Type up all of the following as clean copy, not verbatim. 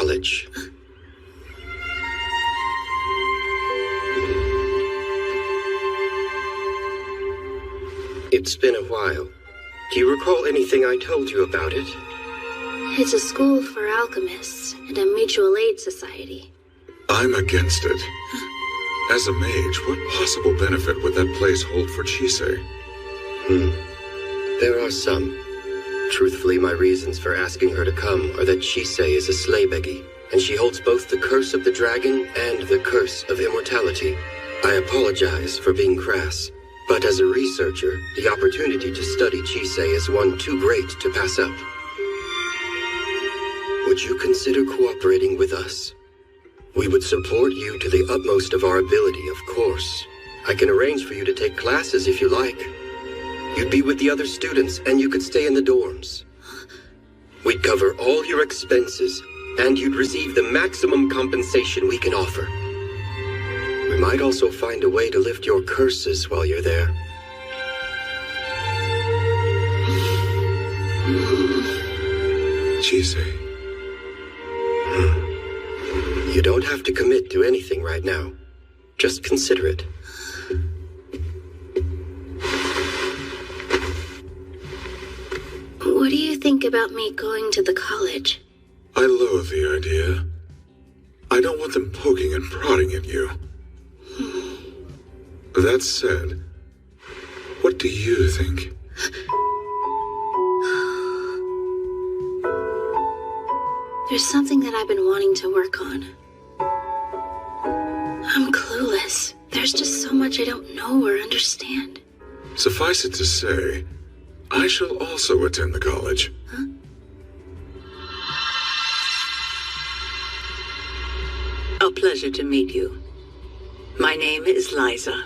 college. It's been a while. Do you recall anything I told you about it? It's a school for alchemists and a mutual aid society. I'm against it. As a mage, what possible benefit would that place hold for Chisei? There are some. Truthfully, my reasons for asking her to come are that Chisei is a sleighbeggy, and she holds both the curse of the dragon and the curse of immortality. I apologize for being crass, but as a researcher, the opportunity to study Chisei is one too great to pass up. Would you consider cooperating with us? We would support you to the utmost of our ability, of course. I can arrange for you to take classes if you like. You'd be with the other students, and you could stay in the dorms. We'd cover all your expenses, and you'd receive the maximum compensation we can offer. We might also find a way to lift your curses while you're there. Chisei. You don't have to commit to anything right now. Just consider it. What do you think about me going to the college? I loathe the idea. I don't want them poking and prodding at you. That said, what do you think? There's something that I've been wanting to work on. I'm clueless. There's just so much I don't know or understand. Suffice it to say, I shall also attend the college. Huh? A pleasure to meet you. My name is Liza.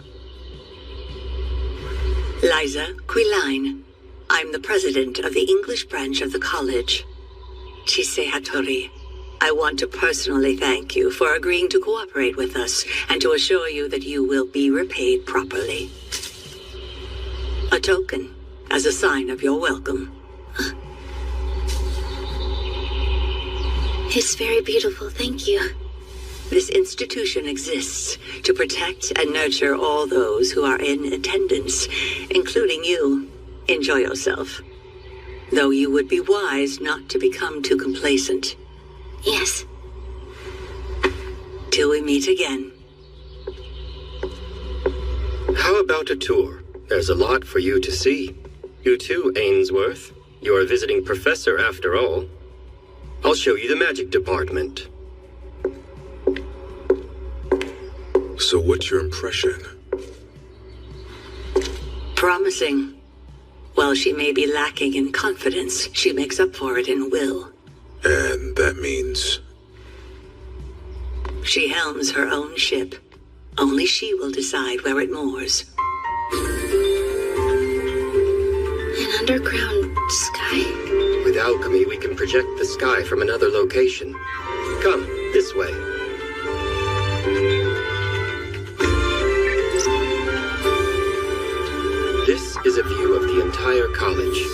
Liza Quiline. I'm the president of the English branch of the college. Chisei Hattori, I want to personally thank you for agreeing to cooperate with us and to assure you that you will be repaid properly. A token as a sign of your welcome. It's very beautiful, thank you. This institution exists to protect and nurture all those who are in attendance, including you. Enjoy yourself. Though you would be wise not to become too complacent. Yes. Till we meet again. How about a tour? There's a lot for you to see. You too, Ainsworth. You're a visiting professor after all. I'll show you the magic department. So what's your impression? Promising. While she may be lacking in confidence, she makes up for it in will. And that means? She helms her own ship. Only she will decide where it moors. An underground sky? With alchemy, we can project the sky from another location. Come, this way. This is a view of the entire college.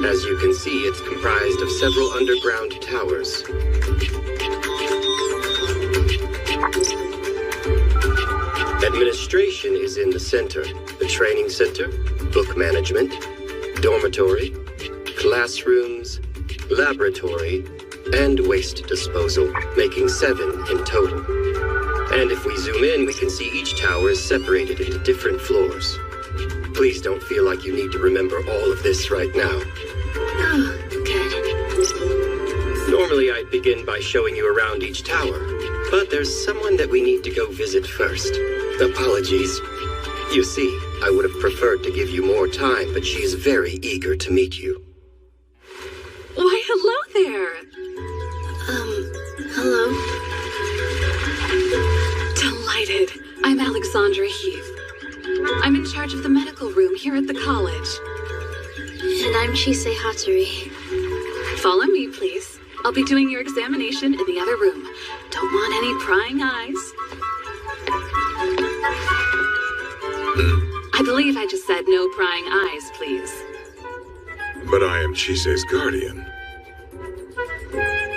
As you can see, it's comprised of several underground towers. Administration is in the center. The training center, book management, dormitory, classrooms, laboratory, and waste disposal, making 7 in total. And if we zoom in, we can see each tower is separated into different floors. Please don't feel like you need to remember all of this right now. Oh, good. Normally I'd begin by showing you around each tower, but there's someone that we need to go visit first. Apologies. You see, I would have preferred to give you more time, but she is very eager to meet you. Why, hello there. Hello? Delighted. I'm Alexandra Heath. I'm in charge of the medical room here at the college. And I'm Chisei Hattori. Follow me, please. I'll be doing your examination in the other room. Don't want any prying eyes. I believe I just said no prying eyes, please. But I am Chisei's guardian.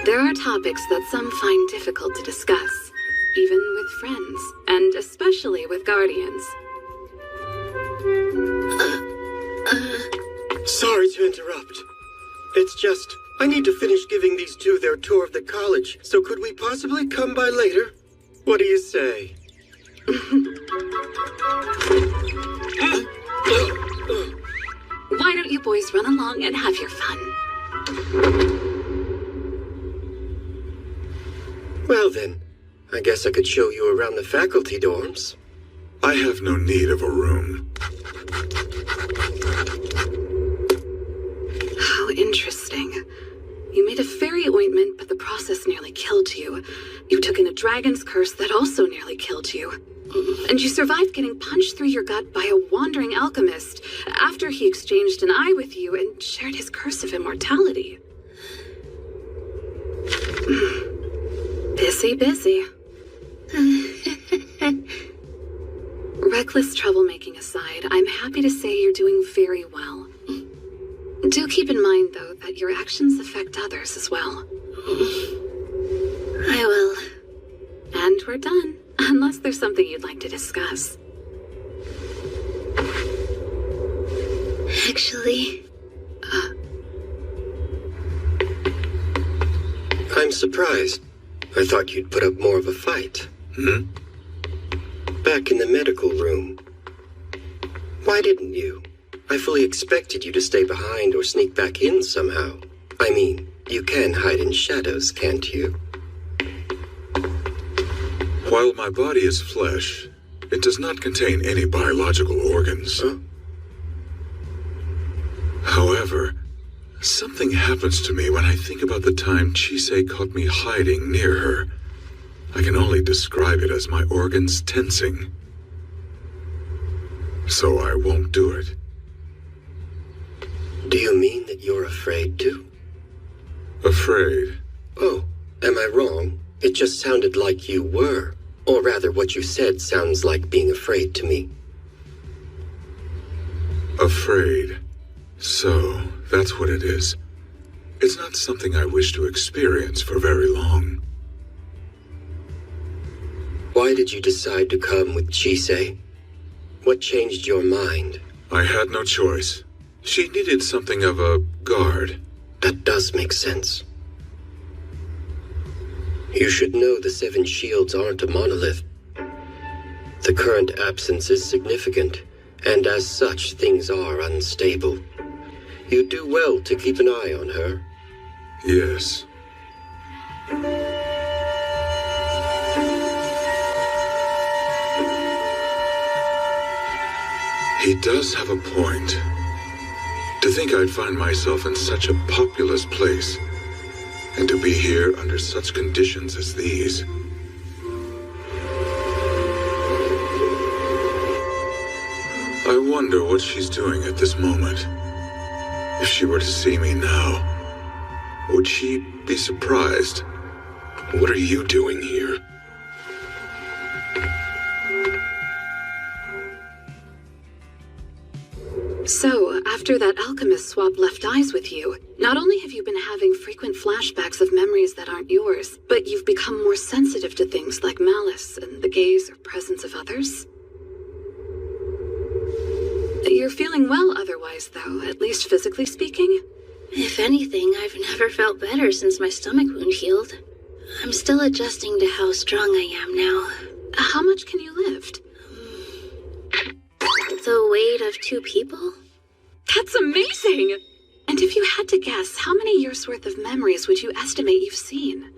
There are topics that some find difficult to discuss, even with friends, and especially with guardians. Sorry to interrupt. It's just, I need to finish giving these two their tour of the college, so could we possibly come by later? What do you say? Why don't you boys run along and have your fun? Well then, I guess I could show you around the faculty dorms. I have no need of a room. How interesting. You made a fairy ointment, but the process nearly killed you. You took in a dragon's curse that also nearly killed you. And you survived getting punched through your gut by a wandering alchemist after he exchanged an eye with you and shared his curse of immortality. Busy. Reckless troublemaking aside, I'm happy to say you're doing very well. Do keep in mind, though, that your actions affect others as well. I will. And we're done, unless there's something you'd like to discuss. Actually, I'm surprised. I thought you'd put up more of a fight. Back in the medical room. Why didn't you? I fully expected you to stay behind or sneak back in somehow. I mean, you can hide in shadows, can't you? While my body is flesh, it does not contain any biological organs. Huh? However, something happens to me when I think about the time Chisei caught me hiding near her. I can only describe it as my organs tensing. So I won't do it. Do you mean that you're afraid to? Afraid? Oh, am I wrong? It just sounded like you were. Or rather, what you said sounds like being afraid to me. Afraid. So, that's what it is. It's not something I wish to experience for very long. Why did you decide to come with Chisei? What changed your mind? I had no choice. She needed something of a guard. That does make sense. You should know the Seven Shields aren't a monolith. The current absence is significant, and as such, things are unstable. You do well to keep an eye on her. Yes. He does have a point. To think I'd find myself in such a populous place, and to be here under such conditions as these. I wonder what she's doing at this moment. If she were to see me now, would she be surprised? What are you doing here? So, after that alchemist swapped left eyes with you, not only have you been having frequent flashbacks of memories that aren't yours, but you've become more sensitive to things like malice and the gaze or presence of others? You're feeling well otherwise, though, at least physically speaking? if anything, I've never felt better since my stomach wound healed. I'm still adjusting to how strong I am now. How much can you lift? The weight of 2 people? That's amazing! And if you had to guess, how many years' worth of memories would you estimate you've seen?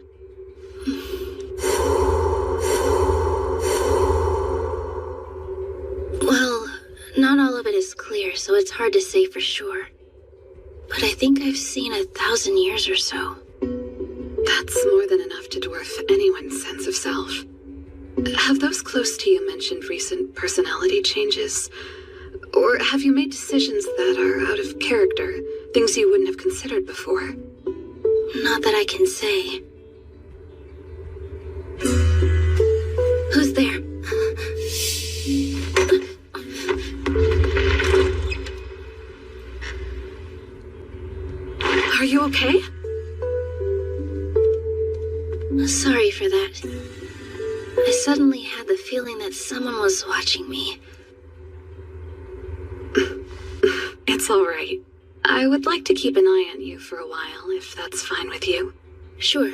Well, not all of it is clear, so it's hard to say for sure. But I think I've seen 1,000 years or so. That's more than enough to dwarf anyone's sense of self. Have those close to you mentioned recent personality changes? Or have you made decisions that are out of character, things you wouldn't have considered before? Not that I can say. Who's there? Are you okay? Sorry for that. I suddenly had the feeling that someone was watching me. It's all right. I would like to keep an eye on you for a while, if that's fine with you. Sure.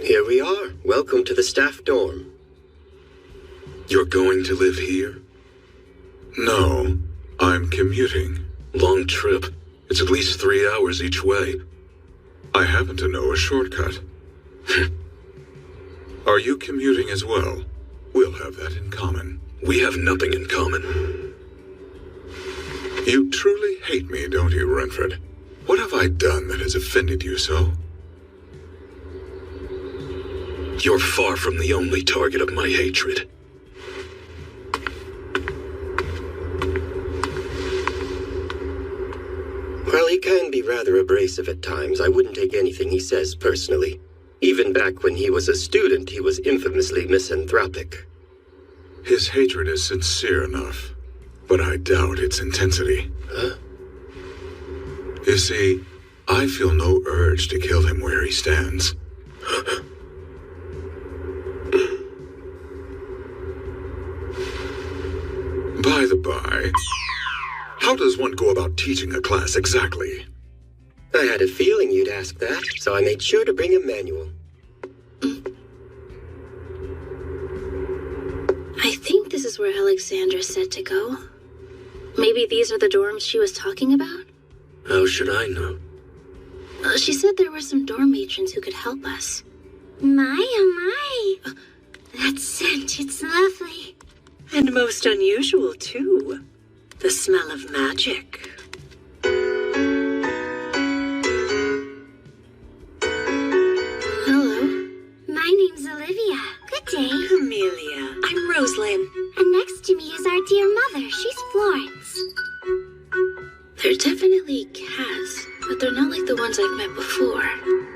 Here we are. Welcome to the staff dorm. You're going to live here? No, I'm commuting. Long trip. It's at least 3 hours each way. I happen to know a shortcut. Are you commuting as well? We'll have that in common. We have nothing in common. You truly hate me, don't you, Renfred? What have I done that has offended you so? You're far from the only target of my hatred. While he can be rather abrasive at times, I wouldn't take anything he says personally. Even back when he was a student, he was infamously misanthropic. His hatred is sincere enough, but I doubt its intensity. Huh? You see, I feel no urge to kill him where he stands. By the by, how does one go about teaching a class exactly? I had a feeling you'd ask that, so I made sure to bring a manual. I think this is where Alexandra said to go. Maybe these are the dorms she was talking about? How should I know? She said there were some dorm matrons who could help us. My, oh my. That scent, it's lovely. And most unusual, too. The smell of magic. Hello. My name's Olivia. Good day. Amelia. I'm Rosalind. And next to me is our dear mother. She's Florence. They're definitely cats, but they're not like the ones I've met before.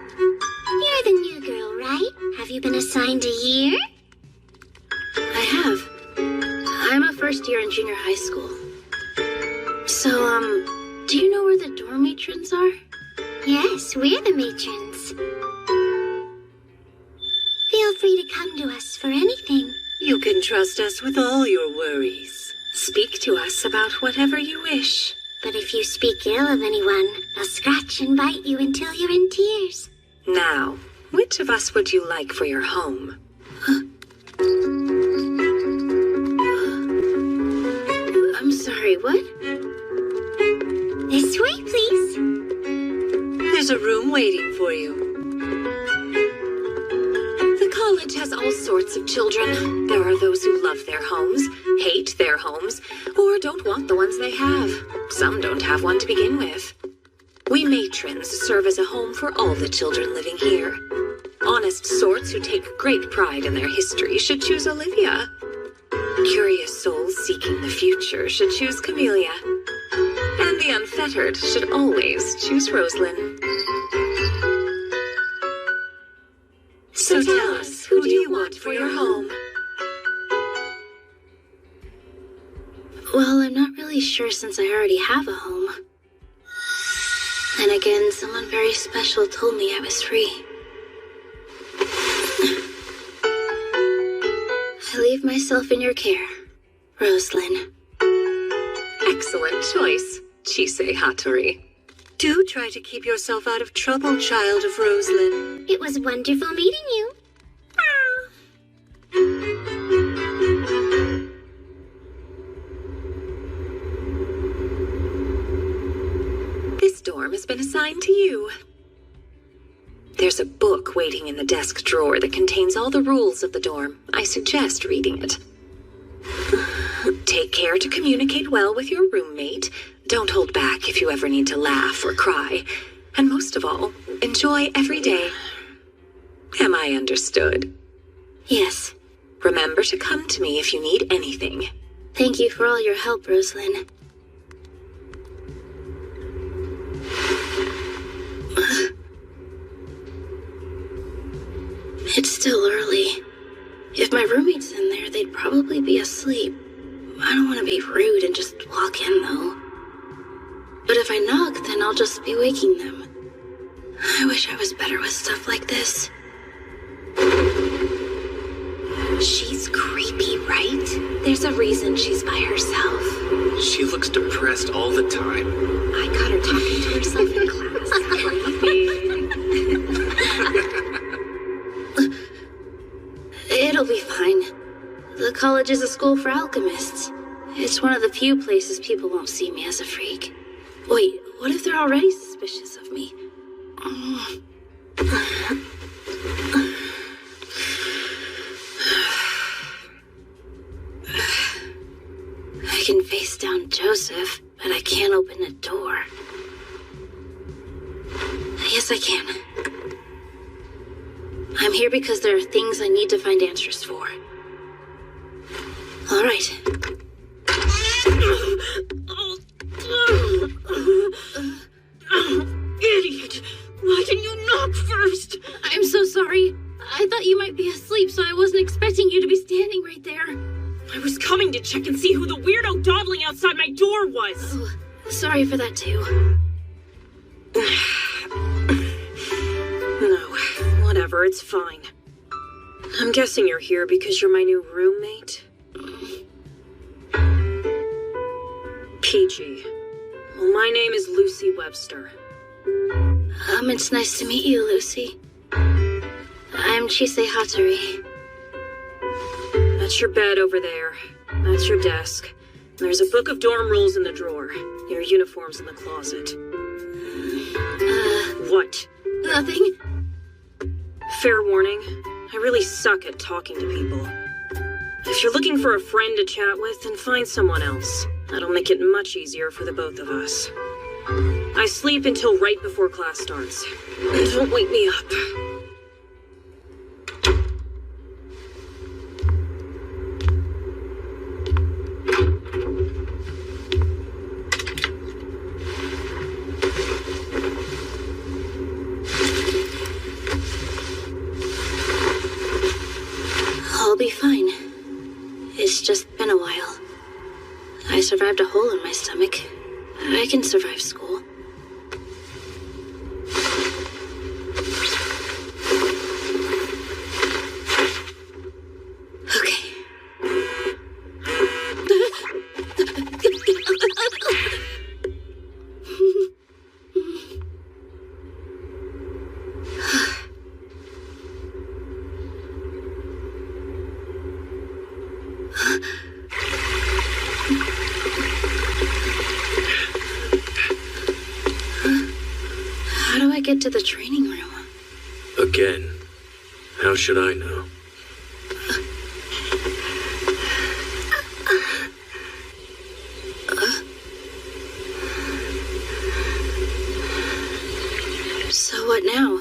You're the new girl, right? Have you been assigned a year? I have. I'm a first year in junior high school. So, do you know where the dorm matrons are? Yes, we're the matrons. Feel free to come to us for anything. You can trust us with all your worries. Speak to us about whatever you wish. But if you speak ill of anyone, they'll scratch and bite you until you're in tears. Now, which of us would you like for your home? I'm sorry, what? This way, please. There's a room waiting for you. The college has all sorts of children. There are those who love their homes, hate their homes, or don't want the ones they have. Some don't have one to begin with. We matrons serve as a home for all the children living here. Honest sorts who take great pride in their history should choose Olivia. Curious souls seeking the future should choose Camellia. And the unfettered should always choose Rosalind. So tell us, who do you want for your home? Well, I'm not really sure since I already have a home. Then again, someone very special told me I was free. I leave myself in your care, Rosalind. Excellent choice, Chisei Hattori. Do try to keep yourself out of trouble, child of Rosalind. It was wonderful meeting you. This dorm has been assigned to you. There's a book waiting in the desk drawer that contains all the rules of the dorm. I suggest reading it. Take care to communicate well with your roommate. Don't hold back if you ever need to laugh or cry. And most of all, enjoy every day. Am I understood? Yes. Remember to come to me if you need anything. Thank you for all your help, Rosalind. It's still early. If my roommate's in there, they'd probably be asleep. I don't want to be rude and just walk in, though. But if I knock, then I'll just be waking them. I wish I was better with stuff like this. She's creepy, right? There's a reason she's by herself. She looks depressed all the time. I caught her talking to herself in class. It'll be fine. The college is a school for alchemists. It's one of the few places people won't see me as a freak. Wait, what if they're already suspicious of me? I can face down Joseph, but I can't open a door. Yes, I can. I'm here because there are things I need to find answers for. All right. Idiot! Why didn't you knock first? I'm so sorry. I thought you might be asleep, so I wasn't expecting you to be standing right there. I was coming to check and see who the weirdo dawdling outside my door was. Oh, sorry for that too. No, whatever, it's fine. I'm guessing you're here because you're my new roommate? Peachy. Well, my name is Lucy Webster. It's nice to meet you, Lucy. I'm Chisei Hattori. That's your bed over there. That's your desk. There's a book of dorm rules in the drawer. Your uniform's in the closet. What? Nothing. Fair warning, I really suck at talking to people. If you're looking for a friend to chat with, then find someone else. That'll make it much easier for the both of us. I sleep until right before class starts. Don't wake me up. I'll be fine. It's just been a while. I survived a hole in my stomach. I can survive school. Okay. How do I get to the training room? Again. How should I know? So what now?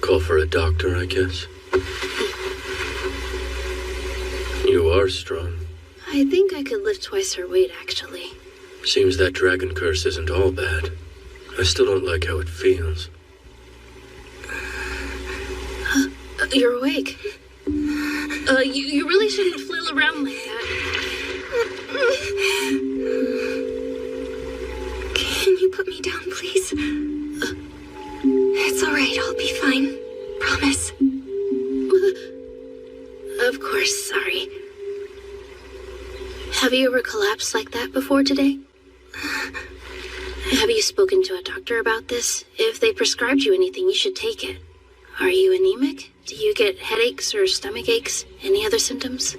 Call for a doctor, I guess. You are strong. I think I could lift twice her weight, actually. Seems that dragon curse isn't all bad. I still don't like how it feels. You're awake. You really shouldn't flail around like that. Can you put me down, please? It's alright, I'll be fine. Promise. Of course, sorry. Have you ever collapsed like that before today? Have you spoken to a doctor about this? If they prescribed you anything, you should take it. Are you anemic? Do you get headaches or stomach aches? Any other symptoms?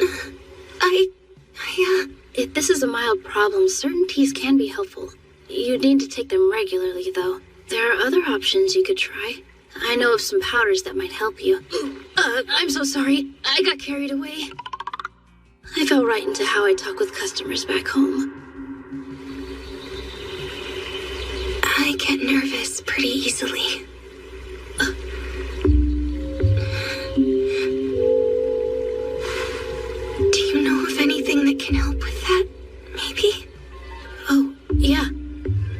If this is a mild problem, certain teas can be helpful. You need to take them regularly, though. There are other options you could try. I know of some powders that might help you. I'm so sorry. I got carried away. I fell right into how I talk with customers back home. I get nervous pretty easily. Do you know of anything that can help with that? Maybe? Oh, yeah.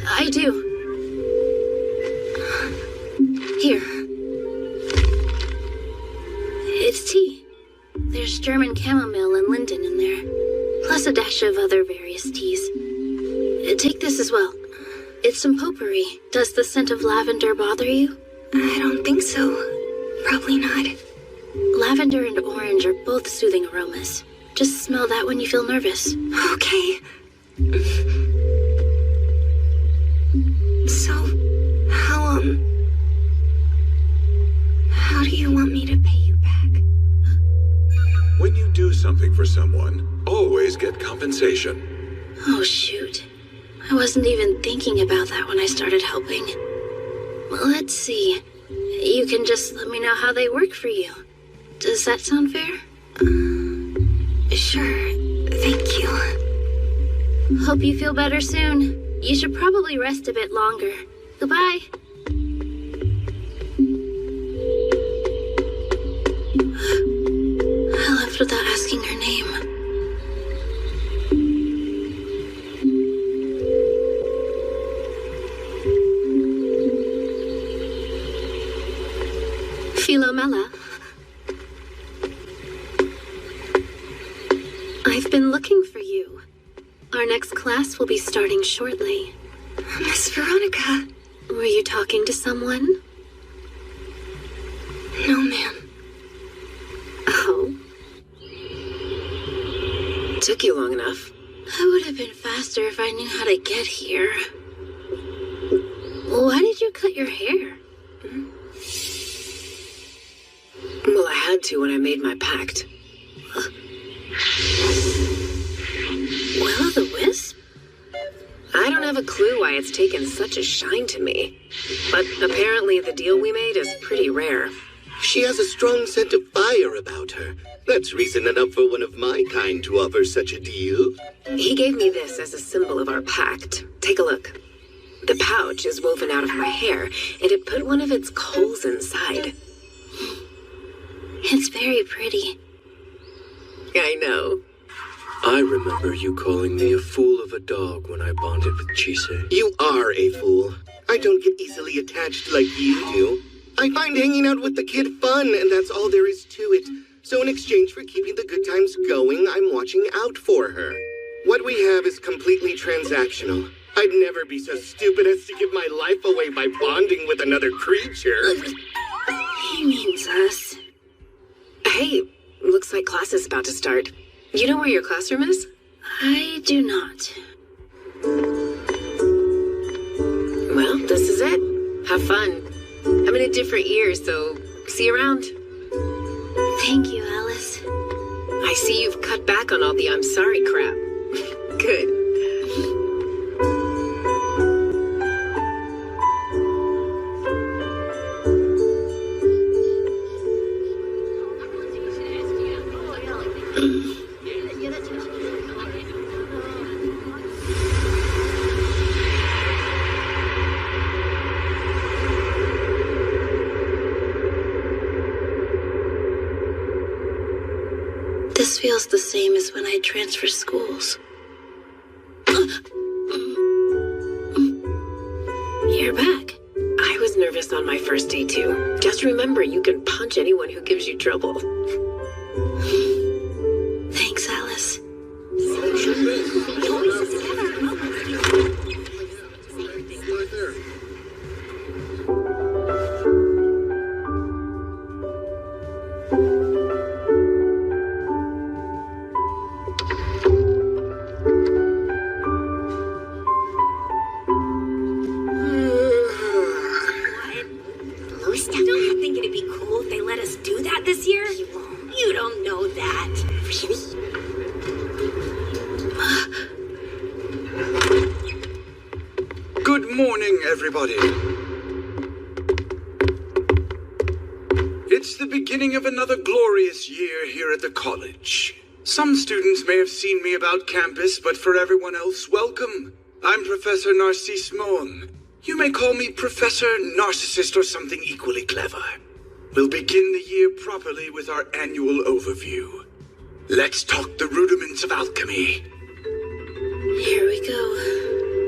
I do. Here. It's tea. There's German chamomile and linden in there, plus a dash of other various teas. Take this as well. It's some potpourri. Does the scent of lavender bother you? I don't think so. Probably not. Lavender and orange are both soothing aromas. Just smell that when you feel nervous. Okay. So, how do you want me to pay you back? When you do something for someone, always get compensation. Oh, shoot. I wasn't even thinking about that when I started helping. Well, let's see. You can just let me know how they work for you. Does that sound fair? Sure. Thank you. Hope you feel better soon. You should probably rest a bit longer. Goodbye. I left without asking her name. Philomela. I've been looking for you. Our next class will be starting shortly. Miss Veronica. Were you talking to someone? No, ma'am. Oh. Took you long enough. I would have been faster if I knew how to get here. Why did you cut your hair? Well, I had to when I made my pact. Will-o'-the-wisp? I don't have a clue why it's taken such a shine to me. But apparently the deal we made is pretty rare. She has a strong scent of fire about her. That's reason enough for one of my kind to offer such a deal. He gave me this as a symbol of our pact. Take a look. The pouch is woven out of my hair, and it put one of its coals inside. It's very pretty. I know. I remember you calling me a fool of a dog when I bonded with Chise. You are a fool. I don't get easily attached like you do. I find hanging out with the kid fun, and that's all there is to it. So in exchange for keeping the good times going, I'm watching out for her. What we have is completely transactional. I'd never be so stupid as to give my life away by bonding with another creature. He means us. Hey, looks like class is about to start. You know where your classroom is? I do not. Well, this is it. Have fun. I'm in a different year, so see you around. Thank you, Alice. I see you've cut back on all the I'm sorry crap. Good. This feels the same as when I transferred schools. You're back. I was nervous on my first day too. Just remember, you can punch anyone who gives you trouble. Thanks, Alice. Don't you think it'd be cool if they let us do that this year? You don't know that. Good morning, everybody. It's the beginning of another glorious year here at the college. Some students may have seen me about campus, but for everyone else, welcome. I'm Professor Narcisse Moum. You may call me Professor Narcissist or something equally clever. We'll begin the year properly with our annual overview. Let's talk the rudiments of alchemy. Here we go.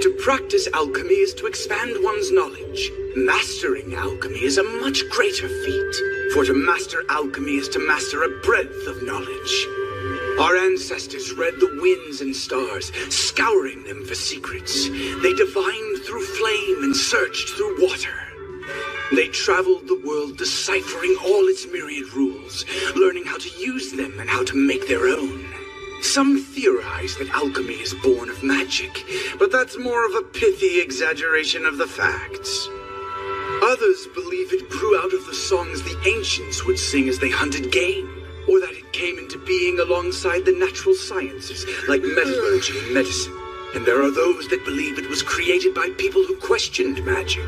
To practice alchemy is to expand one's knowledge. Mastering alchemy is a much greater feat. For to master alchemy is to master a breadth of knowledge. Our ancestors read the winds and stars, scouring them for secrets. They divined through flame and searched through water. They traveled the world deciphering all its myriad rules, learning how to use them and how to make their own. Some theorize that alchemy is born of magic, but that's more of a pithy exaggeration of the facts. Others believe it grew out of the songs the ancients would sing as they hunted game, or that it came into being alongside the natural sciences like metallurgy and medicine. And there are those that believe it was created by people who questioned magic.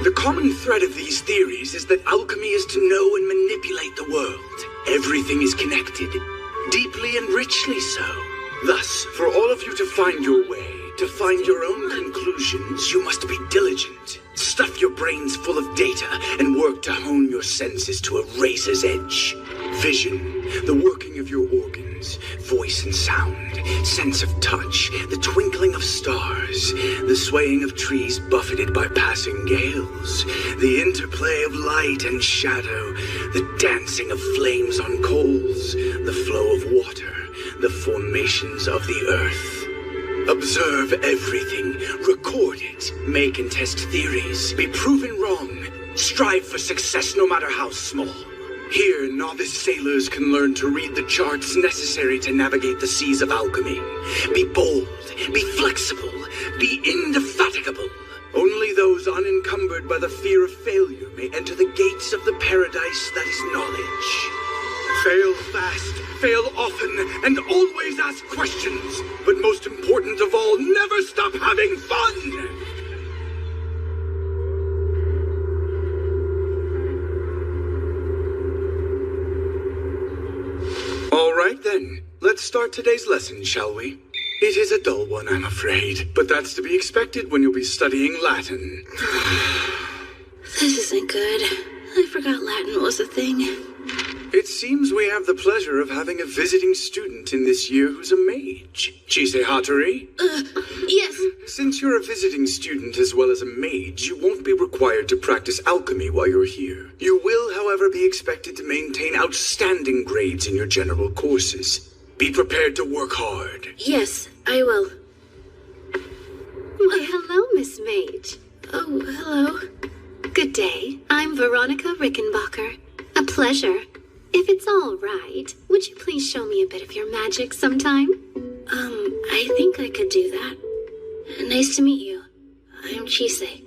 The common thread of these theories is that alchemy is to know and manipulate the world. Everything is connected, deeply and richly so. Thus, for all of you to find your way, to find your own conclusions, you must be diligent. Stuff your brains full of data and work to hone your senses to a razor's edge. Vision, the working of your organs, voice and sound, sense of touch, the twinkling of stars, the swaying of trees buffeted by passing gales, the interplay of light and shadow, the dancing of flames on coals, the flow of water, the formations of the earth. Observe everything, record it, make and test theories, be proven wrong, strive for success no matter how small. Here, novice sailors can learn to read the charts necessary to navigate the seas of alchemy. Be bold, be flexible, be indefatigable. Only those unencumbered by the fear of failure may enter the gates of the paradise that is knowledge. Fail fast, fail often, and always ask questions. But most important of all, never stop having fun! All right then, let's start today's lesson, shall we? It is a dull one, I'm afraid, but that's to be expected when you'll be studying Latin. This isn't good. I forgot Latin was a thing. It seems we have the pleasure of having a visiting student in this year who's a mage. Chise Hattori? Yes. Since you're a visiting student as well as a mage, you won't be required to practice alchemy while you're here. You will, however, be expected to maintain outstanding grades in your general courses. Be prepared to work hard. Yes, I will. Well, hello, Miss Mage. Oh, hello. Good day. I'm Veronica Rickenbacker. A pleasure. If it's all right, would you please show me a bit of your magic sometime? I think I could do that. Nice to meet you. I'm Chise.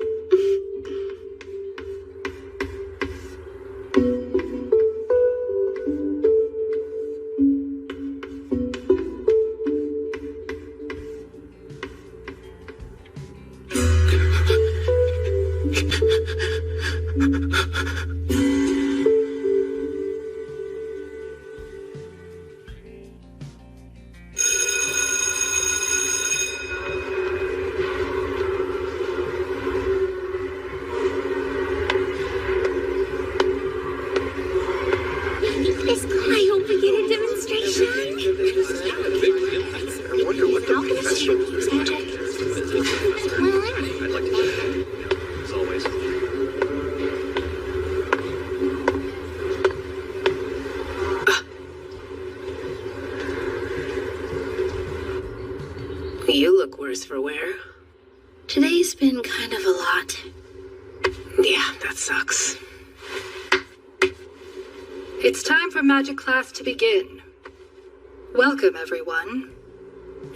I hope we get a demonstration. I wonder what the professor was doing. I'd like to do that, as always. You look worse for wear. Today's been kind of a lot. Yeah, that sucks. It's time for magic class to begin. Welcome, everyone.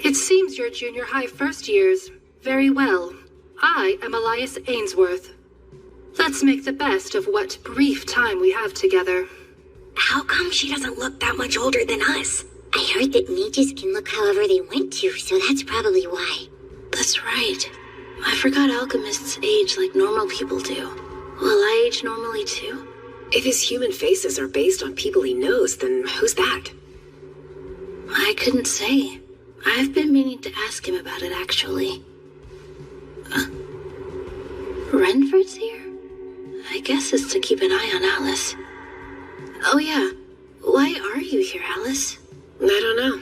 It seems you're junior high first years very well. I am Elias Ainsworth. Let's make the best of what brief time we have together. How come she doesn't look that much older than us? I heard that mages can look however they want to, so that's probably why. That's right. I forgot alchemists age like normal people do. Will I age normally too? If his human faces are based on people he knows, then who's that? I couldn't say. I've been meaning to ask him about it, actually. Renford's here? I guess it's to keep an eye on Alice. Oh yeah, why are you here, Alice? I don't know.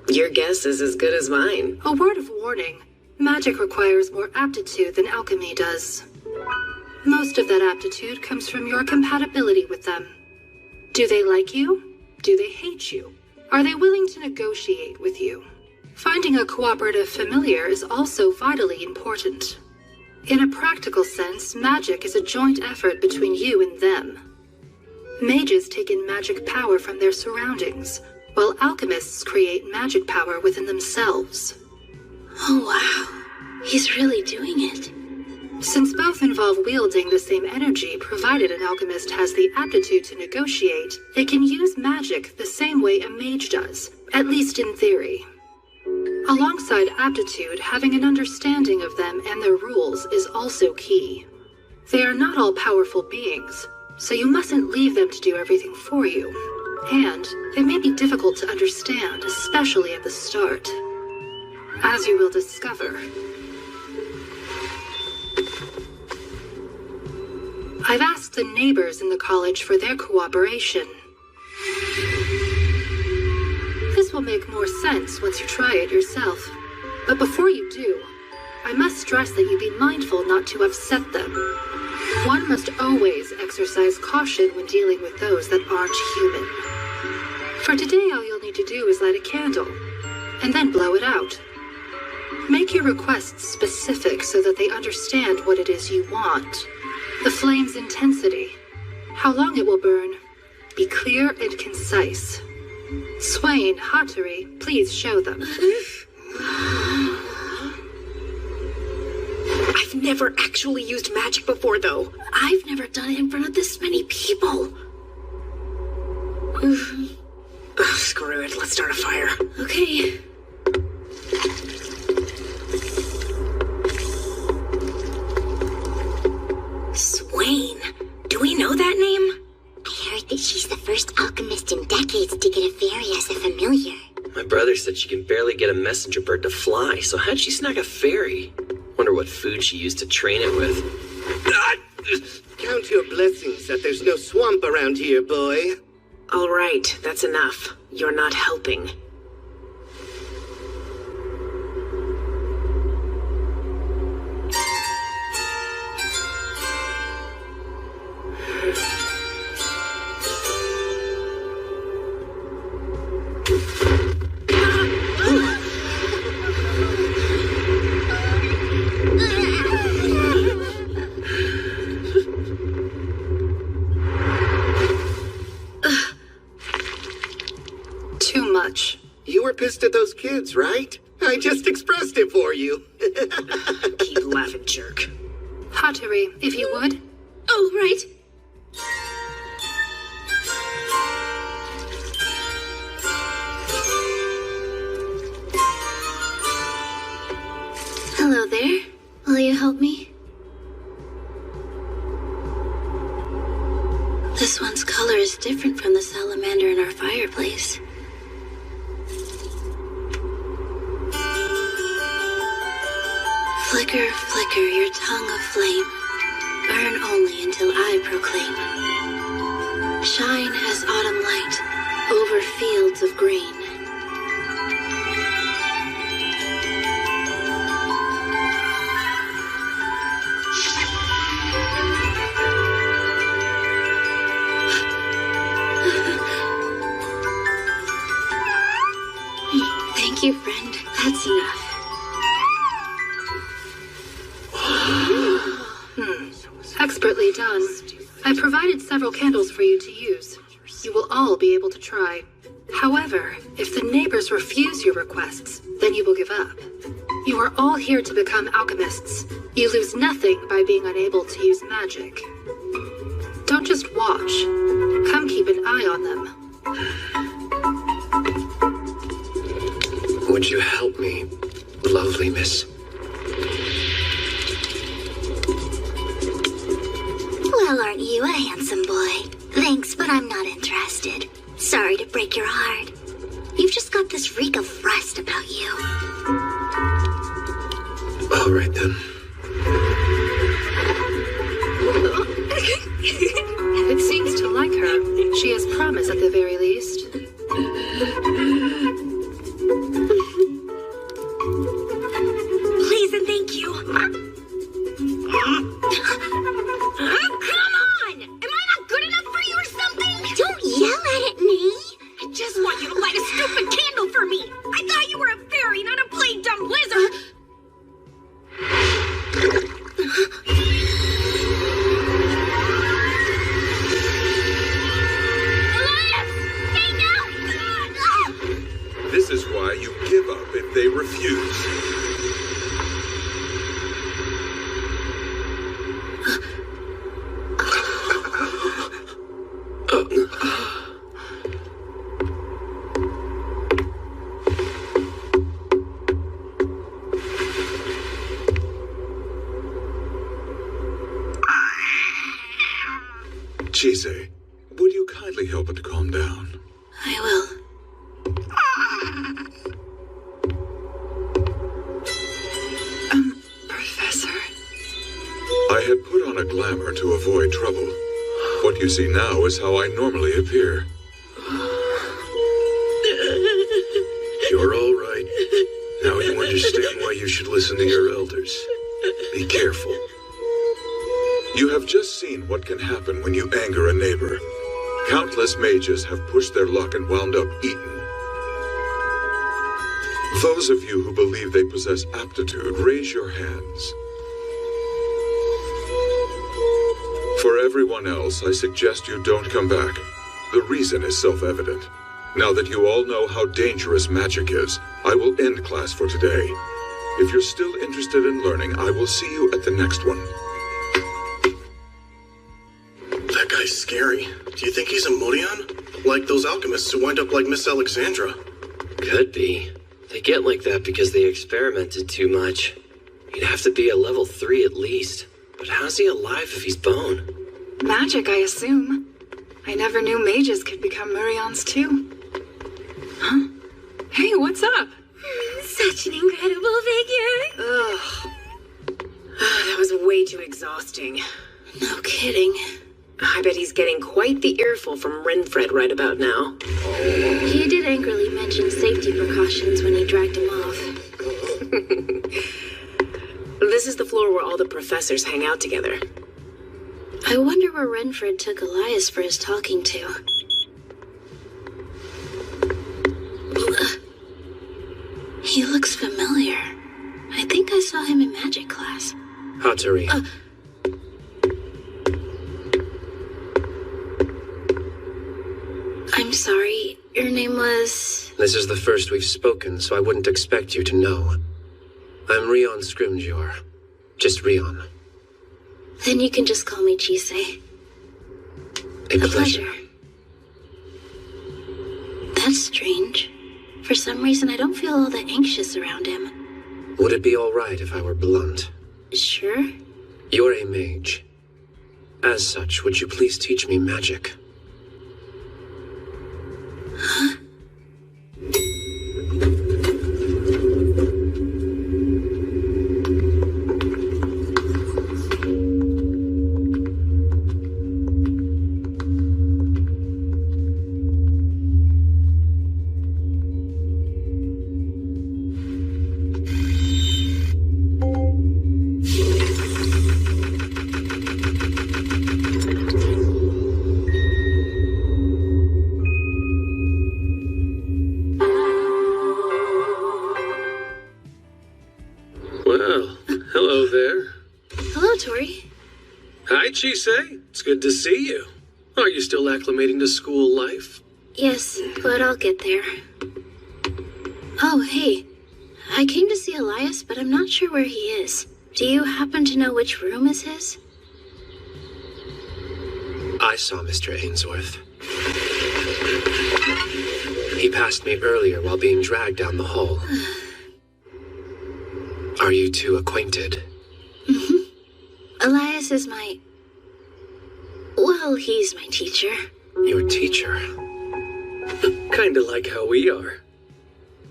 Your guess is as good as mine. A word of warning. Magic requires more aptitude than alchemy does. Most of that aptitude comes from your compatibility with them. Do they like you? Do they hate you? Are they willing to negotiate with you? Finding a cooperative familiar is also vitally important. In a practical sense, magic is a joint effort between you and them. Mages take in magic power from their surroundings, while alchemists create magic power within themselves. Oh wow, he's really doing it. Since both involve wielding the same energy, provided an alchemist has the aptitude to negotiate, they can use magic the same way a mage does, at least in theory. Alongside aptitude, having an understanding of them and their rules is also key. They are not all powerful beings, so you mustn't leave them to do everything for you. And they may be difficult to understand, especially at the start. As you will discover. I've asked the neighbors in the college for their cooperation. This will make more sense once you try it yourself. But before you do, I must stress that you be mindful not to upset them. One must always exercise caution when dealing with those that aren't human. For today, all you'll need to do is light a candle, and then blow it out. Make your requests specific so that they understand what it is you want. The flame's intensity, how long it will burn. Be clear and concise. Swain, Hattori, please show them. I've never actually used magic before, though. I've never done it in front of this many people. Ugh, screw it, let's start a fire. Okay. Swain, do we know that name? I heard that she's the first alchemist in decades to get a fairy as a familiar. My brother said she can barely get a messenger bird to fly, so how'd she snag a fairy? Wonder what food she used to train it with. Count your blessings that there's no swamp around here, boy. All right, that's enough. You're not helping. Too much. You were pissed at those kids, right? I just expressed it for you. Keep laughing, jerk. Hattori, if you would. Oh, right. Hello there. Will you help me? This one's color is different from the salamander in our fireplace. Flicker, flicker, your tongue of flame. Burn only until I proclaim. Shine as autumn light over fields of green. Thank you, friend. That's enough. Expertly done. I provided several candles for you to use. You will all be able to try. However, if the neighbors refuse your requests, then you will give up. You are all here to become alchemists. You lose nothing by being unable to use magic. Don't just watch. Come keep an eye on them. Would you help me, lovely miss? Well, aren't you a handsome boy? Thanks, but I'm not interested. Sorry to break your heart. You've just got this reek of rust about you. All right, then. It seems to like her. She has promise at the very least. Please and thank you. Come on! Am I not good enough for you or something? Don't yell at me! I just want you to light a stupid candle for me. I thought you were a fairy, not Chise, would you kindly help her to calm down? I will. Professor? I had put on a glamour to avoid trouble. What you see now is how I normally appear. You're all right. Now you understand why you should listen to your elders. Be careful. You have just seen what can happen when you anger a neighbor. Countless mages have pushed their luck and wound up eaten. Those of you who believe they possess aptitude, raise your hands. For everyone else, I suggest you don't come back. The reason is self-evident. Now that you all know how dangerous magic is, I will end class for today. If you're still interested in learning, I will see you at the next one. That guy's scary. Do you think he's a Morion? Like those alchemists who wind up like Miss Alexandra? Could be. They get like that because they experimented too much. He'd have to be a level 3 at least. But how's he alive if he's bone? Magic, I assume. I never knew mages could become Murions too. Huh? Hey, what's up? Such an incredible figure. Ugh. That was way too exhausting. No kidding. I bet he's getting quite the earful from Renfred right about now. He did angrily mention safety precautions when he dragged him off. This is the floor where all the professors hang out together. I wonder where Renfred took Elias for his talking to. He looks familiar. I think I saw him in magic class. Hattori. I'm sorry, your name was... This is the first we've spoken, so I wouldn't expect you to know. I'm Rion Scrimgeour. Just Rion. Then you can just call me Chise. A pleasure. That's strange. For some reason, I don't feel all that anxious around him. Would it be all right if I were blunt? Sure. You're a mage. As such, would you please teach me magic? Huh? Well, hello there. Hello, Tori. Hi, Chise. It's good to see you. Are you still acclimating to school life? Yes, but I'll get there. Oh, hey. I came to see Elias, but I'm not sure where he is. Do you happen to know which room is his? I saw Mr. Ainsworth. He passed me earlier while being dragged down the hall. Are you two acquainted? Mm-hmm. Elias is my... Well, he's my teacher. Your teacher? Kinda like how we are.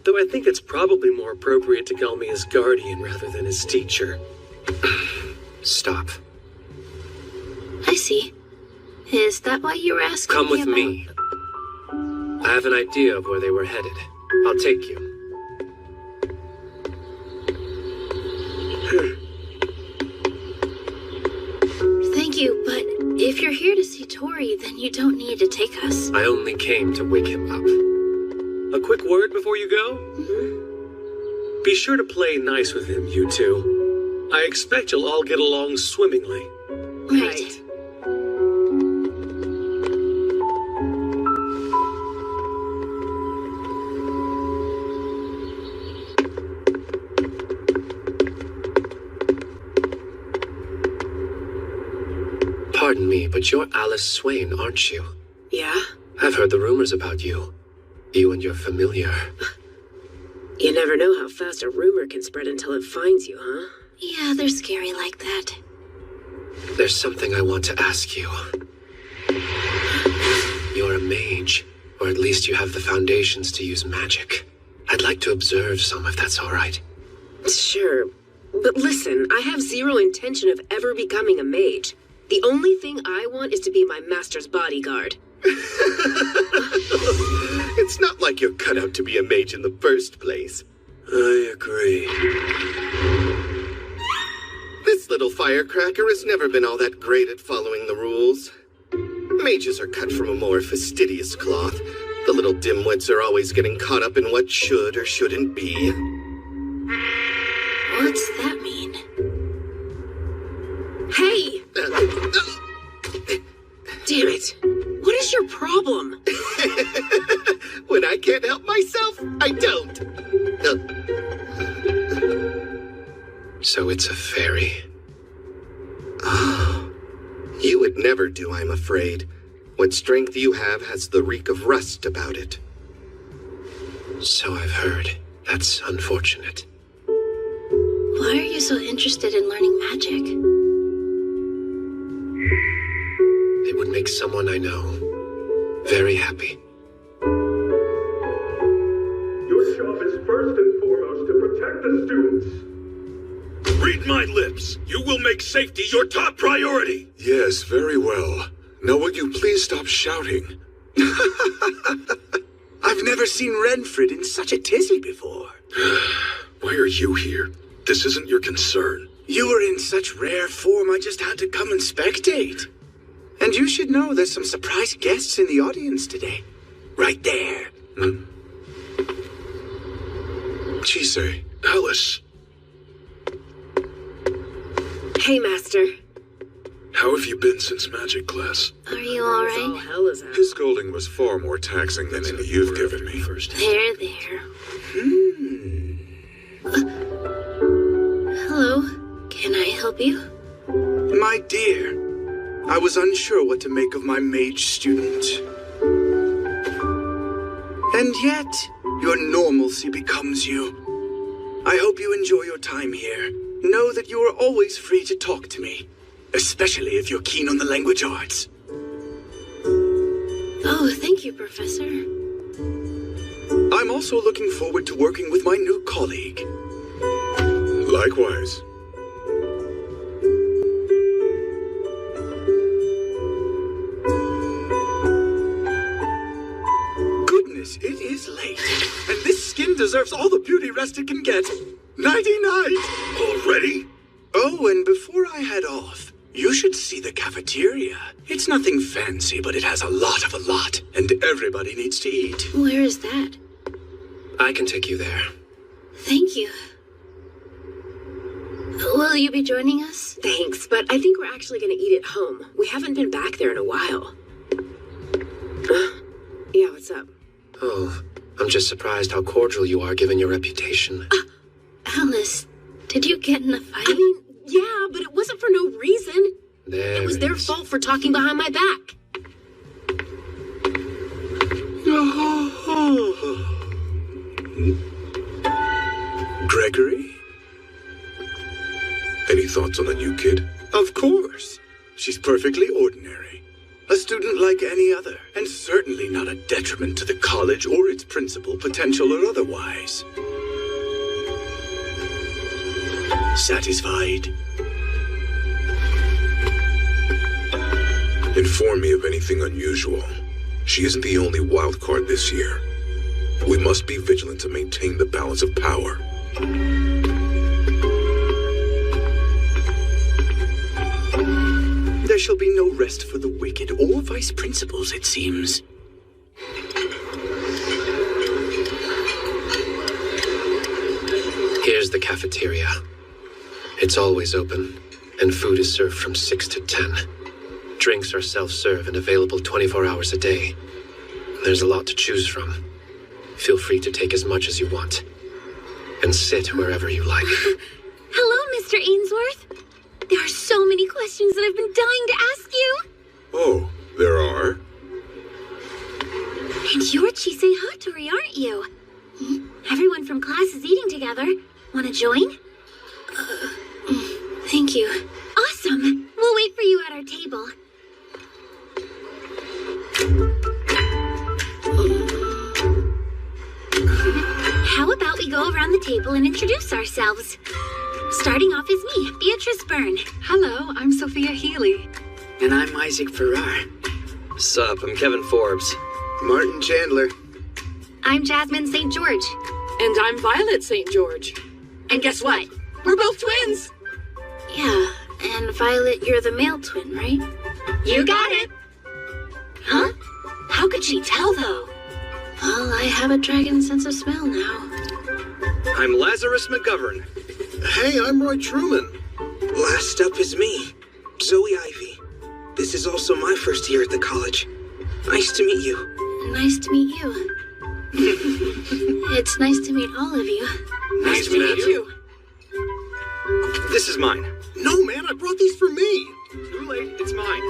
Though I think it's probably more appropriate to call me his guardian rather than his teacher. Stop. I see. Is that why you were asking Come with about... me. I have an idea of where they were headed. I'll take you. Thank you, but if you're here to see Tori, then you don't need to take us. I only came to wake him up. A quick word before you go? Mm-hmm. Be sure to play nice with him, you two. I expect you'll all get along swimmingly. Right. Pardon me, but you're Alice Swain, aren't you? Yeah? I've heard the rumors about you. You and your familiar. You never know how fast a rumor can spread until it finds you, huh? Yeah, they're scary like that. There's something I want to ask you. You're a mage, or at least you have the foundations to use magic. I'd like to observe some if that's all right. Sure. But listen, I have zero intention of ever becoming a mage. The only thing I want is to be my master's bodyguard. It's not like you're cut out to be a mage in the first place. I agree. This little firecracker has never been all that great at following the rules. Mages are cut from a more fastidious cloth. The little dimwits are always getting caught up in what should or shouldn't be. What's that mean? Hey! Damn it. What is your problem? When I can't help myself, I don't. So it's a fairy. You would never do, I'm afraid. What strength you have has the reek of rust about it. So I've heard. That's unfortunate. Why are you so interested in learning magic? It would make someone I know very happy. Your job is first and foremost to protect the students. Read my lips. You will make safety your top priority. Yes, very well. Now would you please stop shouting? I've never seen Renfred in such a tizzy before. Why are you here? This isn't your concern. You were in such rare form, I just had to come and spectate. And you should know there's some surprise guests in the audience today. Right there. Chise, Alice. Hey, Master. How have you been since magic class? Are you all right? Hell is that? His scolding was far more taxing than any you've given me. There. Hello. Can I help you? My dear, I was unsure what to make of my mage student. And yet, your normalcy becomes you. I hope you enjoy your time here. Know that you are always free to talk to me, especially if you're keen on the language arts. Oh, thank you, Professor. I'm also looking forward to working with my new colleague. Likewise. Goodness, it is late, and this skin deserves all the beauty rest it can get. Nighty-night! Already? Oh, and before I head off, you should see the cafeteria. It's nothing fancy, but it has a lot, and everybody needs to eat. Where is that? I can take you there. Thank you. Will you be joining us? Thanks, but I think we're actually going to eat at home. We haven't been back there in a while. Yeah, what's up? Oh, I'm just surprised how cordial you are given your reputation. Alice, did you get in a fight? I mean, yeah, but it wasn't for no reason. It was their fault for talking behind my back. Gregory? Any thoughts on the new kid? Of course. She's perfectly ordinary. A student like any other, and certainly not a detriment to the college or its principal, potential or otherwise. Satisfied? Inform me of anything unusual. She isn't the only wild card this year. We must be vigilant to maintain the balance of power. There shall be no rest for the wicked or vice principals, it seems. Here's the cafeteria. It's always open, and food is served from 6 to 10. Drinks are self-serve and available 24 hours a day. There's a lot to choose from. Feel free to take as much as you want. And sit wherever you like. Hello, Mr. Ainsworth. There are so many questions that I've been dying to ask you. Oh, there are? And you're Chisei Hattori, aren't you? Everyone from class is eating together. Want to join? Thank you. Awesome. We'll wait for you at our table. we go around the table and introduce ourselves? Starting off is me, Beatrice Byrne. Hello, I'm Sophia Healy. And I'm Isaac Farrar. Sup, I'm Kevin Forbes. Martin Chandler. I'm Jasmine St. George. And I'm Violet St. George. And guess what? We're both twins! Yeah, and Violet, you're the male twin, right? You got it! Huh? How could she tell, though? Well, I have a dragon sense of smell now. I'm Lazarus McGovern. Hey, I'm Roy Truman. Last up is me, Zoe Ivy. This is also my first year at the college. Nice to meet you. Nice to meet you. It's nice to meet all of you. Nice to meet you. This is mine. No, man, I brought these for me. Too late, it's mine.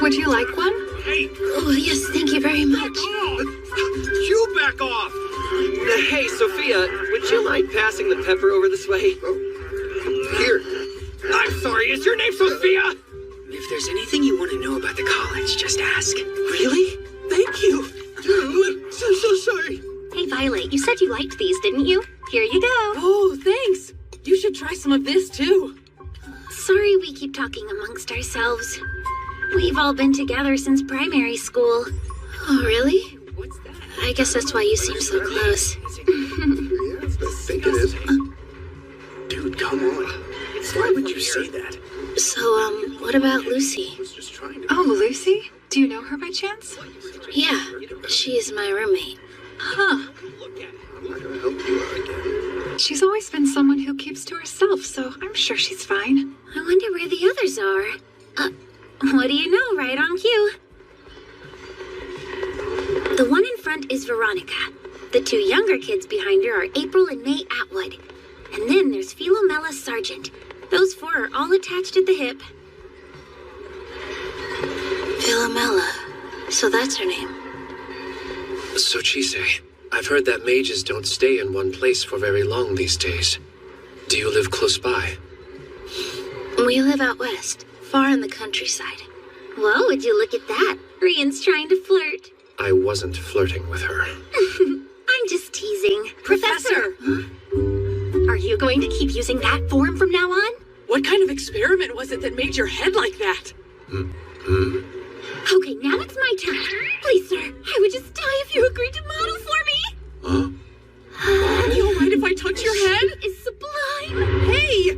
Would you like one? Hey! Oh, yes, thank you very much. You back off! Hey, Sophia, would you mind passing the pepper over this way? Here. I'm sorry, is your name Sophia? If there's anything you want to know about the college, just ask. Really? Thank you. Dude, so sorry. Hey, Violet, you said you liked these, didn't you? Here you go. Oh, thanks. You should try some of this, too. Sorry we keep talking amongst ourselves. We've all been together since primary school. Oh, really? What's that? I guess that's why you seem so close. I think it is. Dude, come on. Why would you say that? So, what about Lucy? Oh, Lucy? Do you know her by chance? Yeah, she's my roommate. Huh. I'm not gonna help you out again. She's always been someone who keeps to herself, so I'm sure she's fine. I wonder where the others are. What do you know, right on cue. The one in front is Veronica. The two younger kids behind her are April and May Atwood. And then there's Philomela Sargent. Those four are all attached at the hip. Philomela. So that's her name. So, Chise, I've heard that mages don't stay in one place for very long these days. Do you live close by? We live out west, far in the countryside. Whoa, would you look at that? Rian's trying to flirt. I wasn't flirting with her. I'm just teasing. Professor! Are you going to keep using that form from now on? What kind of experiment was it that made your head like that? Okay, now it's my turn. Please, sir, I would just die if you agreed to model for me. Huh? Are you alright if I touch your head? She is sublime. Hey!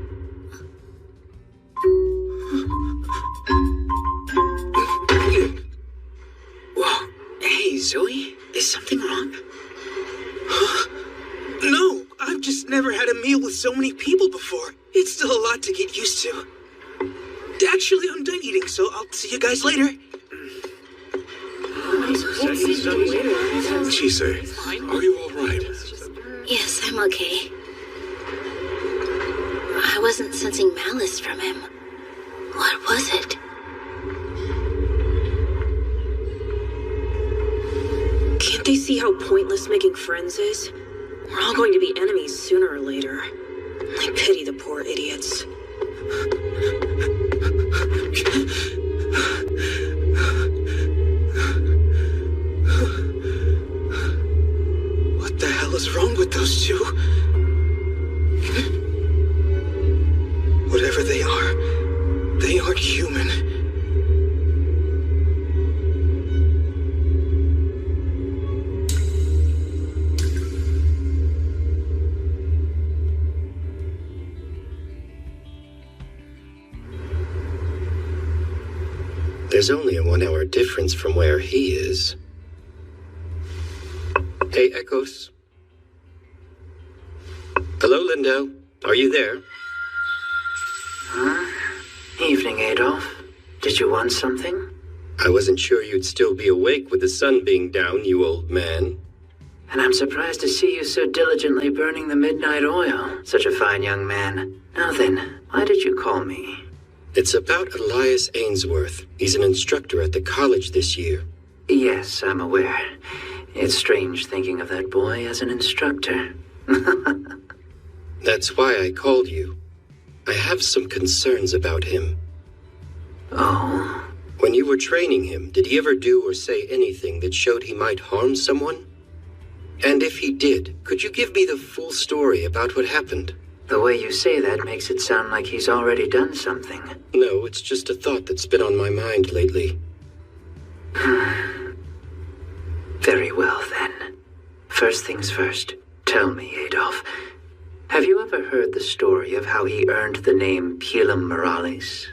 Whoa. Hey, Zoe, is something wrong? Huh? No, I've just never had a meal with so many people before. It's still a lot to get used to. Actually, I'm done eating, so I'll see you guys later. Chise, are you all right? Yes, I'm okay. I wasn't sensing malice from him. What was it? Can't they see how pointless making friends is? We're all going to be enemies sooner or later. I pity the poor idiots. What the hell is wrong with those two? Whatever they aren't human. There's only a 1 hour difference from where he is. Hey, Echoes. Hello, Lindo. Are you there? Huh? Evening, Adolf. Did you want something? I wasn't sure you'd still be awake with the sun being down, you old man. And I'm surprised to see you so diligently burning the midnight oil. Such a fine young man. Now then, why did you call me? It's about Elias Ainsworth. He's an instructor at the college this year. Yes, I'm aware. It's strange thinking of that boy as an instructor. That's why I called you. I have some concerns about him. Oh? When you were training him, did he ever do or say anything that showed he might harm someone? And if he did, could you give me the full story about what happened? The way you say that makes it sound like he's already done something. No, it's just a thought that's been on my mind lately. Very well, then. First things first, tell me, Adolf. Have you ever heard the story of how he earned the name Pilum Morales?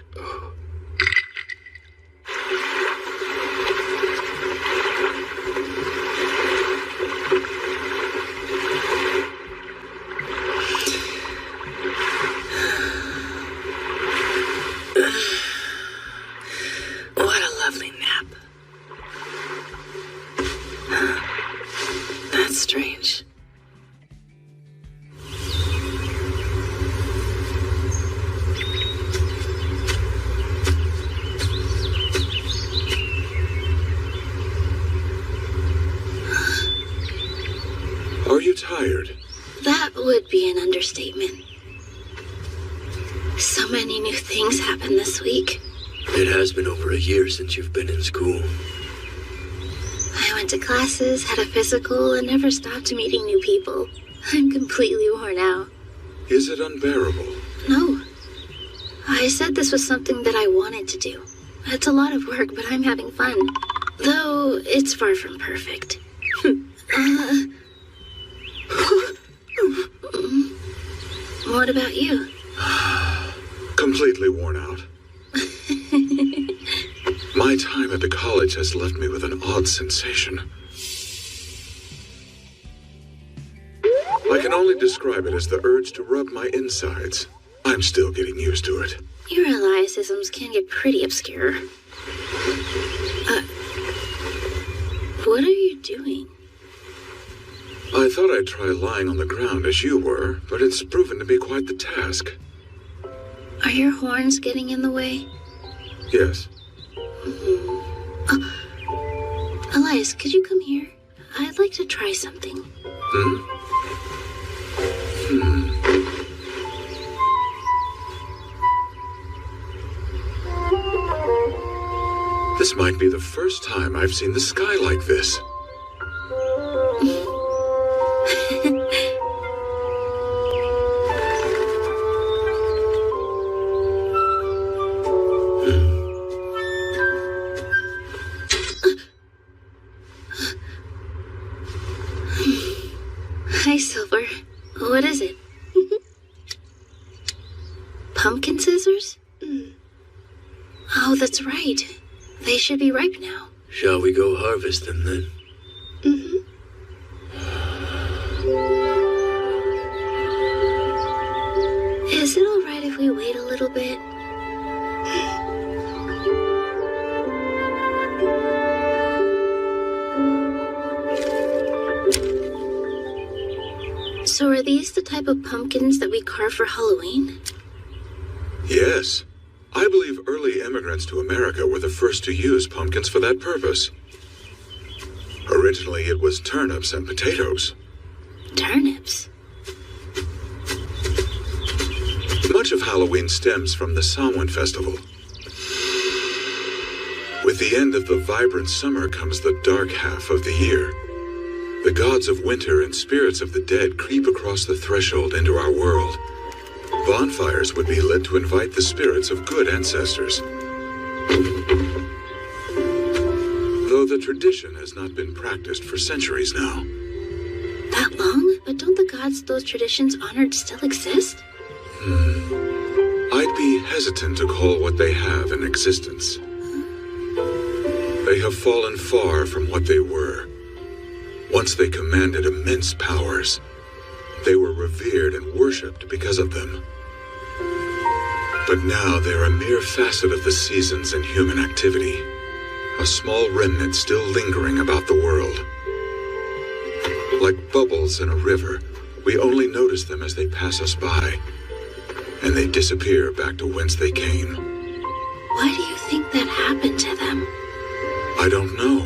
What a lovely nap. That's strange. Are you tired? That would be an understatement. So many new things happened this week. It has been over a year since you've been in school. I went to classes, had a physical, and never stopped meeting new people. I'm completely worn out. Is it unbearable? No. I said this was something that I wanted to do. It's a lot of work, but I'm having fun. Though, it's far from perfect. What about you? Completely worn out. My time at the college has left me with an odd sensation. I can only describe it as the urge to rub my insides. I'm still getting used to it. Your Eliasisms can get pretty obscure. What are you doing? I thought I'd try lying on the ground as you were, but it's proven to be quite the task. Are your horns getting in the way? Yes. Elias, could you come here? I'd like to try something. This might be the first time I've seen the sky like this. Hi, Silver. What is it? Pumpkin scissors? Oh, that's right. They should be ripe now. Shall we go harvest them then? Is it all right if we wait a little bit? So are these the type of pumpkins that we carve for Halloween? Yes. I believe early immigrants to America were the first to use pumpkins for that purpose. Originally, it was turnips and potatoes. Turnips? Much of Halloween stems from the Samhain festival. With the end of the vibrant summer comes the dark half of the year. The gods of winter and spirits of the dead creep across the threshold into our world. Bonfires would be lit to invite the spirits of good ancestors. Though the tradition has not been practiced for centuries now. That long? But don't the gods those traditions honored still exist? I'd be hesitant to call what they have in existence. They have fallen far from what they were. Once they commanded immense powers. They were revered and worshipped because of them. But now they're a mere facet of the seasons and human activity. A small remnant still lingering about the world. Like bubbles in a river, we only notice them as they pass us by. And they disappear back to whence they came. Why do you think that happened to them? I don't know.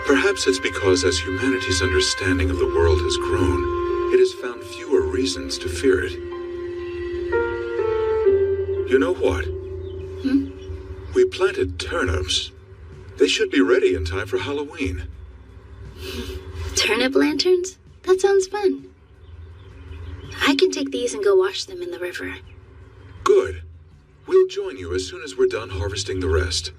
Perhaps it's because as humanity's understanding of the world has grown, it has found fewer reasons to fear it. You know what? We planted turnips. They should be ready in time for Halloween. Turnip lanterns? That sounds fun. I can take these and go wash them in the river. Good. We'll join you as soon as we're done harvesting the rest.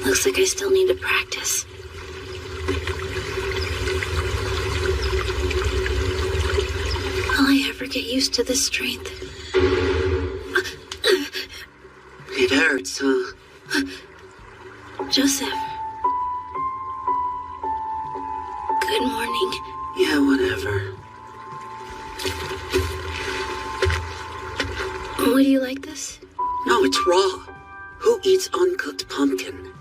Looks like I still need to practice. Will I ever get used to this strength? It hurts, huh? Joseph. Good morning. Yeah, whatever. Would you like this? No, it's raw. Who eats uncooked pumpkin?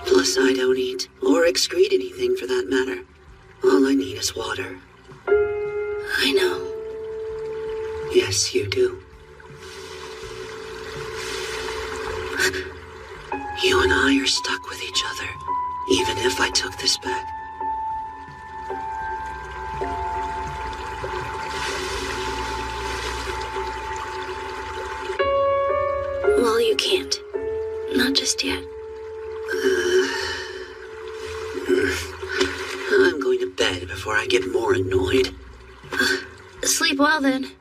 Plus, I don't eat or excrete anything for that matter. All I need is water. I know. Yes, you do. You and I are stuck with each other, even if I took this back. Well, you can't. Not just yet. I'm going to bed before I get more annoyed. Sleep well, then.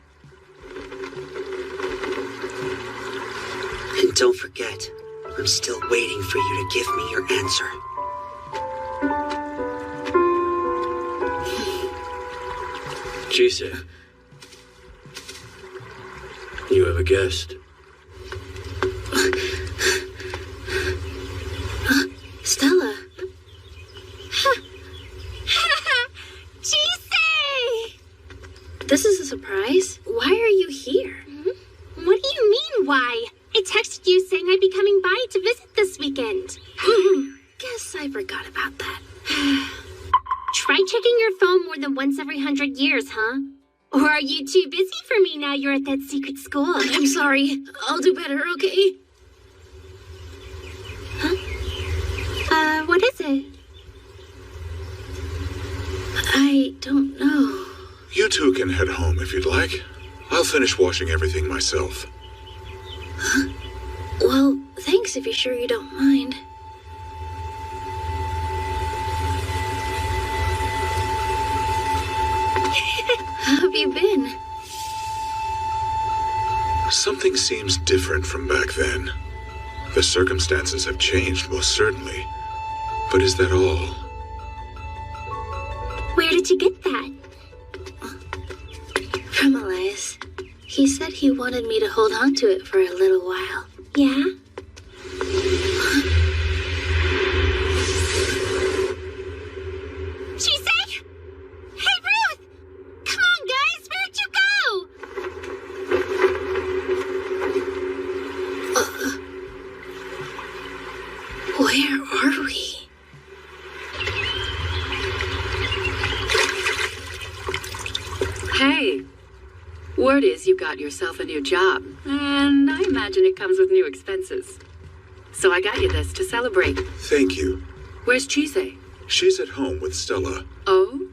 And don't forget, I'm still waiting for you to give me your answer. Chise. You have a guest. Stella. Chise! This is a surprise. Why are you here? What do you mean, why? I texted you saying I'd be coming by to visit this weekend. Guess I forgot about that. Try checking your phone more than once every 100 years, huh? Or are you too busy for me now you're at that secret school? I'm sorry. I'll do better, okay? What is it? I don't know. You two can head home if you'd like. I'll finish washing everything myself. Huh? Well, thanks if you're sure you don't mind. How have you been? Something seems different from back then. The circumstances have changed, most certainly. But is that all? Where did you get that? From Elias. He said he wanted me to hold on to it for a little while. Yeah? Chise? Hey, Ruth! Come on, guys! Where'd you go? Where are we? Hey, word is you got yourself a new job, and I imagine it comes with new expenses. So I got you this to celebrate. Thank you. Where's Chise? She's at home with Stella. Oh?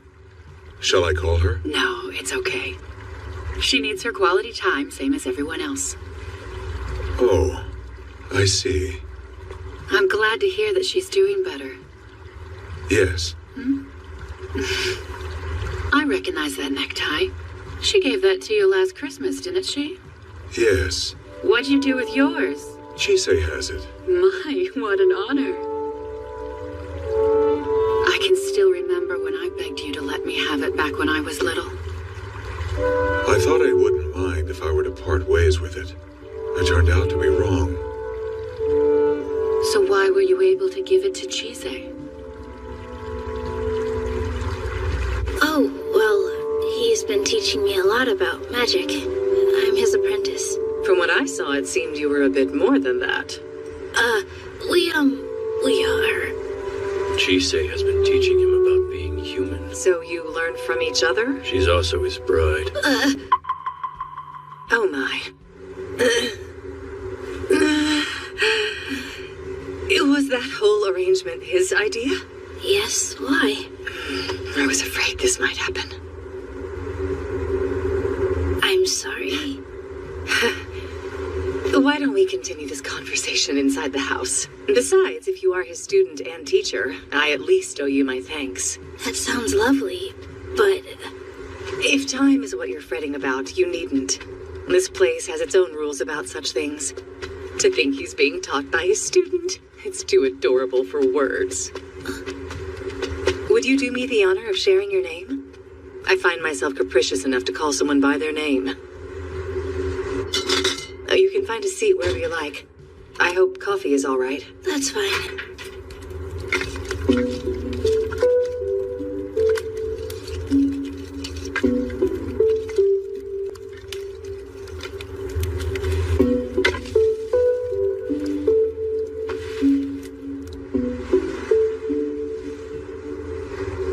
Shall I call her? No, it's okay. She needs her quality time, same as everyone else. Oh, I see. I'm glad to hear that she's doing better. Yes. I recognize that necktie. She gave that to you last Christmas, didn't she? Yes. What'd you do with yours? Chise has it. My, what an honor. I can still remember when I begged you to let me have it back when I was little. I thought I wouldn't mind if I were to part ways with it. I turned out to be wrong. So why were you able to give it to Chise? Oh, well, he's been teaching me a lot about magic. I'm his apprentice. From what I saw, it seemed you were a bit more than that. We are. Chise has been teaching him about being human. So you learned from each other? She's also his bride. Oh my. Was that whole arrangement his idea? Yes, why? I was afraid this might happen. I I'm sorry. Why don't we continue this conversation inside the house? Besides, if you are his student and teacher, I at least owe you my thanks. That sounds lovely, but... If time is what you're fretting about, you needn't. This place has its own rules about such things. To think he's being taught by his student, it's too adorable for words. Would you do me the honor of sharing your name? I find myself capricious enough to call someone by their name. You can find a seat wherever you like. I hope coffee is all right. That's fine.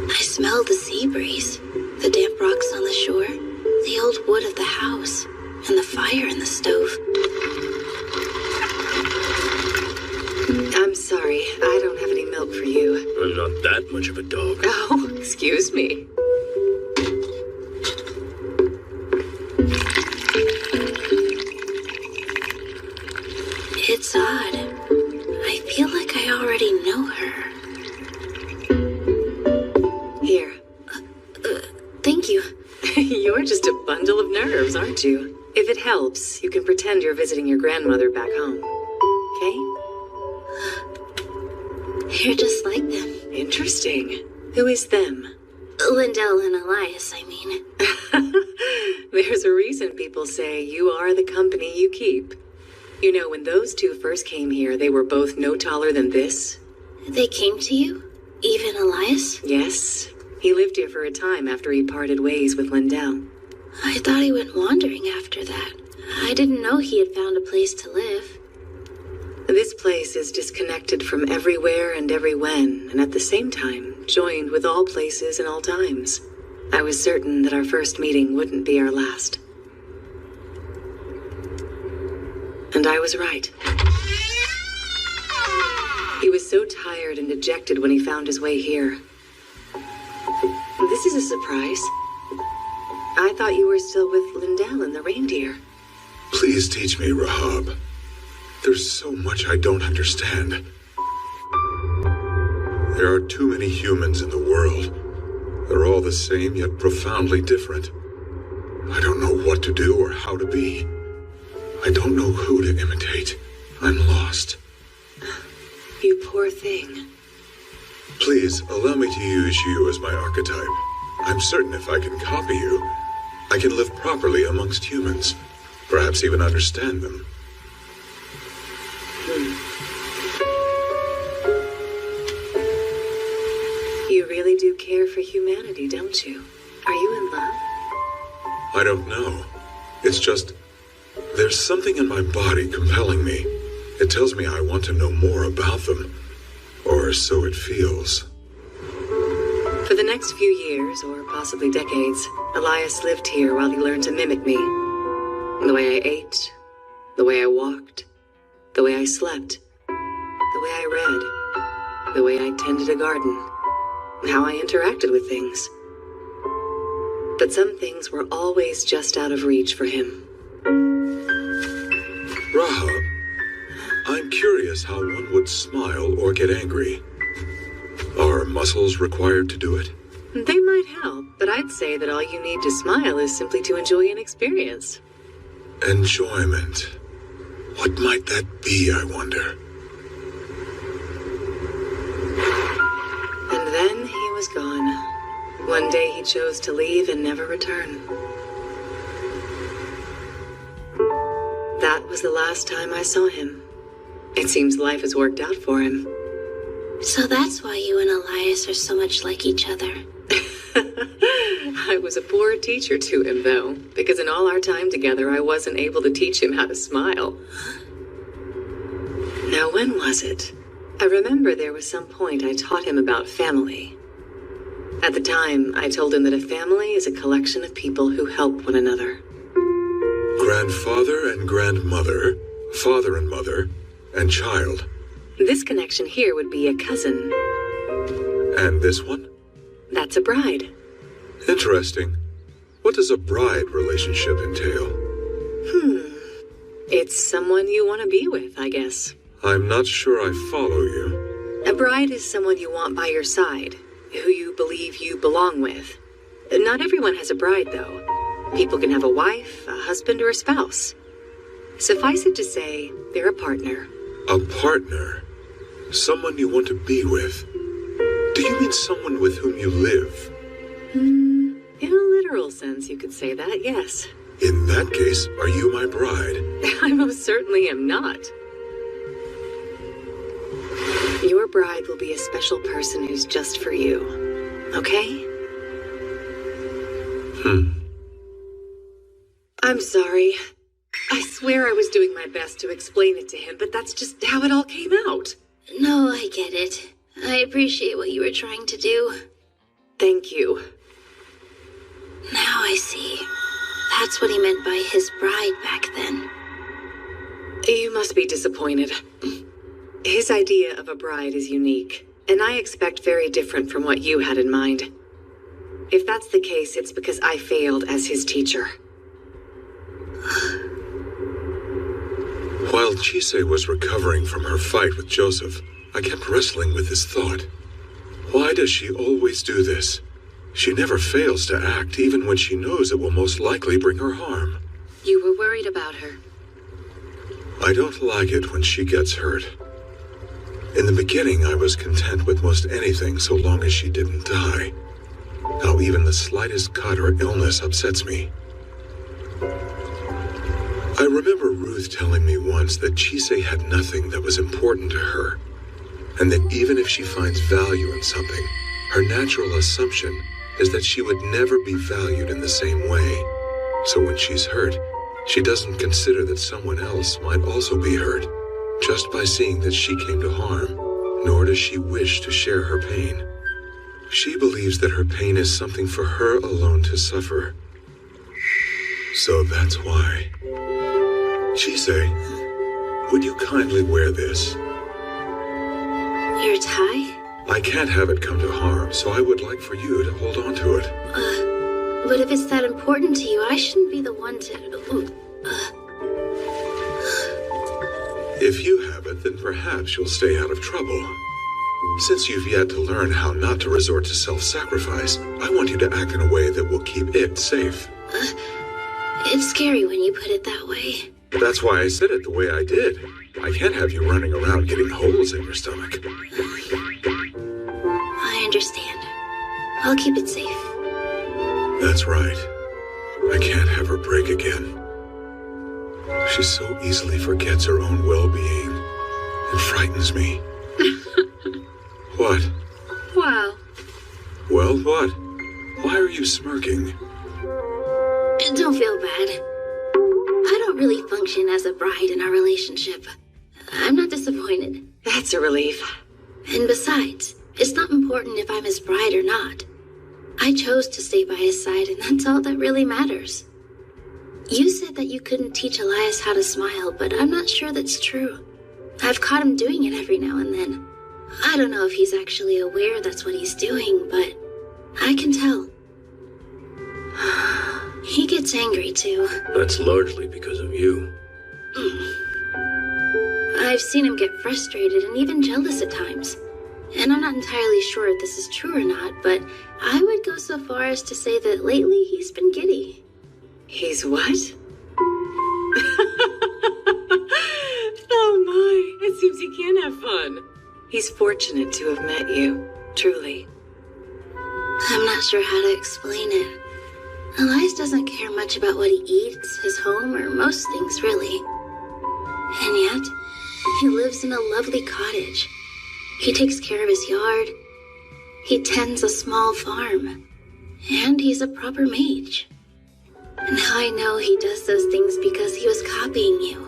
I smell the sea breeze, the damp rocks on the shore, the old wood of the house, and the fire in the stove. I'm sorry, I don't have any milk for you. I'm not that much of a dog. Oh, excuse me. It's odd. I feel like I already know her. Here. Thank you. You're just a bundle of nerves, aren't you? If it helps, you can pretend you're visiting your grandmother back home. Okay? You're just like them. Interesting. Who is them? Lindell and Elias, I mean. There's a reason people say you are the company you keep. You know, when those two first came here, they were both no taller than this. They came to you? Even Elias? Yes. He lived here for a time after he parted ways with Lindell. I thought he went wandering after that. I didn't know he had found a place to live. This place is disconnected from everywhere and everywhen, and at the same time, joined with all places and all times. I was certain that our first meeting wouldn't be our last. And I was right. He was so tired and dejected when he found his way here. This is a surprise. I thought you were still with Lindell and the reindeer. Please teach me, Rahab. There's so much I don't understand. There are too many humans in the world. They're all the same, yet profoundly different. I don't know what to do or how to be. I don't know who to imitate. I'm lost. You poor thing. Please, allow me to use you as my archetype. I'm certain if I can copy you, I can live properly amongst humans. Perhaps even understand them. You really do care for humanity, don't you? Are you in love? I don't know. It's just, there's something in my body compelling me. It tells me I want to know more about them. Or so it feels. For the next few years, or possibly decades, Elias lived here while he learned to mimic me. The way I ate, the way I walked, the way I slept, the way I read, the way I tended a garden, how I interacted with things. But some things were always just out of reach for him. Rahab, I'm curious how one would smile or get angry. Are muscles required to do it? They might help, but I'd say that all you need to smile is simply to enjoy an experience. Enjoyment. What might that be, I wonder? And then he was gone. One day he chose to leave and never return. That was the last time I saw him. It seems life has worked out for him. So that's why you and Elias are so much like each other. I was a poor teacher to him, though, because in all our time together, I wasn't able to teach him how to smile. Now, when was it? I remember there was some point I taught him about family. At the time, I told him that a family is a collection of people who help one another. Grandfather and grandmother, father and mother, and child. This connection here would be a cousin. And this one? That's a bride. Interesting. What does a bride relationship entail? It's someone you want to be with, I guess. I'm not sure I follow you. A bride is someone you want by your side, who you believe you belong with. Not everyone has a bride, though. People can have a wife, a husband, or a spouse. Suffice it to say, they're a partner. A partner? Someone you want to be with? Do you mean someone with whom you live? In a literal sense, you could say that, yes. In that case, are you my bride? I most certainly am not. Your bride will be a special person who's just for you. Okay? I'm sorry. I swear I was doing my best to explain it to him, but that's just how it all came out. No, I get it. I appreciate what you were trying to do. Thank you. Now I see. That's what he meant by his bride back then. You must be disappointed. His idea of a bride is unique, and I expect very different from what you had in mind. If that's the case, it's because I failed as his teacher. While Chise was recovering from her fight with Joseph, I kept wrestling with this thought. Why does she always do this? She never fails to act, even when she knows it will most likely bring her harm. You were worried about her. I don't like it when she gets hurt. In the beginning, I was content with most anything so long as she didn't die. Now even the slightest cut or illness upsets me. I remember Ruth telling me once that Chise had nothing that was important to her, and that even if she finds value in something, her natural assumption is that she would never be valued in the same way. So when she's hurt, she doesn't consider that someone else might also be hurt, just by seeing that she came to harm, nor does she wish to share her pain. She believes that her pain is something for her alone to suffer. So that's why. Chise, would you kindly wear this? Your tie? I can't have it come to harm, so I would like for you to hold on to it. But if it's that important to you, I shouldn't be the one to... If you have it, then perhaps you'll stay out of trouble. Since you've yet to learn how not to resort to self-sacrifice, I want you to act in a way that will keep it safe. It's scary when you put it that way. That's why I said it the way I did. I can't have you running around getting holes in your stomach. I understand. I'll keep it safe. That's right. I can't have her break again. She so easily forgets her own well-being. It frightens me. What? Well. Well, what? Why are you smirking? Don't feel bad. I don't really function as a bride in our relationship. I'm not disappointed. That's a relief. And besides, it's not important if I'm his bride or not. I chose to stay by his side, and that's all that really matters. You said that you couldn't teach Elias how to smile, but I'm not sure that's true. I've caught him doing it every now and then. I don't know if he's actually aware that's what he's doing, but I can tell. He gets angry too. That's largely because of you. I've seen him get frustrated and even jealous at times. And I'm not entirely sure if this is true or not, but I would go so far as to say that lately he's been giddy. He's what? Oh my, it seems he can have fun. He's fortunate to have met you, truly. I'm not sure how to explain it. Elias doesn't care much about what he eats, his home, or most things really. And yet, he lives in a lovely cottage. He takes care of his yard. He tends a small farm. And he's a proper mage. Now I know he does those things because he was copying you.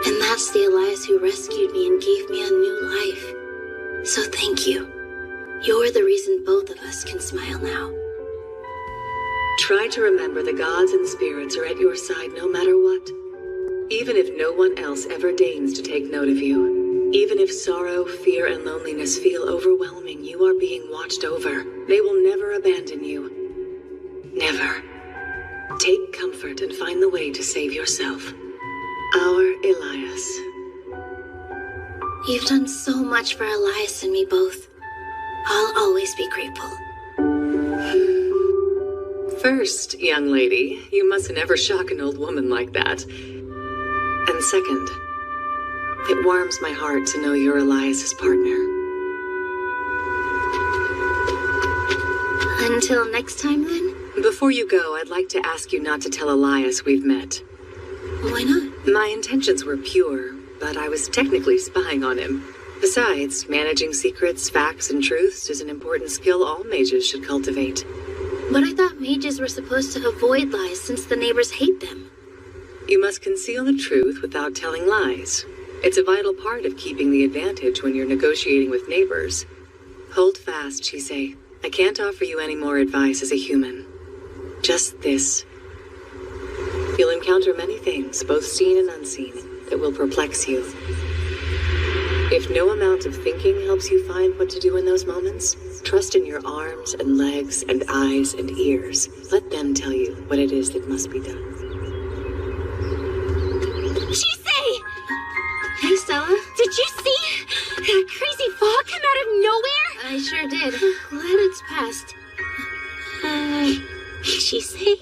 And that's the Elias who rescued me and gave me a new life. So thank you. You're the reason both of us can smile now. Try to remember the gods and spirits are at your side no matter what. Even if no one else ever deigns to take note of you. Even if sorrow, fear, and loneliness feel overwhelming, you are being watched over. They will never abandon you. Never. Take comfort and find the way to save yourself. Our Elias. You've done so much for Elias and me both. I'll always be grateful. First, young lady, you must never shock an old woman like that. And second, it warms my heart to know you're Elias's partner. Until next time, then? Before you go, I'd like to ask you not to tell Elias we've met. Why not? My intentions were pure, but I was technically spying on him. Besides, managing secrets, facts, and truths is an important skill all mages should cultivate. But I thought mages were supposed to avoid lies since the neighbors hate them. You must conceal the truth without telling lies. It's a vital part of keeping the advantage when you're negotiating with neighbors. Hold fast, Chisei. I can't offer you any more advice as a human. Just this. You'll encounter many things, both seen and unseen, that will perplex you. If no amount of thinking helps you find what to do in those moments, trust in your arms and legs and eyes and ears. Let them tell you what it is that must be done. Chisei! Hey, Stella. Did you see that crazy fog come out of nowhere? I sure did. Glad it's passed. Chisei?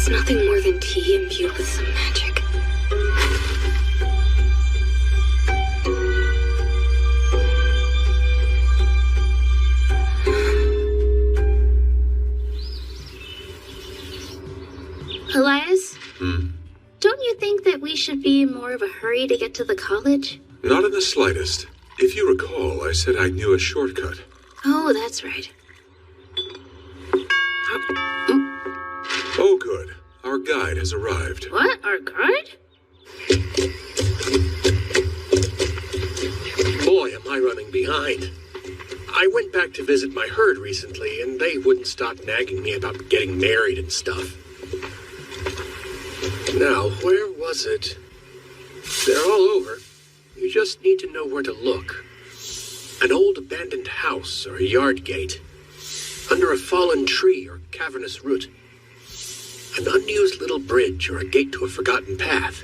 Nothing more than tea imbued with some magic. Elias? Don't you think that we should be in more of a hurry to get to the college? Not in the slightest. If you recall, I said I knew a shortcut. Oh, that's right. Oh, good. Our guide has arrived. What? Our guide? Boy, am I running behind. I went back to visit my herd recently, and they wouldn't stop nagging me about getting married and stuff. Now, where was it? They're all over. You just need to know where to look. An old abandoned house or a yard gate. Under a fallen tree or cavernous root. An unused little bridge or a gate to a forgotten path.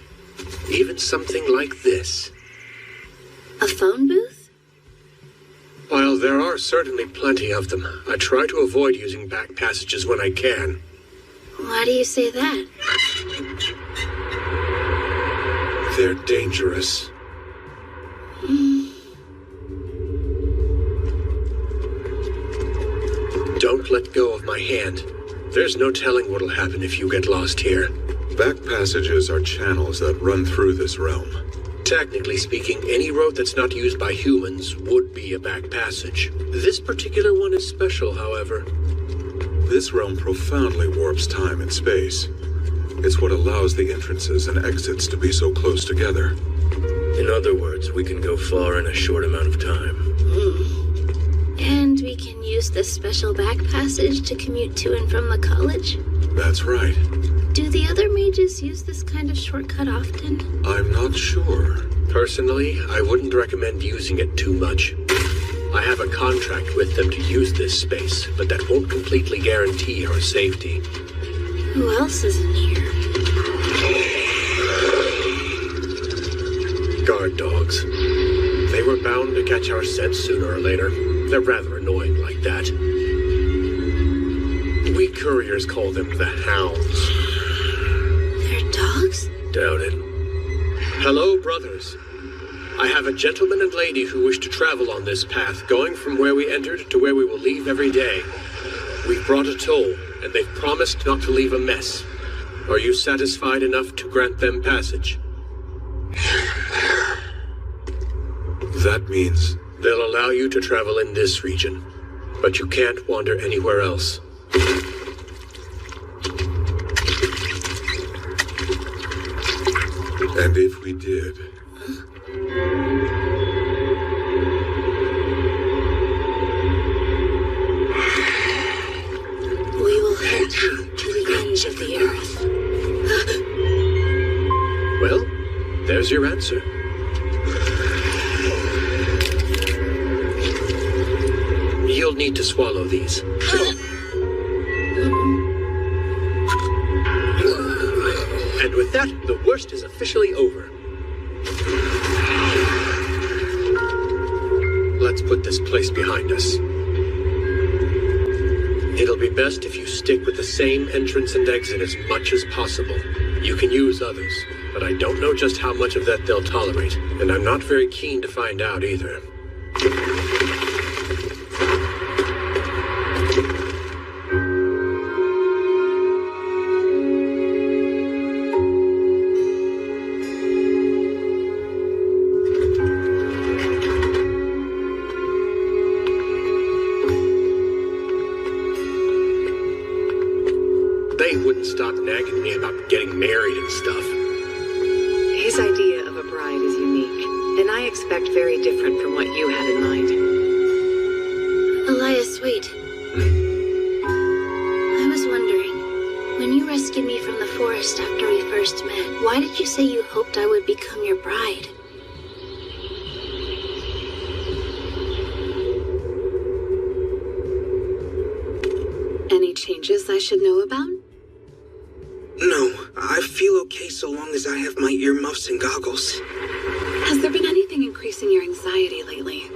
Even something like this. A phone booth? While there are certainly plenty of them, I try to avoid using back passages when I can. Why do you say that? They're dangerous. Don't let go of my hand. There's no telling what'll happen if you get lost here. Back passages are channels that run through this realm. Technically speaking, any road that's not used by humans would be a back passage. This particular one is special, however. This realm profoundly warps time and space. It's what allows the entrances and exits to be so close together. In other words, we can go far in a short amount of time. And we can use this special back passage to commute to and from the college? That's right. Do the other mages use this kind of shortcut often? I'm not sure. Personally, I wouldn't recommend using it too much. I have a contract with them to use this space, but that won't completely guarantee our safety. Who else is in here? Guard dogs. They were bound to catch our scent sooner or later. They're rather annoying like that. We couriers call them the Hounds. They're dogs? Doubt it. Hello, brothers. I have a gentleman and lady who wish to travel on this path, going from where we entered to where we will leave every day. We've brought a toll, and they've promised not to leave a mess. Are you satisfied enough to grant them passage? That means... They'll allow you to travel in this region, but you can't wander anywhere else. And if we did... We will head you to the ends of the earth. Well, there's your answer. You'll need to swallow these. And with that, the worst is officially over. Let's put this place behind us. It'll be best if you stick with the same entrance and exit as much as possible. You can use others, but I don't know just how much of that they'll tolerate, and I'm not very keen to find out either. They wouldn't stop nagging me about getting married and stuff. His idea of a bride is unique, and I expect very different from what you had in mind. Elias, wait. I was wondering, when you rescued me from the forest after we first met, why did you say you hoped I would become your bride? Any changes I should know about? No, I feel okay so long as I have my earmuffs and goggles. Has there been anything increasing your anxiety lately?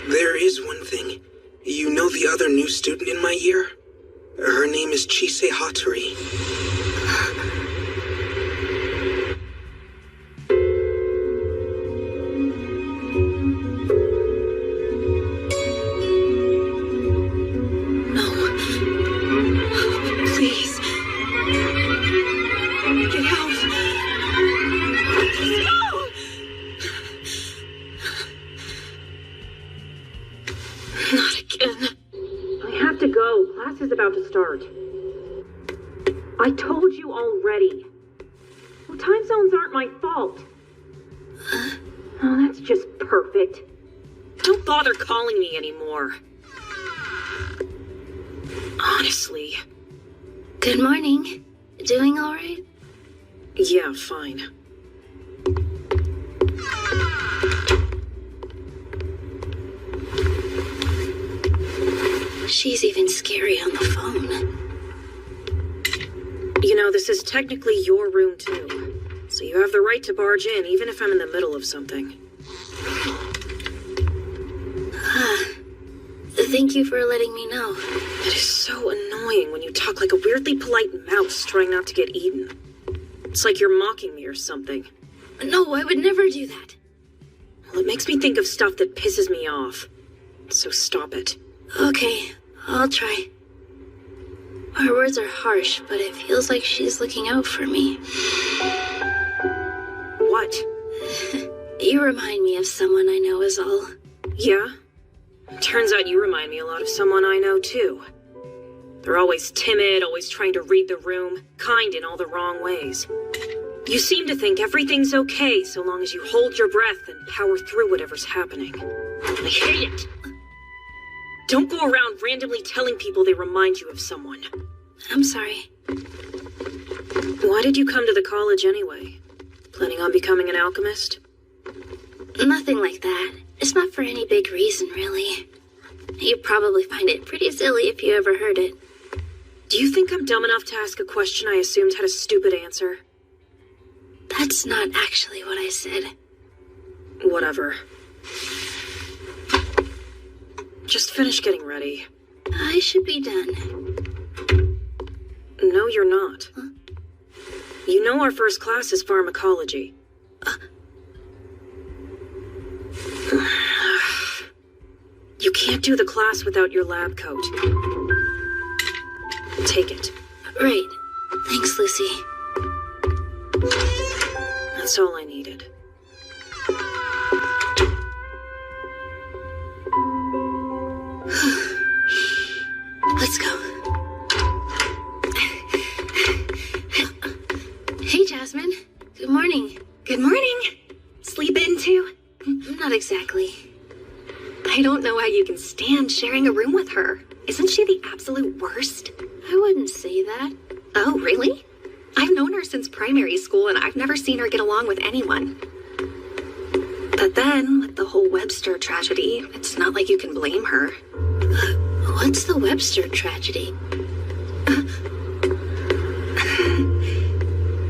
There is one thing. You know the other new student in my year? Her name is Chise Hattori. Please. Get out. No! Not again. I have to go. Class is about to start. I told you already. Well, time zones aren't my fault. Oh, that's just perfect. Don't bother calling me anymore. Honestly. Good morning. Doing all right? Yeah, fine. She's even scary on the phone. You know, this is technically your room, too. So you have the right to barge in, even if I'm in the middle of something. Thank you for letting me know. It is so annoying when you talk like a weirdly polite mouse trying not to get eaten. It's like you're mocking me or something. No, I would never do that. Well, it makes me think of stuff that pisses me off. So stop it. Okay, I'll try. Her words are harsh, but it feels like she's looking out for me. What? You remind me of someone I know is all. Yeah? Turns out you remind me a lot of someone I know, too. They're always timid, always trying to read the room, kind in all the wrong ways. You seem to think everything's okay so long as you hold your breath and power through whatever's happening. I hate it! Don't go around randomly telling people they remind you of someone. I'm sorry. Why did you come to the college anyway? Planning on becoming an alchemist? Nothing like that. It's not for any big reason, really. You'd probably find it pretty silly if you ever heard it. Do you think I'm dumb enough to ask a question I assumed had a stupid answer? That's not actually what I said. Whatever. Just finish getting ready. I should be done. No, you're not. Huh? You know our first class is pharmacology. You can't do the class without your lab coat. Take it. Right. Thanks, Lucy. That's all I needed. Let's go. Hey, Jasmine. Good morning. I don't know how you can stand sharing a room with her. Isn't she the absolute worst? I wouldn't say that. Oh, really? I've known her since primary school, and I've never seen her get along with anyone. But then, with the whole Webster tragedy, it's not like you can blame her. What's the Webster tragedy?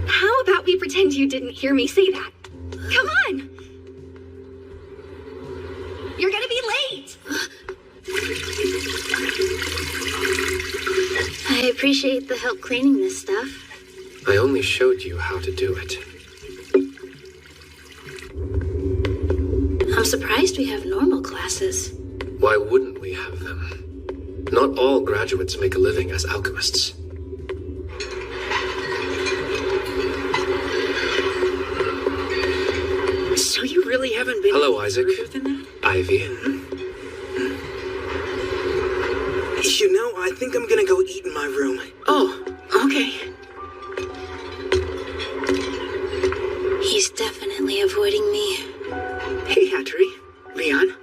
How about we pretend you didn't hear me say that? Come on! You're gonna be late! I appreciate the help cleaning this stuff. I only showed you how to do it. I'm surprised we have normal classes. Why wouldn't we have them? Not all graduates make a living as alchemists. So you really haven't been... Hello, Isaac. Than that? Ivy. You know, I think I'm gonna go eat in my room. Oh, okay. He's definitely avoiding me. Hey, Hattori. Leon.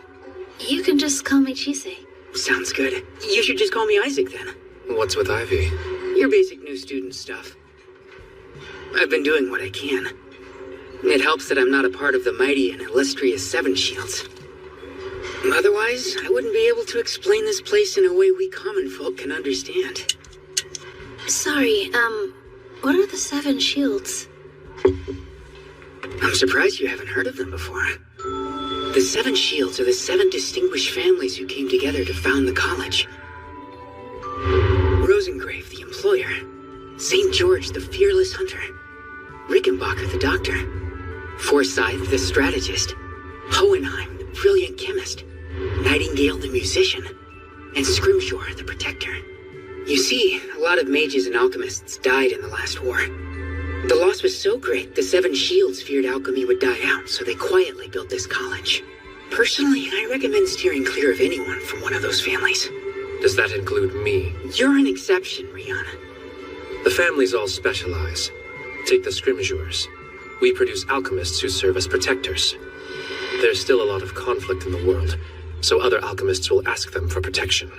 You can just call me Chise. Sounds good. You should just call me Isaac then. What's with Ivy? Your basic new student stuff. I've been doing what I can. It helps that I'm not a part of the mighty and illustrious Seven Shields. Otherwise, I wouldn't be able to explain this place in a way we common folk can understand. Sorry, what are the Seven Shields? I'm surprised you haven't heard of them before. The Seven Shields are the 7 distinguished families who came together to found the college. Rosengrave, the employer. St. George, the fearless hunter. Rickenbacker, the doctor. Forsyth, the strategist. Hohenheim, the brilliant chemist. Nightingale, the musician. And Scrimshaw, the protector. You see, a lot of mages and alchemists died in the last war. The loss was so great, the Seven Shields feared alchemy would die out, so they quietly built this college. Personally, I recommend steering clear of anyone from one of those families. Does that include me? You're an exception, Rihanna. The families all specialize. Take the Scrimshaws. We produce alchemists who serve as protectors. There's still a lot of conflict in the world, so other alchemists will ask them for protection.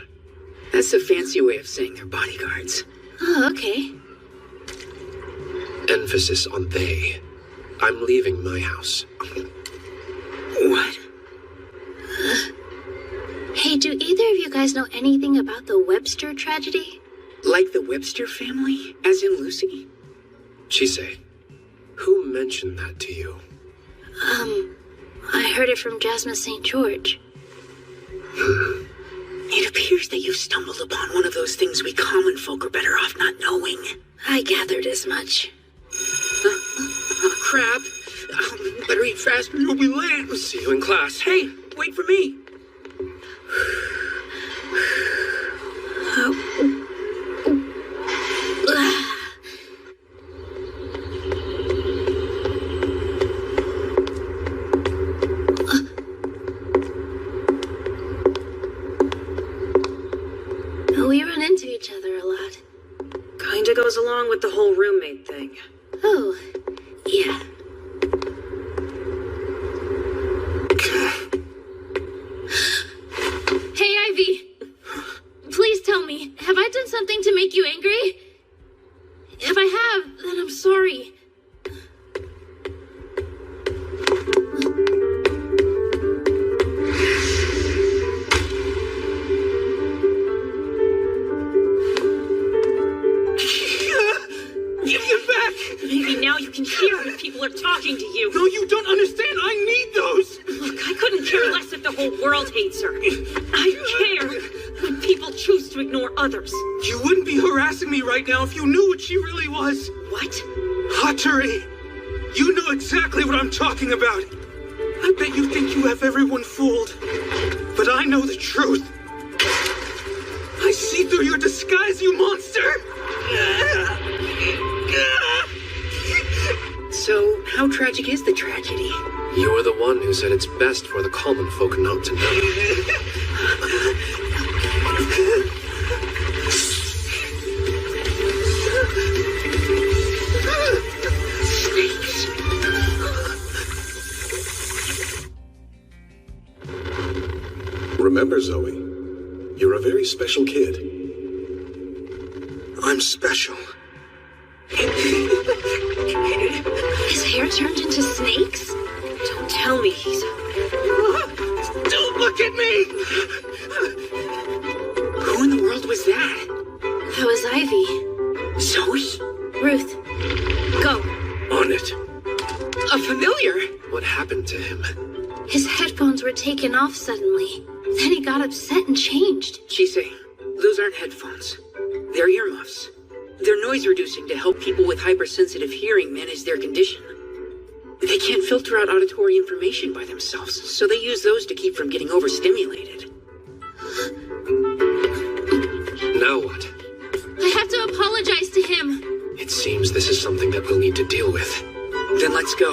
That's a fancy way of saying they're bodyguards. Oh, okay. Emphasis on they. I'm leaving my house. What? Hey, do either of you guys know anything about the Webster tragedy? Like the Webster family? As in Lucy? Chise, who mentioned that to you? I heard it from Jasmine St. George. It appears that you've stumbled upon one of those things we common folk are better off not knowing. I gathered as much. Crap. Better eat fast or you'll be late. See you in class. Hey, wait for me. We run into each other a lot. Kinda goes along with the whole roommate thing. Oh, yeah. Hey, Ivy. Please tell me, have I done something to make you angry? If I have, then I'm sorry. Maybe now you can hear when people are talking to you. No, you don't understand. I need those. Look, I couldn't care less if the whole world hates her. I care when people choose to ignore others. You wouldn't be harassing me right now if you knew what she really was. What? Hattori, you know exactly what I'm talking about. I bet you think you have everyone fooled. But I know the truth. I see through your disguise, you monster. So, how tragic is the tragedy? You're the one who said it's best for the common folk not to know. Remember, Zoe, you're a very special kid. I'm special. His hair turned into snakes? Don't tell me he's... Don't look at me! Who in the world was that? That was Ivy. Zoe? Ruth, go. On it. A familiar? What happened to him? His headphones were taken off suddenly. Then he got upset and changed. Chise, those aren't headphones. They're earmuffs. They're noise reducing to help people with hypersensitive hearing manage their condition. They can't filter out auditory information by themselves, so they use those to keep from getting overstimulated. Now what? I have to apologize to him. It seems this is something that we'll need to deal with. Then let's go.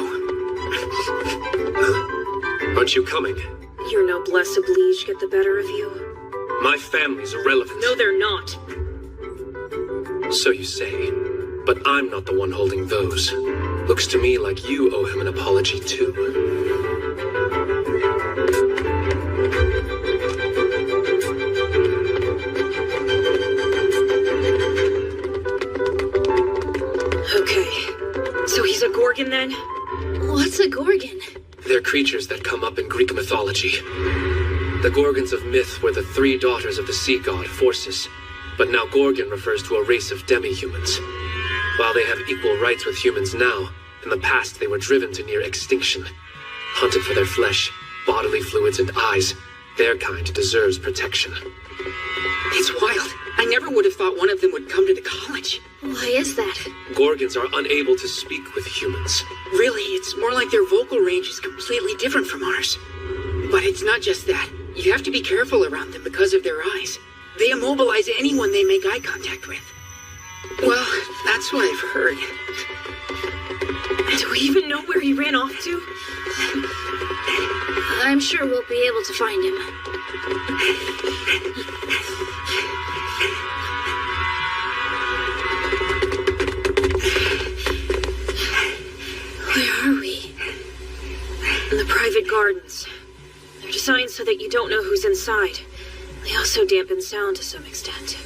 Aren't you coming? Your noblesse oblige get the better of you. My family's irrelevant. No, they're not. So you say. But I'm not the one holding those. Looks to me like you owe him an apology, too. Okay. So he's a Gorgon then? What's a Gorgon? They're creatures that come up in Greek mythology. The Gorgons of myth were the 3 daughters of the sea god, Phorcys. But now Gorgon refers to a race of demi-humans. While they have equal rights with humans now, in the past they were driven to near extinction. Hunted for their flesh, bodily fluids, and eyes, their kind deserves protection. It's wild. I never would have thought one of them would come to the college. Why is that? Gorgons are unable to speak with humans. Really, it's more like their vocal range is completely different from ours. But it's not just that. You have to be careful around them because of their eyes. They immobilize anyone they make eye contact with. Well, that's what I've heard. Do we even know where he ran off to? I'm sure we'll be able to find him. Where are we? In the private gardens. They're designed so that you don't know who's inside. They also dampen sound to some extent.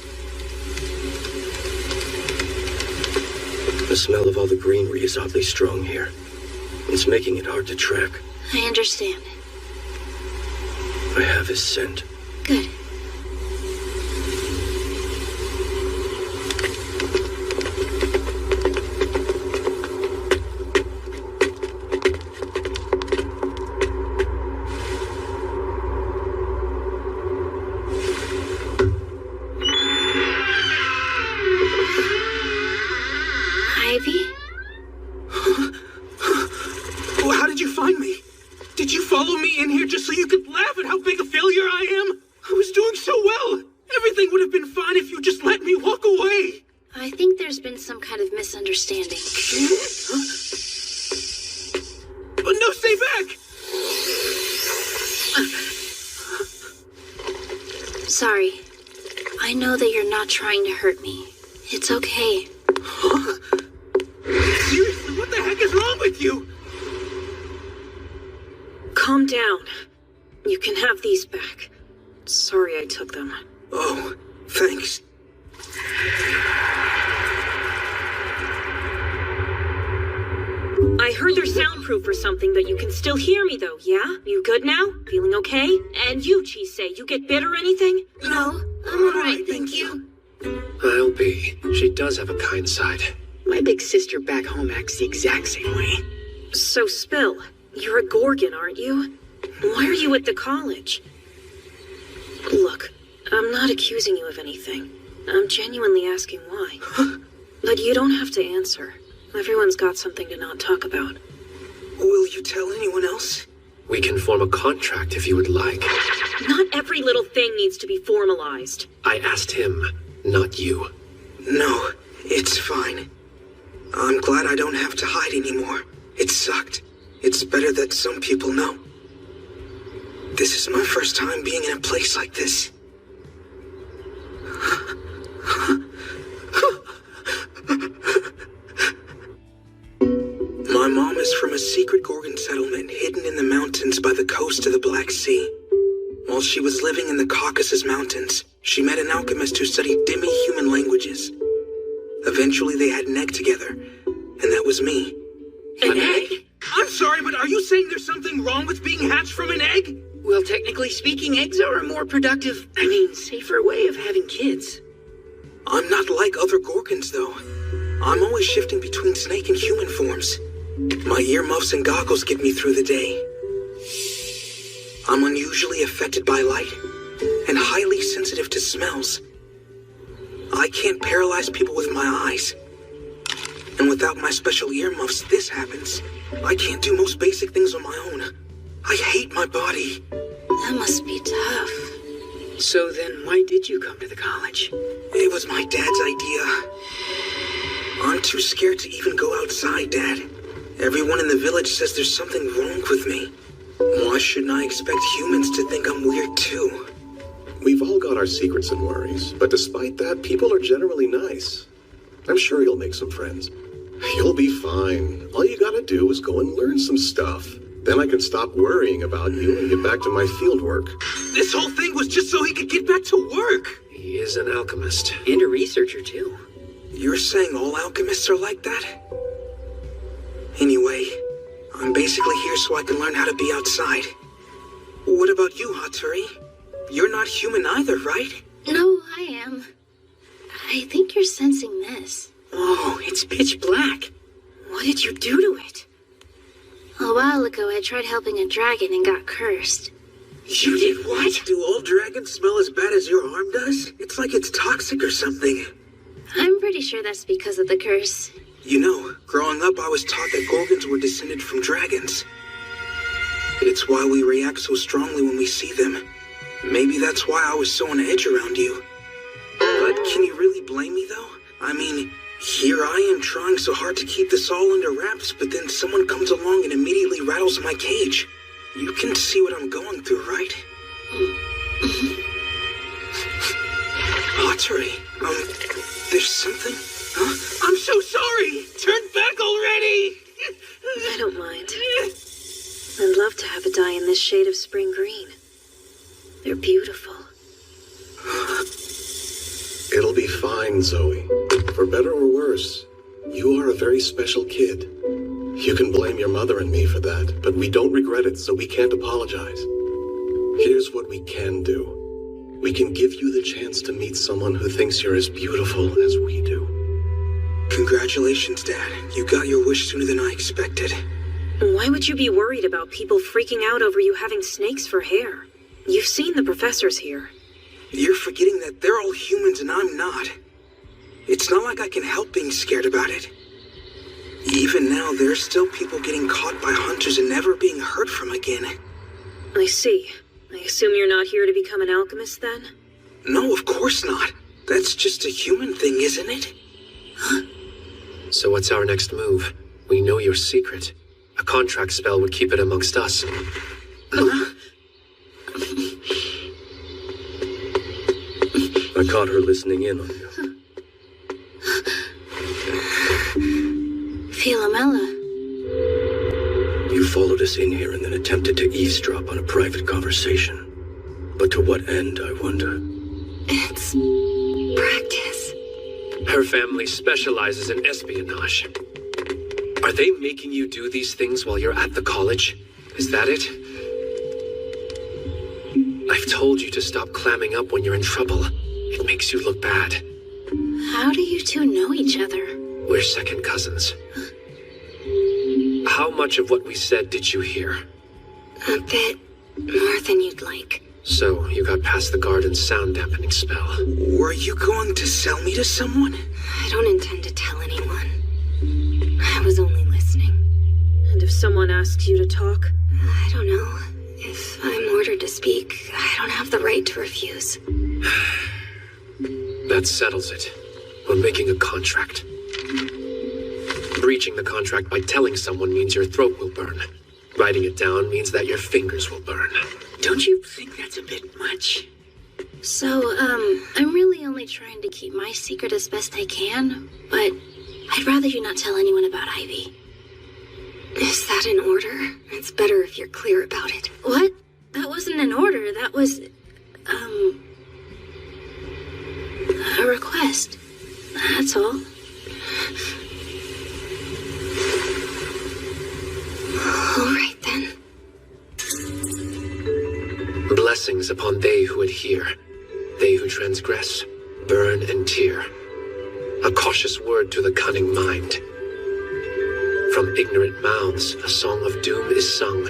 The smell of all the greenery is oddly strong here. It's making it hard to track. I understand. I have his scent. Good. Ivy? Well, how did you find me? Did you follow me in here just so you could laugh at how big a failure I am? I was doing so well. Everything would have been fine if you just let me walk away. I think there's been some kind of misunderstanding. Oh, no, stay back! Sorry. I know that you're not trying to hurt me. It's okay. Seriously, what the heck is wrong with you? Calm down. You can have these back. Sorry I took them. Oh, thanks. I heard they're soundproof or something, but you can still hear me though, yeah? You good now? Feeling okay? And you, Chise, you get bit or anything? No, I'm alright, thank you. I'll be. She does have a kind side. My big sister back home acts the exact same way. So, Spill, you're a Gorgon, aren't you? Why are you at the college? Look, I'm not accusing you of anything. I'm genuinely asking why. But you don't have to answer. Everyone's got something to not talk about. Will you tell anyone else? We can form a contract if you would like. Not every little thing needs to be formalized. I asked him, not you. No, it's fine. I'm glad I don't have to hide anymore. It sucked. It's better that some people know. This is my first time being in a place like this. My mom is from a secret Gorgon settlement hidden in the mountains by the coast of the Black Sea. While she was living in the Caucasus Mountains, she met an alchemist who studied demi-human languages. Eventually, they had an egg together, and that was me. An egg? I'm sorry, but are you saying there's something wrong with being hatched from an egg? Well, technically speaking, eggs are a more productive, safer way of having kids. I'm not like other Gorgons, though. I'm always shifting between snake and human forms. My earmuffs and goggles get me through the day. I'm unusually affected by light and highly sensitive to smells. I can't paralyze people with my eyes. And without my special earmuffs, this happens. I can't do most basic things on my own. I hate my body. That must be tough. So then why did you come to the college? It was my dad's idea. I'm too scared to even go outside, Dad. Everyone in the village says there's something wrong with me. Why shouldn't I expect humans to think I'm weird too? We've all got our secrets and worries, but despite that, people are generally nice. I'm sure you'll make some friends. You'll be fine. All you gotta do is go and learn some stuff. Then I can stop worrying about you and get back to my field work. This whole thing was just so he could get back to work. He is an alchemist. And a researcher, too. You're saying all alchemists are like that? Anyway, I'm basically here so I can learn how to be outside. What about you, Hatori? You're not human either, right? No, I am. I think you're sensing this. Oh, it's pitch black. What did you do to it? A while ago, I tried helping a dragon and got cursed. You did what? Do all dragons smell as bad as your arm does? It's like it's toxic or something. I'm pretty sure that's because of the curse. You know, growing up, I was taught that Gorgons were descended from dragons. It's why we react so strongly when we see them. Maybe that's why I was so on edge around you. But can you really blame me, though? I mean, here I am trying so hard to keep this all under wraps, but then someone comes along and immediately rattles my cage. You can see what I'm going through, right? Hatori, there's something? Huh? I'm so sorry! Turn back already! I don't mind. I'd love to have a dye in this shade of spring green. They're beautiful. It'll be fine, Zoe. For better or worse, you are a very special kid. You can blame your mother and me for that, but we don't regret it, so we can't apologize. Here's what we can do. We can give you the chance to meet someone who thinks you're as beautiful as we do. Congratulations, Dad. You got your wish sooner than I expected. Why would you be worried about people freaking out over you having snakes for hair? You've seen the professors here. You're forgetting that they're all humans and I'm not. It's not like I can help being scared about it. Even now, there's still people getting caught by hunters and never being heard from again. I see. I assume you're not here to become an alchemist, then? No, of course not. That's just a human thing, isn't it? So what's our next move? We know your secret. A contract spell would keep it amongst us. I caught her listening in on you. Philomela. You followed us in here and then attempted to eavesdrop on a private conversation. But to what end, I wonder? It's practice. Her family specializes in espionage. Are they making you do these things while you're at the college? Is that it? I've told you to stop clamming up when you're in trouble. It makes you look bad. How do you two know each other? We're second cousins. How much of what we said did you hear? A bit more than you'd like. So, you got past the garden's sound dampening spell. Were you going to sell me to someone? I don't intend to tell anyone. I was only listening. And if someone asks you to talk? I don't know. If I'm ordered to speak, I don't have the right to refuse. That settles it. We're making a contract. Breaching the contract by telling someone means your throat will burn. Writing it down means that your fingers will burn. Don't you think that's a bit much? So, I'm really only trying to keep my secret as best I can, but I'd rather you not tell anyone about Ivy. Is that an order? It's better if you're clear about it. What? That wasn't wasn't an order, that was, a request. That's all. All right, then. Blessings upon they who adhere, they who transgress, burn and tear. A cautious word to the cunning mind. From ignorant mouths a song of doom is sung.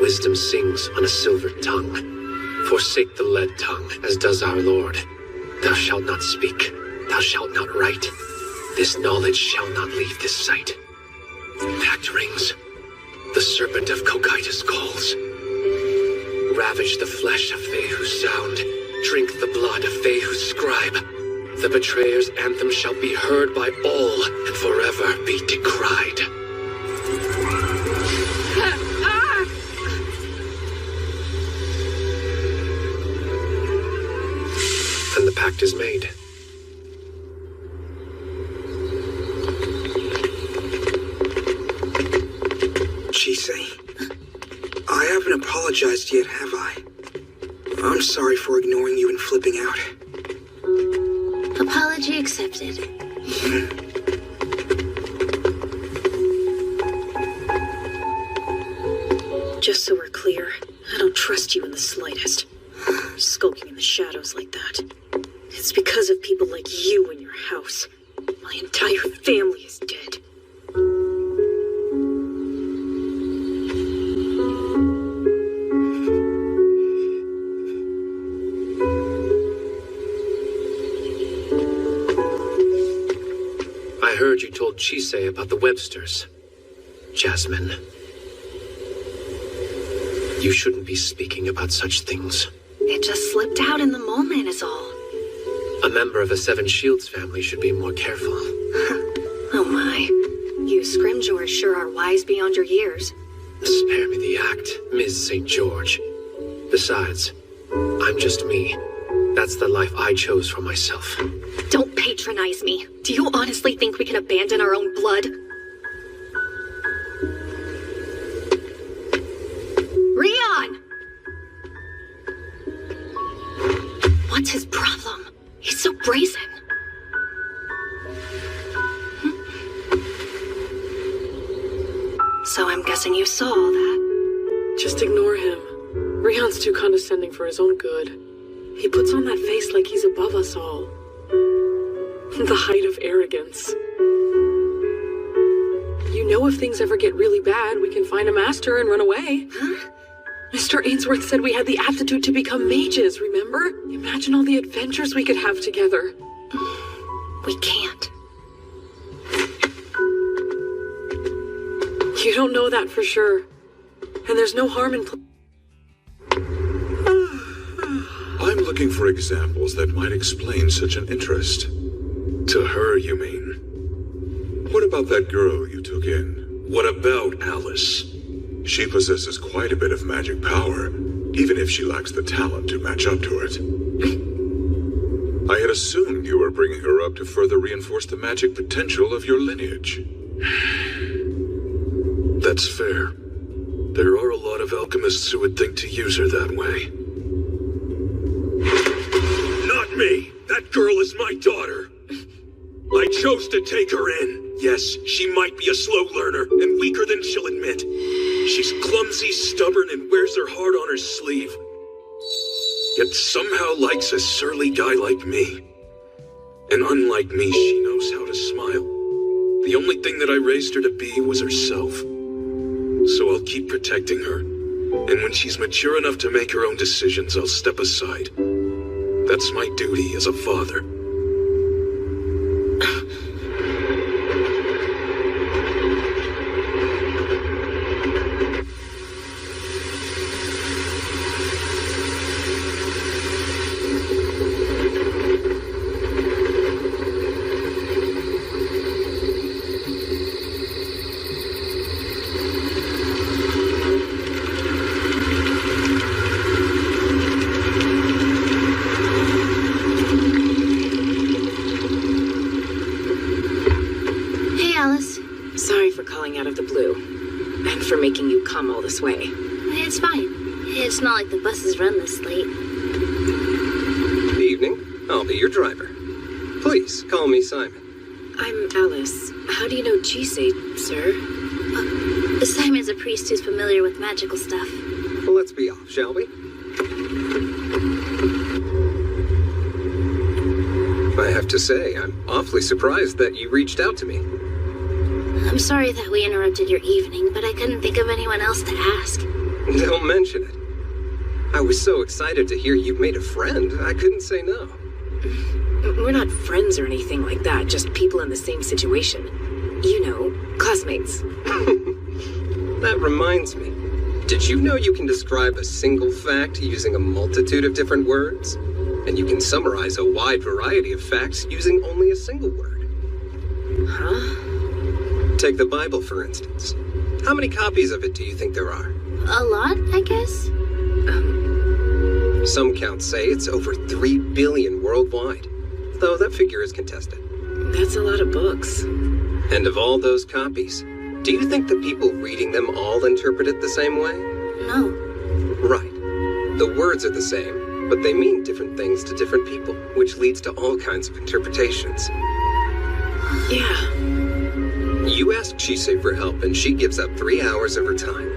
Wisdom sings on a silver tongue. Forsake the lead tongue, as does our Lord. Thou shalt not speak, thou shalt not write. This knowledge shall not leave this sight. Pact rings. The serpent of Cocytus calls. Ravage the flesh of they who sound. Drink the blood of they who scribe. The betrayer's anthem shall be heard by all and forever be decried. Then the pact is made. Chisei, I haven't apologized yet, have I? I'm sorry for ignoring you and flipping out. Apology accepted. Just so we're clear, I don't trust you in the slightest. Skulking in the shadows like that. It's because of people like you in your house. My entire family is dead. I heard you told Chisei about the Websters. Jasmine. You shouldn't be speaking about such things. It just slipped out in the moment is all. A member of a Seven Shields family should be more careful. Oh my. You Scrimgeours sure are wise beyond your years. Spare me the act, Ms. St. George. Besides, I'm just me. That's the life I chose for myself. Don't patronize me. Do you honestly think we can abandon our own blood? Rion! What's his problem? He's so brazen. So I'm guessing you saw all that. Just ignore him. Rion's too condescending for his own good. He puts on that face like he's above us all. The height of arrogance. You know if things ever get really bad, we can find a master and run away. Huh? Mr. Ainsworth said we had the aptitude to become mages, remember? Imagine all the adventures we could have together. We can't. You don't know that for sure. And there's no harm in... I'm looking for examples that might explain such an interest. To her, you mean? What about that girl you took in? What about Alice? She possesses quite a bit of magic power, even if she lacks the talent to match up to it. I had assumed you were bringing her up to further reinforce the magic potential of your lineage. That's fair. There are a lot of alchemists who would think to use her that way. Not me! That girl is my daughter! I chose to take her in. Yes, she might be a slow learner and weaker than she'll admit. She's clumsy, stubborn, and wears her heart on her sleeve. Yet somehow likes a surly guy like me. And unlike me, she knows how to smile. The only thing that I raised her to be was herself. So I'll keep protecting her. And when she's mature enough to make her own decisions, I'll step aside. That's my duty as a father. Sorry for calling out of the blue. And for making you come all this way. It's fine. It's not like the buses run this late. Evening. I'll be your driver. Please, call me Simon. I'm Alice. How do you know Chisei, sir? Simon's a priest who's familiar with magical stuff. Well, let's be off, shall we? I have to say, I'm awfully surprised that you reached out to me. I'm sorry that we interrupted your evening, but I couldn't think of anyone else to ask. Don't mention it. I was so excited to hear you've made a friend, I couldn't say no. We're not friends or anything like that, just people in the same situation. You know, classmates. That reminds me. Did you know you can describe a single fact using a multitude of different words? And you can summarize a wide variety of facts using only a single word. Huh? Take the Bible, for instance. How many copies of it do you think there are? A lot, I guess? Some counts say it's over 3 billion worldwide, though that figure is contested. That's a lot of books. And of all those copies, do you think the people reading them all interpret it the same way? No. Right. The words are the same, but they mean different things to different people, which leads to all kinds of interpretations. Yeah. You ask Chisei for help, and she gives up 3 hours of her time.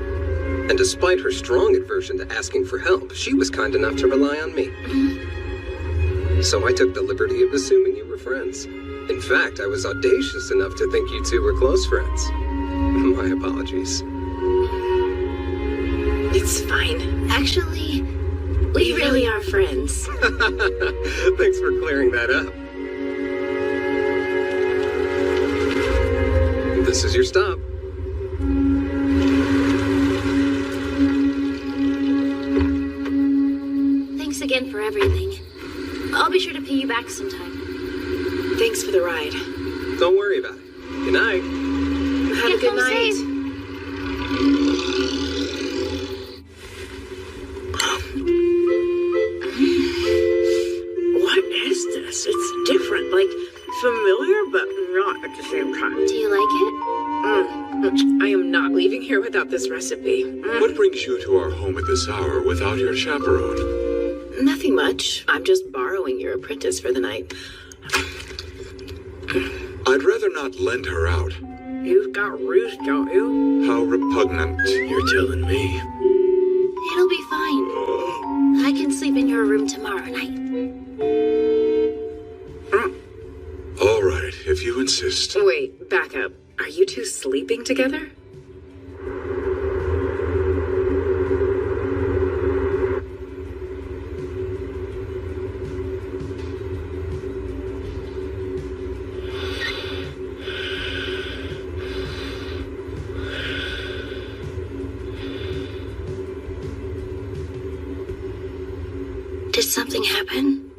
And despite her strong aversion to asking for help, she was kind enough to rely on me. So I took the liberty of assuming you were friends. In fact, I was audacious enough to think you two were close friends. My apologies. It's fine. Actually, we really are friends. Thanks for clearing that up. This is your stop. Thanks again for everything. I'll be sure to pay you back sometime. Thanks for the ride. Don't worry about it. Good night. Have a good night. What is this? It's different, like familiar, but not at the same time. Do you like it? I am not leaving here without this recipe. What brings you to our home at this hour without your chaperone? Nothing much. I'm just borrowing your apprentice for the night. I'd rather not lend her out. You've got roost, don't you? How repugnant. You're telling me. It'll be fine. I can sleep in your room tomorrow night. All right, if you insist. Wait, back up. Are you two sleeping together? Did something happen?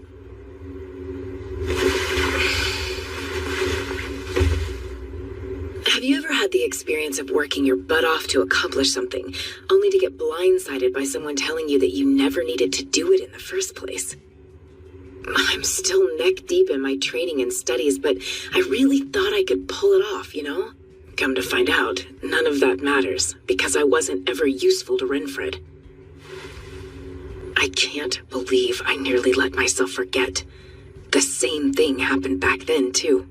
Have you ever had the experience of working your butt off to accomplish something, only to get blindsided by someone telling you that you never needed to do it in the first place? I'm still neck deep in my training and studies, but I really thought I could pull it off, you know? Come to find out, none of that matters, because I wasn't ever useful to Renfred. I can't believe I nearly let myself forget. The same thing happened back then, too.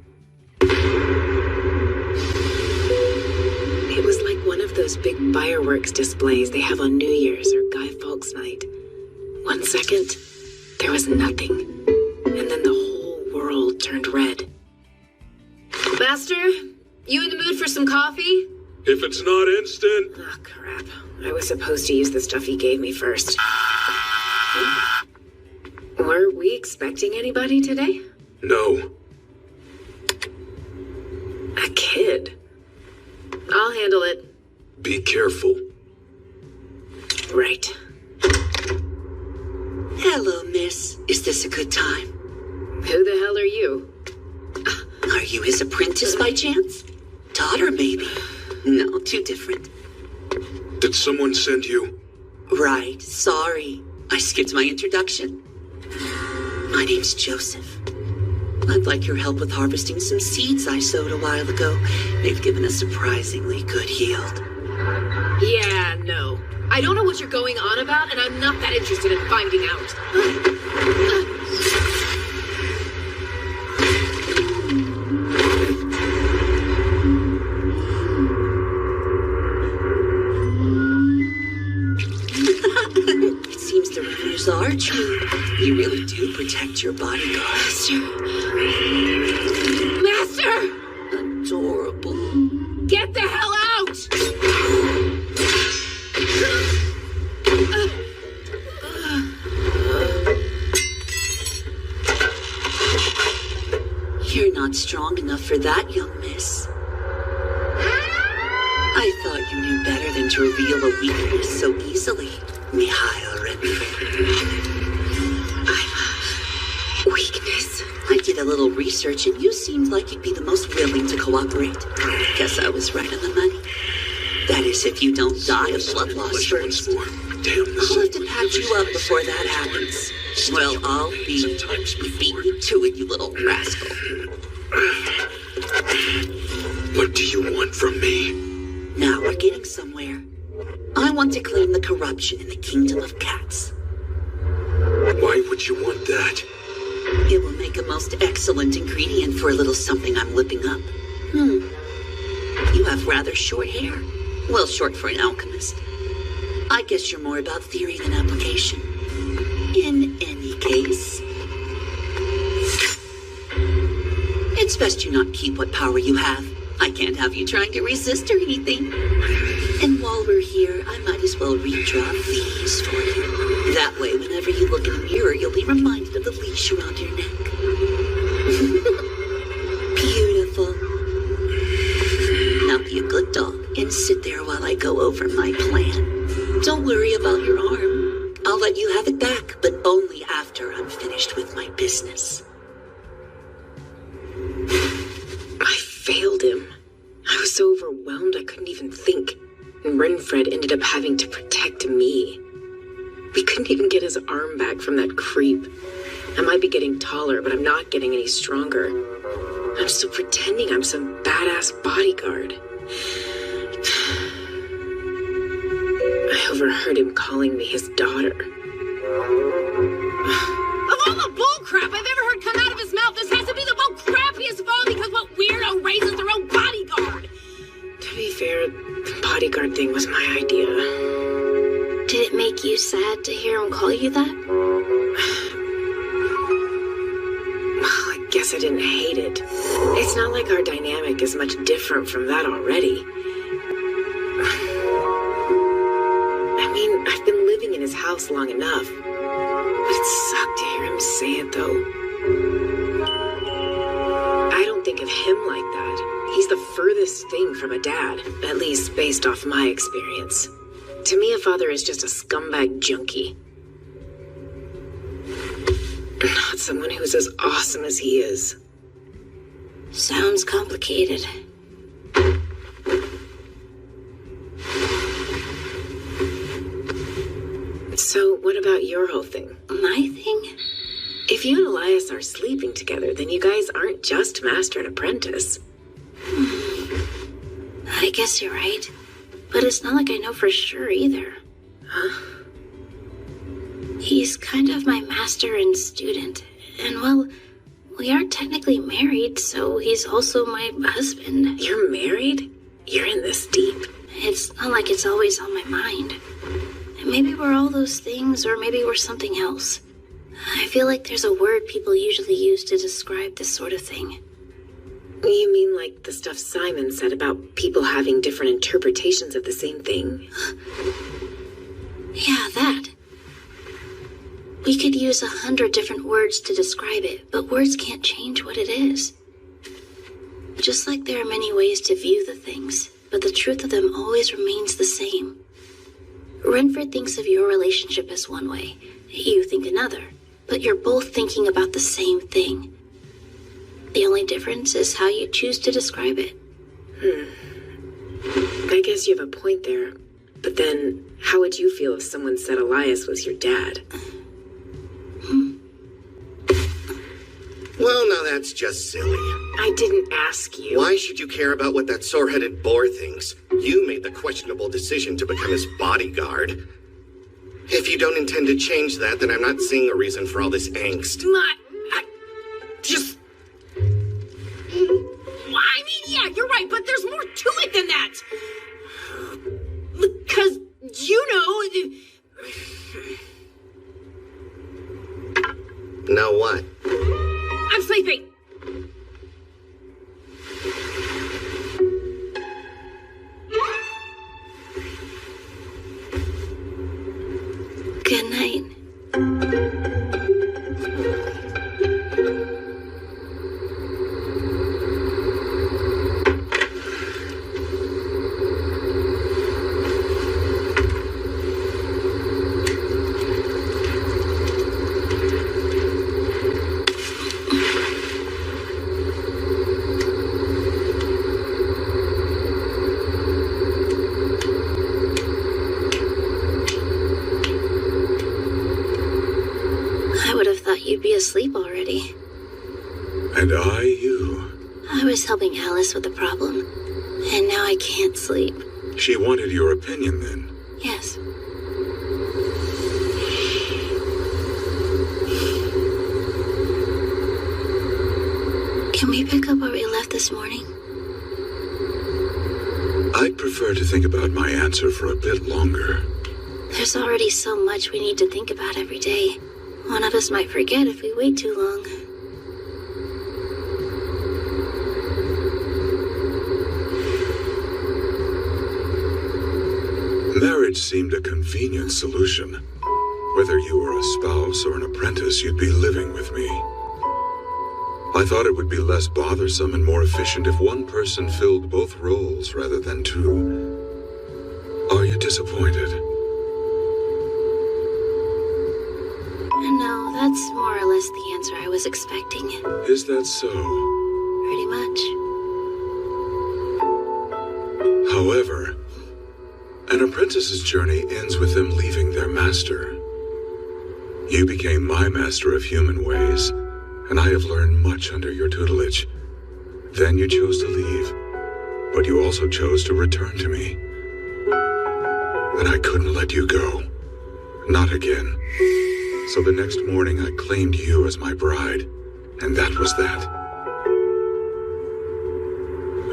It was like one of those big fireworks displays they have on New Year's or Guy Fawkes Night. 1 second, there was nothing, and then the whole world turned red. Master, you in the mood for some coffee? If it's not instant... Oh, crap. I was supposed to use the stuff he gave me first. Were we expecting anybody today? No. A kid? I'll handle it. Be careful. Right. Hello, miss. Is this a good time? Who the hell are you? Are you his apprentice by chance? Daughter, maybe? No, too different. Did someone send you? Right. Sorry. I skipped my introduction. My name's Joseph. I'd like your help with harvesting some seeds I sowed a while ago. They've given a surprisingly good yield. Yeah, no. I don't know what you're going on about, and I'm not that interested in finding out. It seems the rumors are true. You really do protect your bodyguard. Master! Adorable. Get the hell out! You're not strong enough for that, young miss. I thought you knew better than to reveal a weakness so easily, Mihail Redford. Weakness? I did a little research and you seemed like you'd be the most willing to cooperate. Guess I was right on the money. That is, if you don't die of blood loss first. I'll have to patch you up before that happens. Well, I'll be beating you to it, you little rascal. What do you want from me? Now we're getting somewhere. I want to claim the corruption in the kingdom of cats. Why would you want that? It will make a most excellent ingredient for a little something I'm whipping up. You have rather short hair. Well, short for an alchemist. I guess you're more about theory than application. In any case, it's best you not keep what power you have. I can't have you trying to resist or anything. And while we're here, I might as well redraw these for you. That way, whenever you look in the mirror, you'll be reminded of the leash around your neck. Beautiful. Now be a good dog and sit there while I go over my plan. Don't worry about your arm. I'll let you have it back, but only after I'm finished with my business. I failed him. I was so overwhelmed I couldn't even think. And Renfred ended up having to protect me. We couldn't even get his arm back from that creep. I might be getting taller, but I'm not getting any stronger. I'm still pretending I'm some badass bodyguard. I overheard him calling me his daughter. Of all the bullcrap I've ever heard come out of his mouth, this has to be the most crappiest of all because what weirdo raises their own bodyguard? To be fair, the bodyguard thing was my idea. Did it make you sad to hear him call you that? Well, I guess I didn't hate it. It's not like our dynamic is much different from that already. I mean, I've been living in his house long enough. But it sucked to hear him say it, though. I don't think of him like that. He's the furthest thing from a dad, at least based off my experience. To me, a father is just a scumbag junkie. Not someone who's as awesome as he is. Sounds complicated. So, what about your whole thing? My thing? If you and Elias are sleeping together, then you guys aren't just master and apprentice. I guess you're right. But it's not like I know for sure either. Huh? He's kind of my master and student. And well, we are technically married, so he's also my husband. You're married? You're in this deep. It's not like it's always on my mind. Maybe we're all those things, or maybe we're something else. I feel like there's a word people usually use to describe this sort of thing. You mean like the stuff Simon said about people having different interpretations of the same thing? Yeah, that. We could use 100 different words to describe it, but words can't change what it is. Just like there are many ways to view the things, but the truth of them always remains the same. Renfred thinks of your relationship as one way, you think another, but you're both thinking about the same thing. The only difference is how you choose to describe it. I guess you have a point there. But then, how would you feel if someone said Elias was your dad? Well, now that's just silly. I didn't ask you. Why should you care about what that sore-headed boar thinks? You made the questionable decision to become his bodyguard. If you don't intend to change that, then I'm not seeing a reason for all this angst. I mean, yeah, you're right, but there's more to it than that. Because, Now what? I'm sleeping. Good night. You'd be asleep already. And you. I was helping Alice with the problem, and now I can't sleep. She wanted your opinion then? Yes. Can we pick up where we left this morning? I'd prefer to think about my answer for a bit longer. There's already so much we need to think about every day. One of us might forget if we wait too long. Marriage seemed a convenient solution. Whether you were a spouse or an apprentice, you'd be living with me. I thought it would be less bothersome and more efficient if one person filled both roles rather than two. Are you disappointed? No, that's more or less the answer I was expecting. Is that so? Pretty much. However, an apprentice's journey ends with them leaving their master. You became my master of human ways, and I have learned much under your tutelage. Then you chose to leave, but you also chose to return to me. And I couldn't let you go. Not again. So the next morning I claimed you as my bride, and that was that.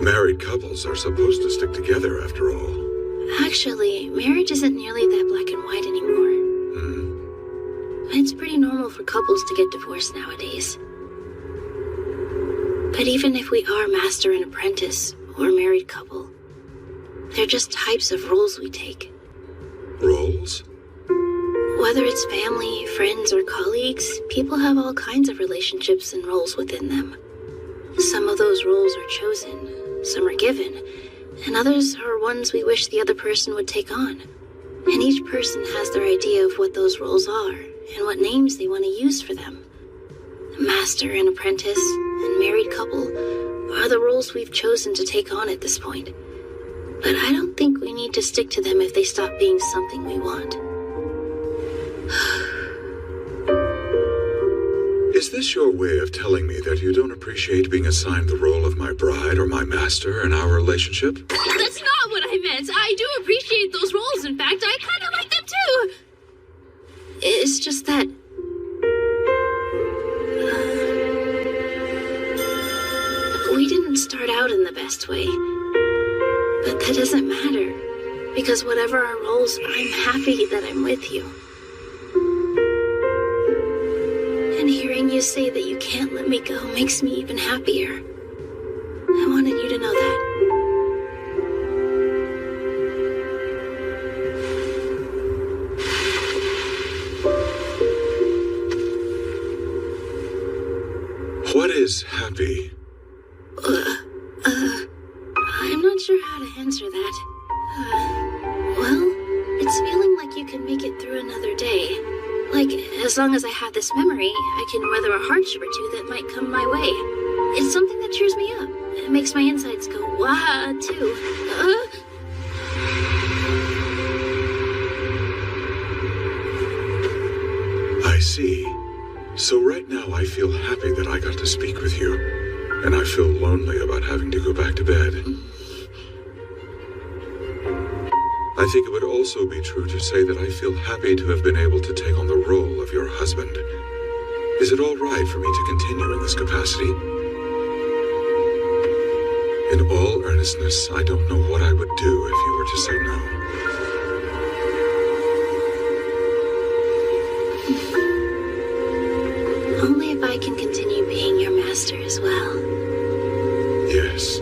Married couples are supposed to stick together after all. Actually, marriage isn't nearly that black and white anymore. It's pretty normal for couples to get divorced nowadays. But even if we are master and apprentice, or married couple, they're just types of roles we take. Roles? Whether it's family, friends, or colleagues, people have all kinds of relationships and roles within them. Some of those roles are chosen, some are given, and others are ones we wish the other person would take on. And each person has their idea of what those roles are, and what names they want to use for them. Master and apprentice, and married couple, are the roles we've chosen to take on at this point. But I don't think we need to stick to them if they stop being something we want. Is this your way of telling me that you don't appreciate being assigned the role of my bride or my master in our relationship? That's not what I meant. I do appreciate those roles. In fact, I kind of like them too. It's just that... we didn't start out in the best way. But that doesn't matter. Because whatever our roles, I'm happy that I'm with you. And hearing you say that you can't let me go makes me even happier. I wanted you to know that. What is happy? I'm not sure how to answer that. Well, it's feeling like you can make it through another day. Like, as long as I have this memory, I can weather a hardship or two that might come my way. It's something that cheers me up. It makes my insides go wah, too. I see. So right now I feel happy that I got to speak with you. And I feel lonely about having to go back to bed. I think it would also be true to say that I feel happy to have been able to take on the role of your husband. Is it all right for me to continue in this capacity? In all earnestness, I don't know what I would do if you were to say no. Only if I can continue being your master as well. Yes.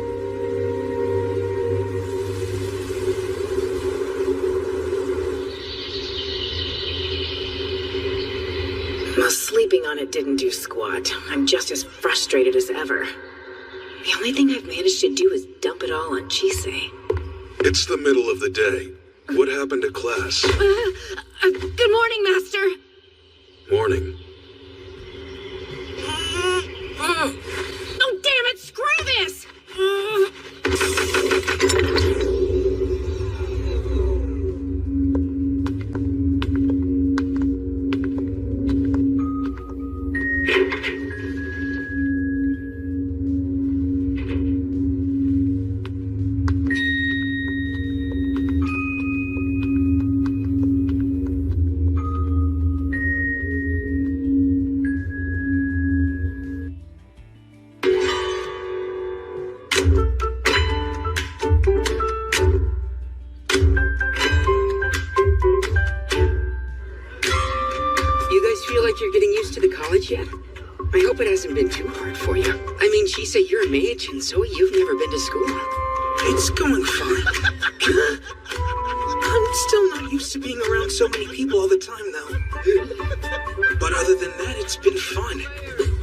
Well, sleeping on it didn't do squat. I'm just as frustrated as ever. The only thing I've managed to do is dump it all on Chisei. It's the middle of the day. What happened at class? Good morning, Master. Morning. Oh, damn it! Screw this! Yet? I hope it hasn't been too hard for you. I mean, Chisei, you're a mage, and Zoe, you've never been to school. It's going fine. I'm still not used to being around so many people all the time, though. But other than that, it's been fun.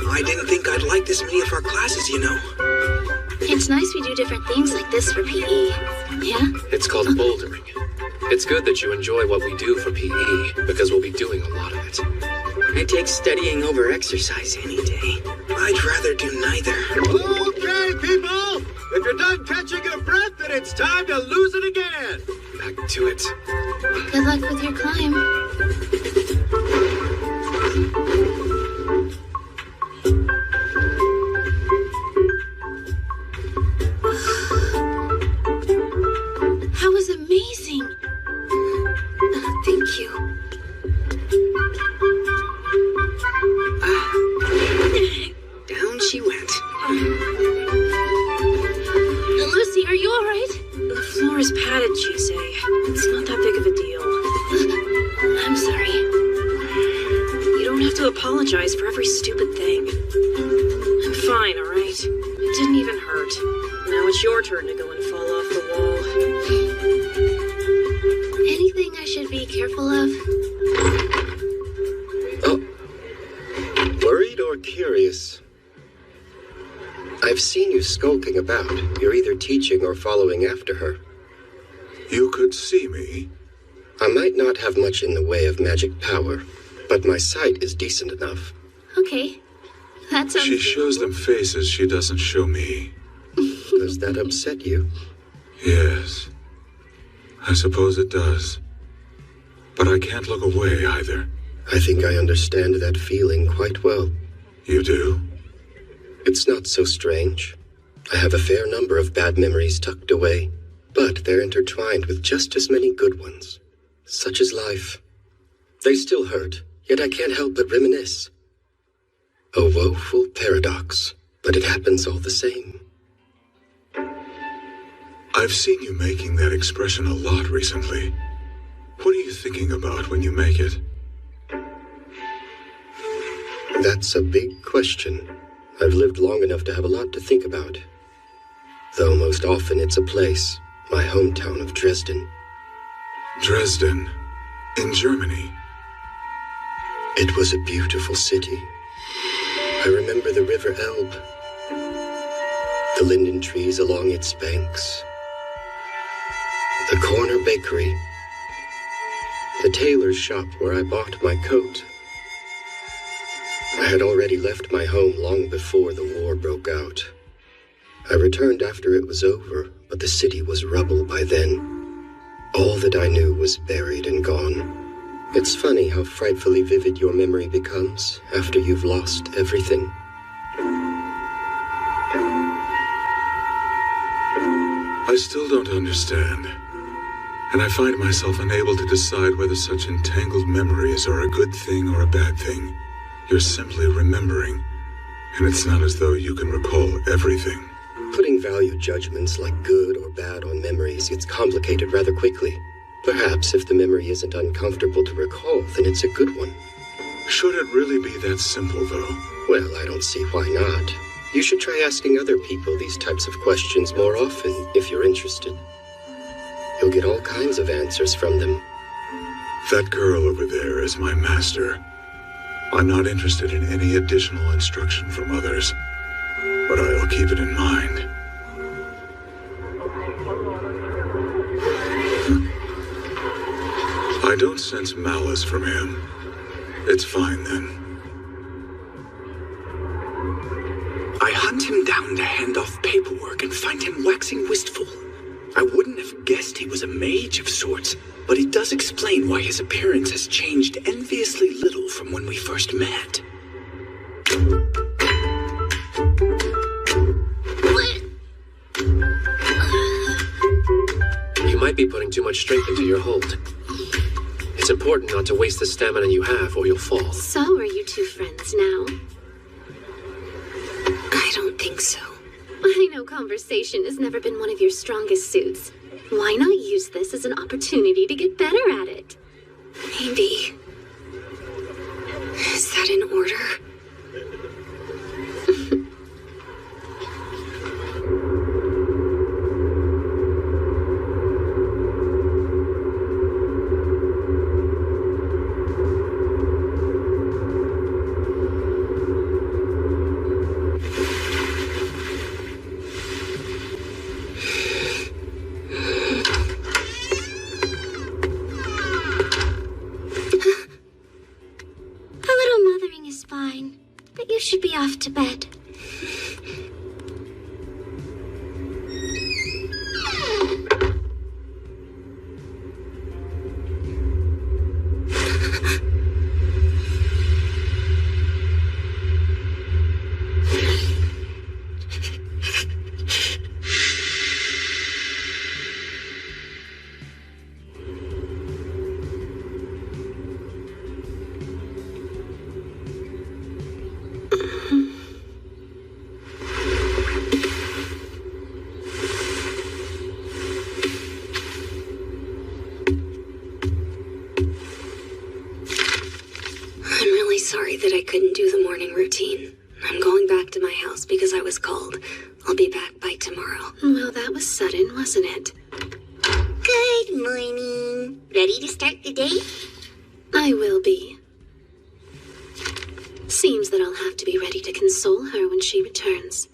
I didn't think I'd like this many of our classes, you know. It's nice we do different things like this for PE. Yeah? It's called bouldering. It's good that you enjoy what we do for PE, because we'll be doing a lot of it. I take studying over exercise any day. I'd rather do neither. Okay, people! If you're done catching your breath, then it's time to lose it again! Back to it. Good luck with your climb. That was amazing! Thank you. Down she went. Lucy, are you all right? The floor is padded, Chisei. It's not that big of a deal. I'm sorry. You don't have to apologize for every stupid thing. I'm fine, all right? It didn't even hurt. Now it's your turn to go and fall off the wall. Anything I should be careful of? Worried or curious? I've seen you skulking about. You're either teaching or following after her. You could see me. I might not have much in the way of magic power, but my sight is decent enough. Okay. That sounds She shows them faces she doesn't show me. Does that upset you? Yes. I suppose it does. But I can't look away either. I think I understand that feeling quite well. You do? It's not so strange. I have a fair number of bad memories tucked away, but they're intertwined with just as many good ones. Such is life. They still hurt, yet I can't help but reminisce. A woeful paradox, but it happens all the same. I've seen you making that expression a lot recently. What are you thinking about when you make it? That's a big question. I've lived long enough to have a lot to think about. Though most often it's a place, my hometown of Dresden. Dresden? In Germany? It was a beautiful city. I remember the River Elbe, the linden trees along its banks, the corner bakery, the tailor's shop where I bought my coat. I had already left my home long before the war broke out. I returned after it was over, but the city was rubble by then. All that I knew was buried and gone. It's funny how frightfully vivid your memory becomes after you've lost everything. I still don't understand. And I find myself unable to decide whether such entangled memories are a good thing or a bad thing. You're simply remembering, and it's not as though you can recall everything. Putting value judgments like good or bad on memories gets complicated rather quickly. Perhaps if the memory isn't uncomfortable to recall, then it's a good one. Should it really be that simple, though? Well, I don't see why not. You should try asking other people these types of questions more often if you're interested. You'll get all kinds of answers from them. That girl over there is my master. I'm not interested in any additional instruction from others, but I'll keep it in mind. I don't sense malice from him. It's fine, then. I hunt him down to hand off paperwork and find him waxing wistful. I wouldn't have guessed he was a mage of sorts, but it does explain why his appearance has changed enviously little from when we first met. You might be putting too much strength into your hold. It's important not to waste the stamina you have, or you'll fall. So are you two friends now? I don't think so. I know conversation has never been one of your strongest suits. Why not use this as an opportunity to get better at it? Maybe. Is that in order? Should be off to bed. Sorry that I couldn't do the morning routine. I'm going back to my house because I was called. I'll be back by tomorrow. Well, that was sudden, wasn't it? Good morning. Ready to start the day? I will be. Seems that I'll have to be ready to console her when she returns.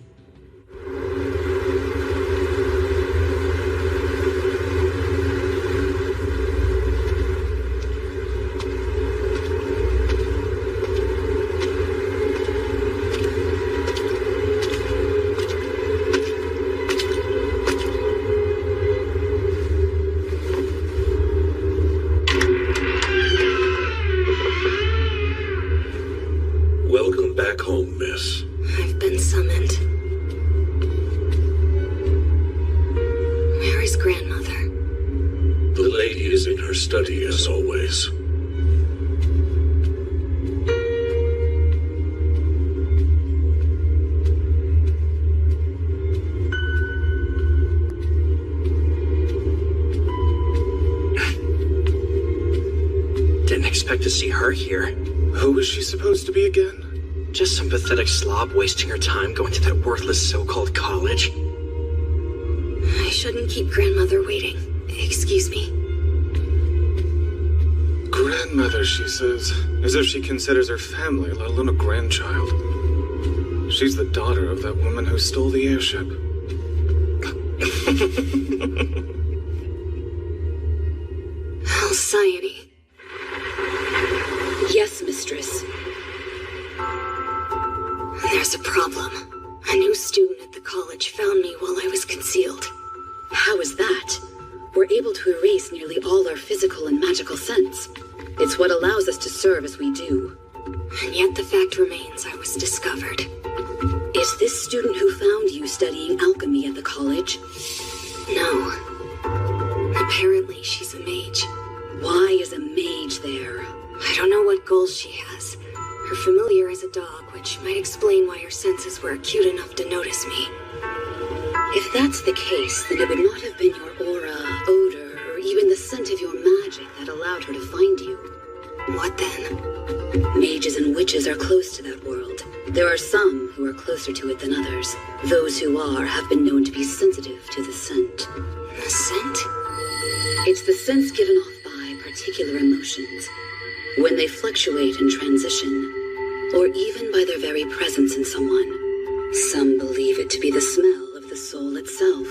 I've been summoned. Where is grandmother? The lady is in her study as always. Didn't expect to see her here. Who was she supposed to be again? Just some pathetic slob wasting her time going to that worthless so-called college. I shouldn't keep grandmother waiting. Excuse me. Grandmother, she says, as if she considers her family, let alone a grandchild. She's the daughter of that woman who stole the airship. Alcyone. Yes, mistress. There's a problem. A new student at the college found me while I was concealed. How is that? We're able to erase nearly all our physical and magical sense. It's what allows us to serve as we do. And yet the fact remains I was discovered. Is this student who found you studying alchemy at the college? No. Apparently she's a mage. Why is a mage there? I don't know what goals she has. Her familiar is a dog, which might explain why her senses were acute enough to notice me. If that's the case, then it would not have been your aura, odor, or even the scent of your magic that allowed her to find you. What then? Mages and witches are close to that world. There are some who are closer to it than others. Those who are have been known to be sensitive to the scent. The scent? It's the sense given off by particular emotions. When they fluctuate and transition, or even by their very presence in someone. Some believe it to be the smell of the soul itself.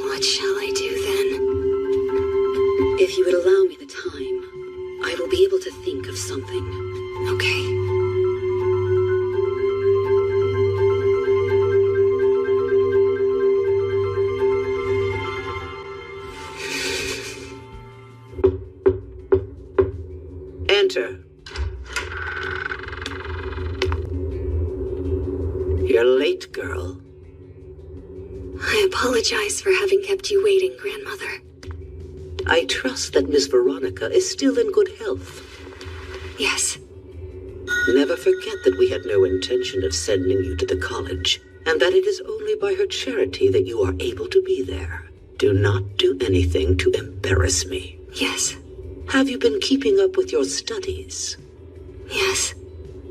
What shall I do then? If you would allow me the time, I will be able to think of something. Okay. Enter. You're late, girl. I apologize for having kept you waiting, Grandmother. I trust that Miss Veronica is still in good health. Yes. Never forget that we had no intention of sending you to the college, and that it is only by her charity that you are able to be there. Do not do anything to embarrass me. Yes. Have you been keeping up with your studies? Yes.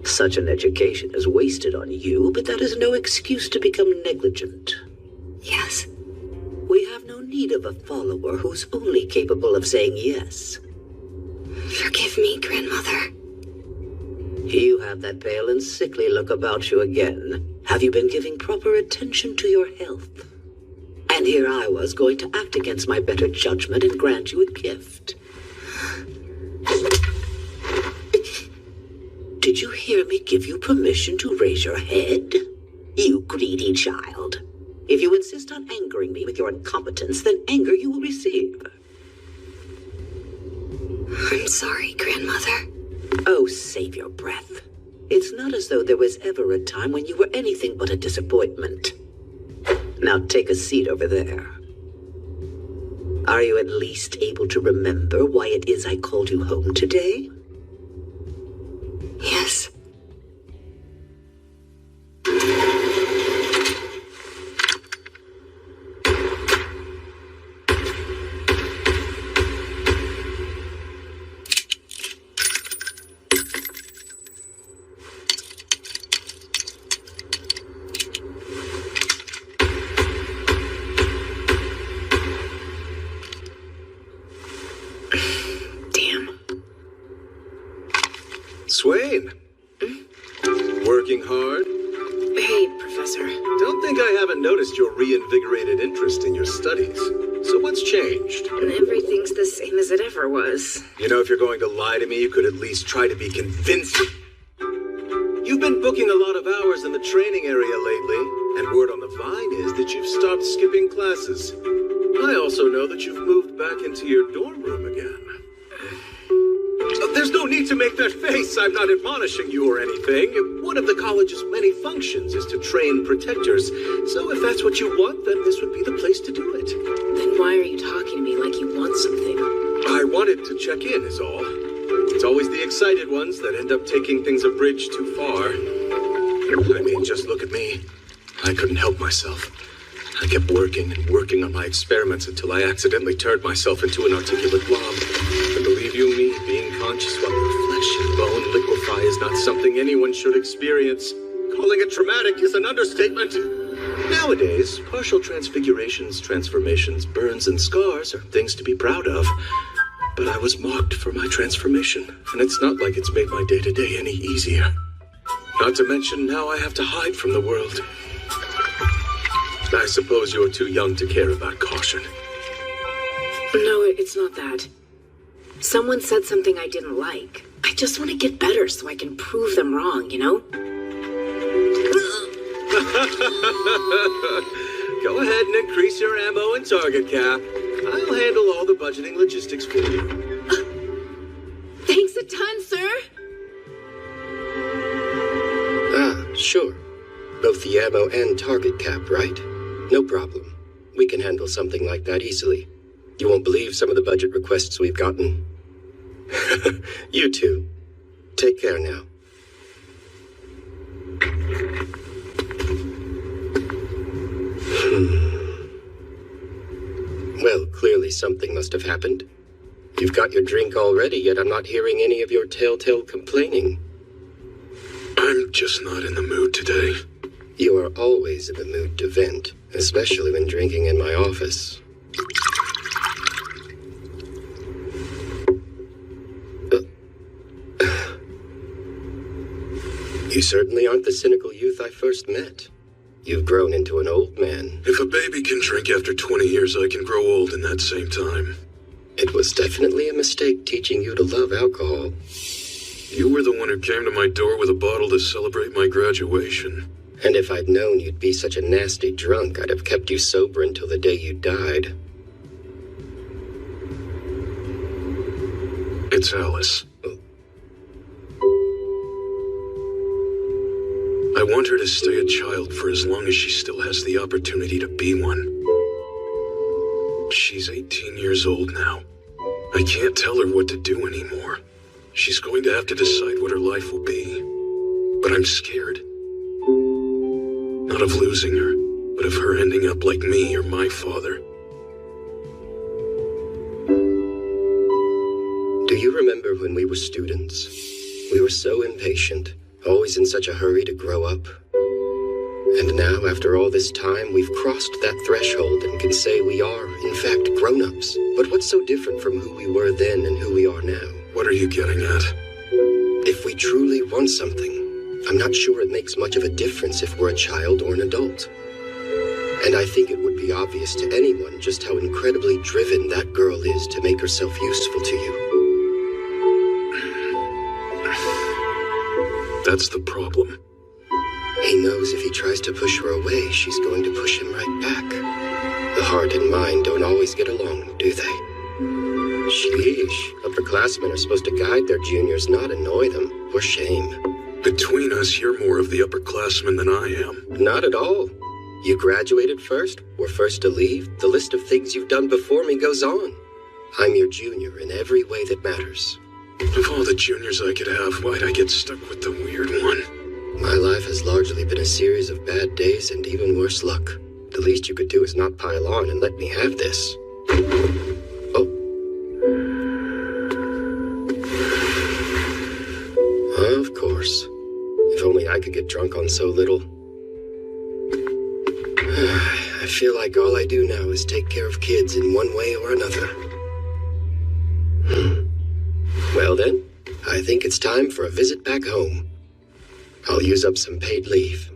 Such an education is wasted on you, but that is no excuse to become negligent. Yes. We have no need of a follower who's only capable of saying yes. Forgive me, Grandmother. You have that pale and sickly look about you again. Have you been giving proper attention to your health? And here I was going to act against my better judgment and grant you a gift. Did you hear me give you permission to raise your head? You greedy child. If you insist on angering me with your incompetence, then anger you will receive. I'm sorry, Grandmother. Oh, save your breath. It's not as though there was ever a time when you were anything but a disappointment. Now take a seat over there. Are you at least able to remember why it is I called you home today? Yes. Swain. Working hard? Hey, Professor. Don't think I haven't noticed your reinvigorated interest in your studies. So what's changed? Everything's the same as it ever was. You know, if you're going to lie to me, you could at least try to be convincing. You've been booking a lot of hours in the training area lately, and word on the vine is that you've stopped skipping classes. I also know that you've moved back into your dorm room again. There's no need to make that face. I'm not admonishing you or anything. One of the college's many functions is to train protectors. So if that's what you want, then this would be the place to do it. Then why are you talking to me like you want something? I wanted to check in, is all. It's always the excited ones that end up taking things a bridge too far. I mean, just look at me. I couldn't help myself. I kept working and working on my experiments until I accidentally turned myself into an articulate blob. And believe you me, being conscious while your flesh and bone liquefy is not something anyone should experience. Calling it traumatic is an understatement. Nowadays, partial transfigurations, transformations, burns, and scars are things to be proud of. But I was mocked for my transformation, and it's not like it's made my day-to-day any easier. Not to mention, now I have to hide from the world. I suppose you're too young to care about caution. No, it's not that. Someone said something I didn't like. I just want to get better so I can prove them wrong, you know? Go ahead and increase your ammo and target cap. I'll handle all the budgeting logistics for you. Thanks a ton, sir. Ah, sure. Both the ammo and target cap, right? No problem. We can handle something like that easily. You won't believe some of the budget requests we've gotten. You too. Take care now. Well, clearly something must have happened. You've got your drink already, yet I'm not hearing any of your telltale complaining. I'm just not in the mood today. You are always in the mood to vent, especially when drinking in my office. You certainly aren't the cynical youth I first met. You've grown into an old man. If a baby can drink after 20 years, I can grow old in that same time. It was definitely a mistake teaching you to love alcohol. You were the one who came to my door with a bottle to celebrate my graduation. And if I'd known you'd be such a nasty drunk, I'd have kept you sober until the day you died. It's Alice. I want her to stay a child for as long as she still has the opportunity to be one. She's 18 years old now. I can't tell her what to do anymore. She's going to have to decide what her life will be. But I'm scared. Not of losing her, but of her ending up like me or my father. Do you remember when we were students? We were so impatient, always in such a hurry to grow up. And now, after all this time, we've crossed that threshold and can say we are, in fact, grown-ups. But what's so different from who we were then and who we are now? What are you getting at? If we truly want something, I'm not sure it makes much of a difference if we're a child or an adult. And I think it would be obvious to anyone just how incredibly driven that girl is to make herself useful to you. That's the problem. He knows if he tries to push her away, she's going to push him right back. The heart and mind don't always get along, do they? Sheesh, upperclassmen are supposed to guide their juniors, not annoy them. For shame. Between us, you're more of the upperclassman than I am. Not at all. You graduated first, were first to leave. The list of things you've done before me goes on. I'm your junior in every way that matters. Of all the juniors I could have, why'd I get stuck with the weird one? My life has largely been a series of bad days and even worse luck. The least you could do is not pile on and let me have this. Of course. If only I could get drunk on so little. I feel like all I do now is take care of kids in one way or another. Well then, I think it's time for a visit back home. I'll use up some paid leave.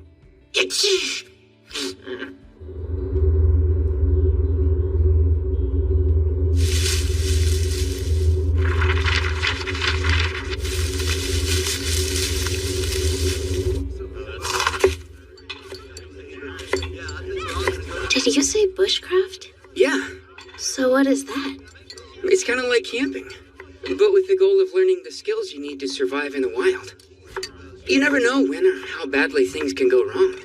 Did you say bushcraft? Yeah. So what is that? It's kind of like camping, but with the goal of learning the skills you need to survive in the wild. You never know when or how badly things can go wrong.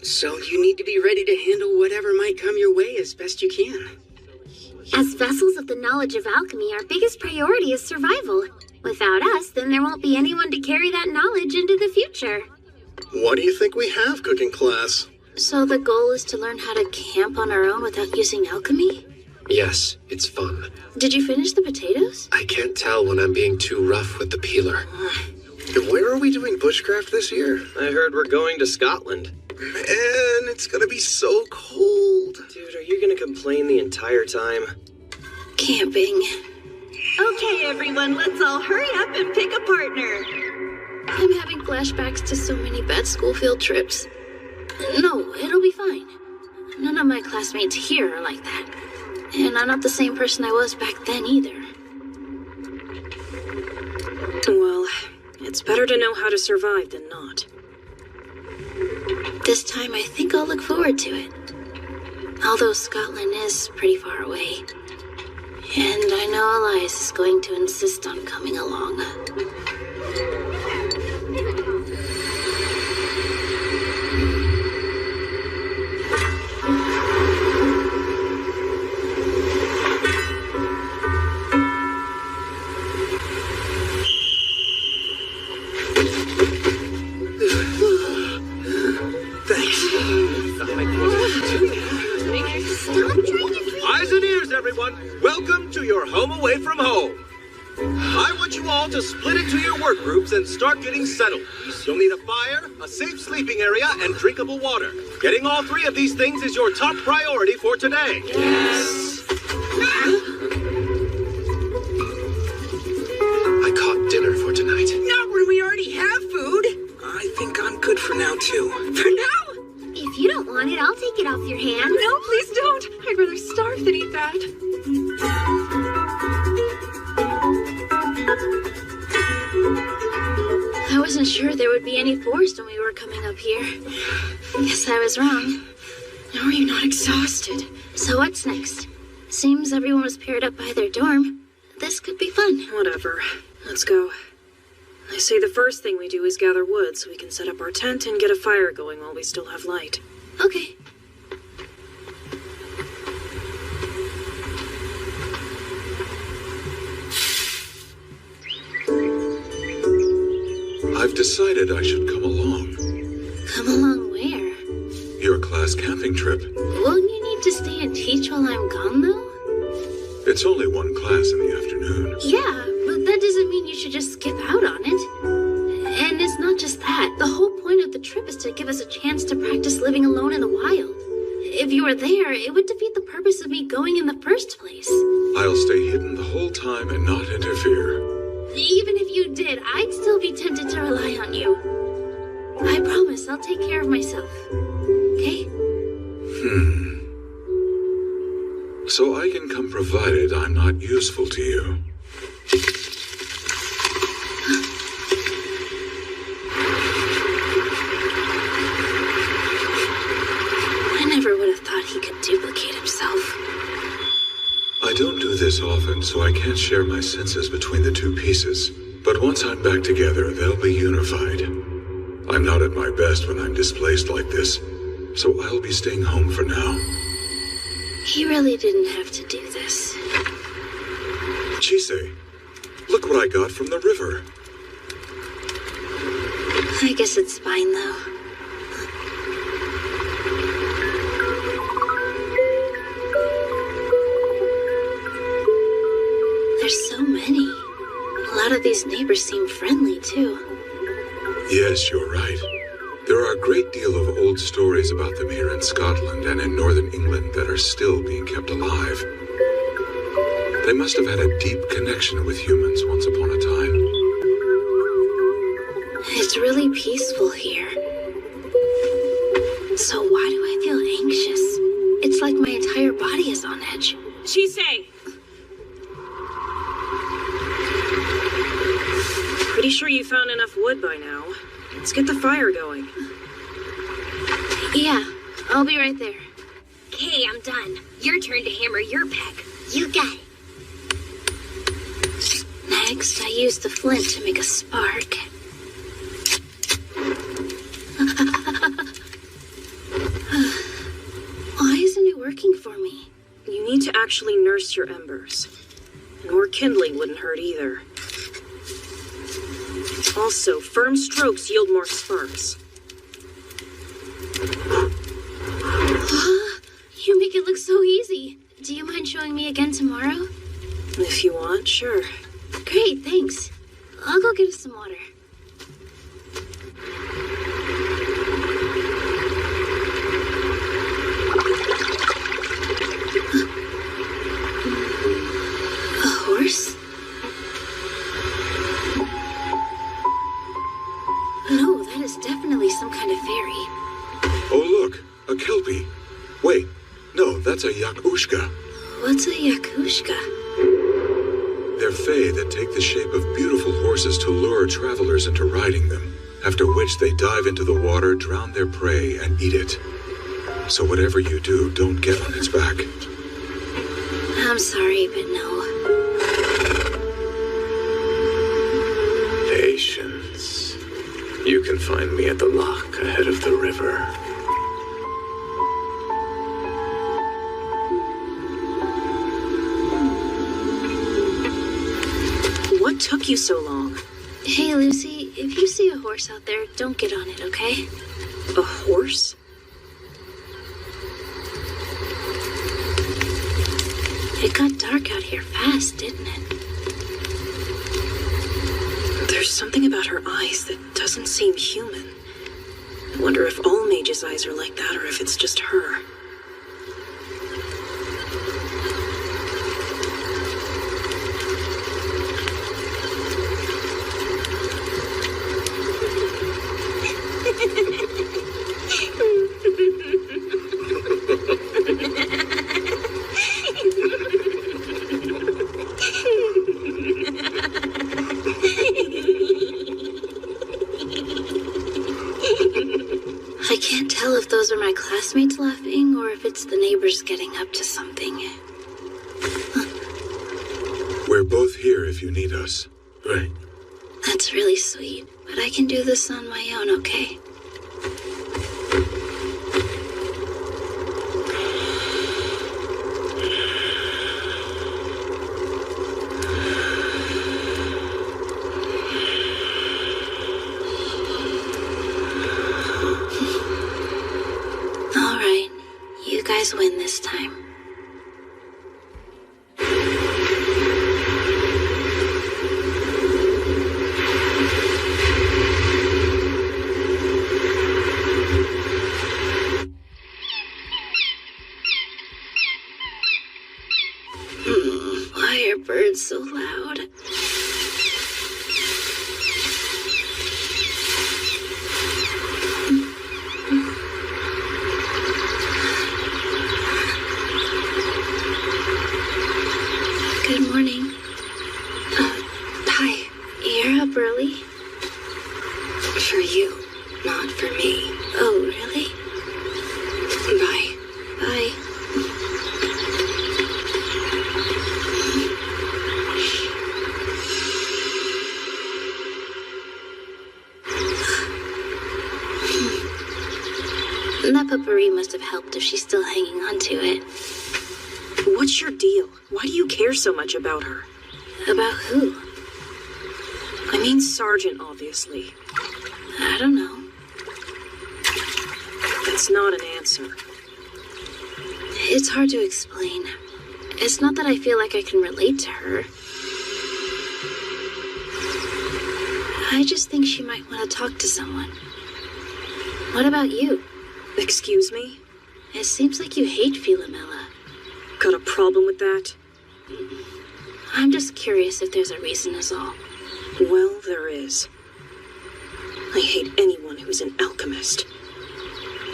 So you need to be ready to handle whatever might come your way as best you can. As vessels of the knowledge of alchemy, our biggest priority is survival. Without us, then there won't be anyone to carry that knowledge into the future. What do you think we have, cooking class? So the goal is to learn how to camp on our own without using alchemy? Yes, it's fun. Did you finish the potatoes? I can't tell when I'm being too rough with the peeler. Where are we doing bushcraft this year? I heard we're going to Scotland. Man, it's gonna be so cold. Dude, are you gonna complain the entire time? Camping. Okay, everyone, let's all hurry up and pick a partner. I'm having flashbacks to so many bad school field trips. No, it'll be fine. None of my classmates here are like that. And I'm not the same person I was back then either. Well, it's better to know how to survive than not. This time I think I'll look forward to it. Although Scotland is pretty far away. And I know Elias is going to insist on coming along. Thanks. Eyes and ears, everyone. Welcome to your home away from home. I want you all to split into your work groups and start getting settled. You'll need a fire, a safe sleeping area, and drinkable water. Getting all three of these things is your top priority for today. Yes. I caught dinner for tonight. Not when we already have food. I think I'm good for now, too. For now? If you don't want it, I'll take it off your hands. No, please don't. I'd rather starve than eat that. I wasn't sure there would be any forest when we were coming up here. Guess I was wrong. How are you not exhausted? So what's next? Seems everyone was paired up by their dorm. This could be fun. Whatever. Let's go. I say the first thing we do is gather wood so we can set up our tent and get a fire going while we still have light. Okay. I've decided I should come along. Come along where? Your class camping trip. Won't you need to stay and teach while I'm gone, though? It's only one class in the afternoon. Yeah, but that doesn't mean you should just skip out on it. And it's not just that. The whole point of the trip is to give us a chance to practice living alone in the wild. If you were there, it would defeat the purpose of me going in the first place. I'll stay hidden the whole time and not interfere. Even if you did, I'd still be tempted to rely on you. I promise I'll take care of myself. Okay? So I can come provided I'm not useful to you. I never would have thought he could duplicate himself. I don't do this often, so I can't share my senses between the two pieces. But once I'm back together, they'll be unified. I'm not at my best when I'm displaced like this, so I'll be staying home for now. He really didn't have to do this. Chise, look what I got from the river. I guess it's fine, though. There's so many. A lot of these neighbors seem friendly, too. Yes, you're right. There are a great deal of old stories about them here in Scotland and in northern England that are still being kept alive. They must have had a deep connection with humans once upon a time. It's really peaceful here. So why do I feel anxious? It's like my entire body is on edge. Chise! Pretty sure you found enough wood by now. Let's get the fire going. Yeah, I'll be right there. Okay, I'm done. Your turn to hammer your peg. You got it. Next, I use the flint to make a spark. Why isn't it working for me? You need to actually nurse your embers. And more kindling wouldn't hurt either. Also, firm strokes yield more sparks. You make it look so easy. Do you mind showing me again tomorrow? If you want, sure. Great, thanks. I'll go get us some water. A horse? No, that is definitely some kind of fairy. Oh, look, a kelpie. Wait, no, that's a yakushka. What's a yakushka? They're fae that take the shape of beautiful horses to lure travelers into riding them, after which they dive into the water, drown their prey, and eat it. So whatever you do, don't get on its back. I'm sorry, but no. Patience. You can find me at the loch ahead of the river. What took you so long? Hey, Lucy, if you see a horse out there, don't get on it, okay? A horse? It got dark out here fast, didn't it? There's something about her eyes that doesn't seem human. I wonder if all mages' eyes are like that or if it's just her. I can't tell if those are my classmates laughing or if it's the neighbors getting up to something. We're both here if you need us. Right. That's really sweet, but I can do this on my own, okay? All right, you guys win this time. Why are birds so loud? Good morning. Hi. You're up early? For you, not for me. Oh, really? Bye. Bye. That potpourri must have helped if she's still hanging on to it. What's your deal? Why do you care so much about her? About who? I mean Sergeant, obviously. I don't know. That's not an answer. It's hard to explain. It's not that I feel like I can relate to her. I just think she might want to talk to someone. What about you? Excuse me? It seems like you hate Philomela. Got a problem with that? I'm just curious if there's a reason is all. Well, there is. I hate anyone who's an alchemist.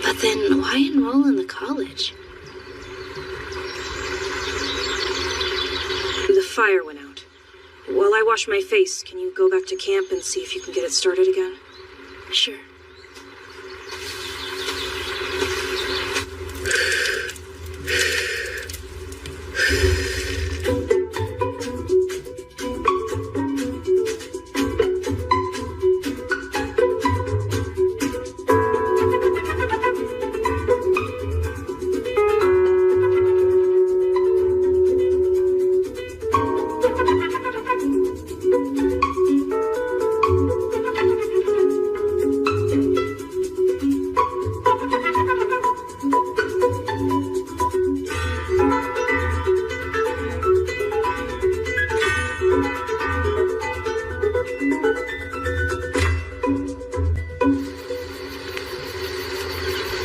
But then why enroll in the college? The fire went out. While I wash my face, can you go back to camp and see if you can get it started again? Sure.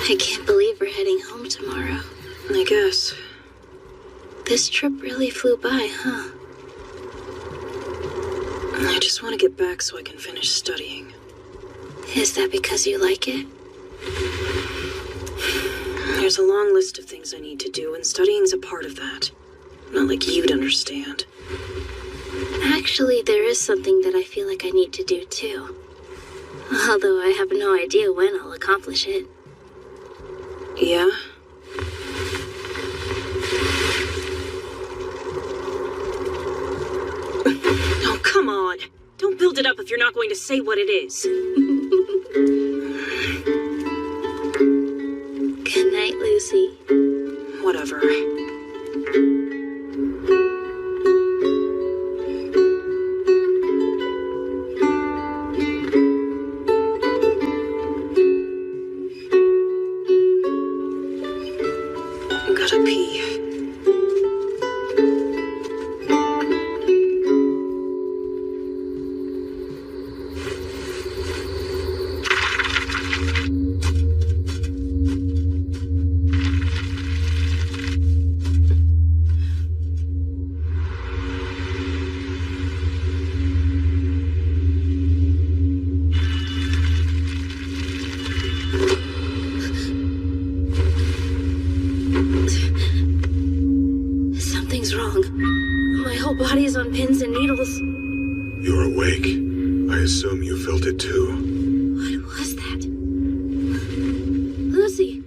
I can't believe we're heading home tomorrow. I guess. This trip really flew by, huh? I just want to get back so I can finish studying. Is that because you like it? There's a long list of things I need to do, and studying's a part of that. Not like you'd understand. Actually, there is something that I feel like I need to do too. Although I have no idea when I'll accomplish it. Yeah? Oh, come on. Don't build it up if you're not going to say what it is. Good night, Lucy. Whatever. Gotta pee. on pins and needles. You're awake. I assume you felt it too. What was that? Lucy!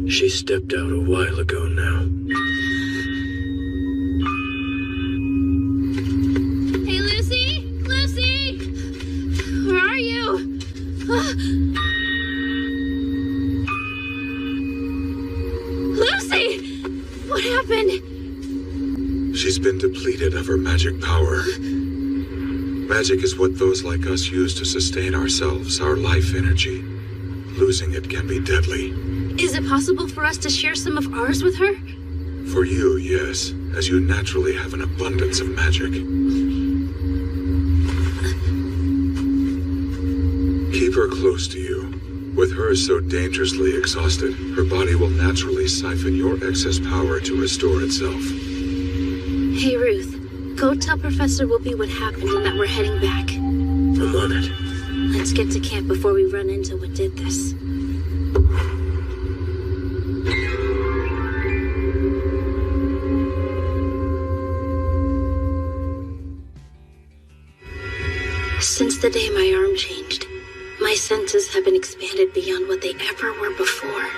She stepped out a while ago now. Hey, Lucy! Lucy! Where are you? Lucy! What happened? She's been depleted of her magic power. Magic is what those like us use to sustain ourselves, our life energy. Losing it can be deadly. Is it possible for us to share some of ours with her? For you, yes, as you naturally have an abundance of magic. Keep her close to you. With her so dangerously exhausted, her body will naturally siphon your excess power to restore itself. Hey, Ruth. Go tell Professor Whoopi what happened and that we're heading back. I'm on it. Let's get to camp before we run into what did this. Since the day my arm changed, my senses have been expanded beyond what they ever were before.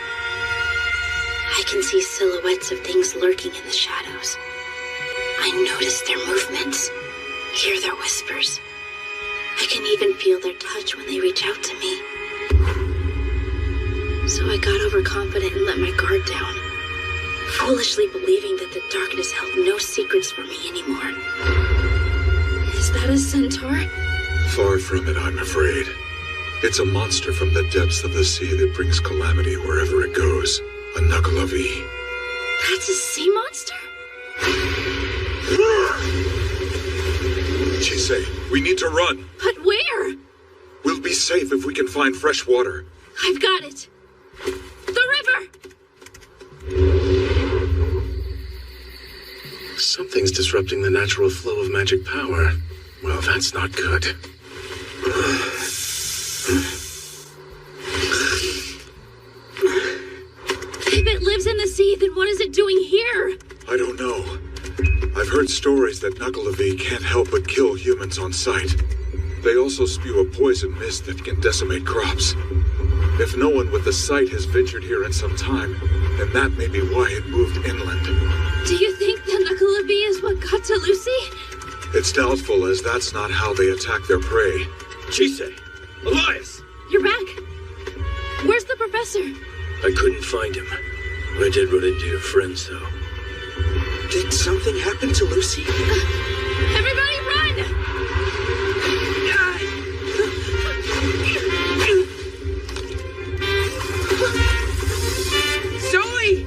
I can see silhouettes of things lurking in the shadows. I notice their movements, hear their whispers. I can even feel their touch when they reach out to me. So I got overconfident and let my guard down, foolishly believing that the darkness held no secrets for me anymore. Is that a centaur? Far from it, I'm afraid. It's a monster from the depths of the sea that brings calamity wherever it goes. A Knuckle-a-V. That's a sea monster? Chise, we need to run. But where? We'll be safe if we can find fresh water. I've got it. The river! Something's disrupting the natural flow of magic power. Well, that's not good. If it lives in the sea, then what is it doing here? I don't know. I've heard stories that Knuckle-a-V can't help but kill humans on sight. They also spew a poison mist that can decimate crops. If no one with the sight has ventured here in some time, then that may be why it moved inland. Do you think the Knuckle-a-V is what got to Lucy? It's doubtful, as that's not how they attack their prey. Chise! Elias! You're back. Where's the professor? I couldn't find him. I did run into your friends, though. Did something happen to Lucy? Everybody run! Zoe!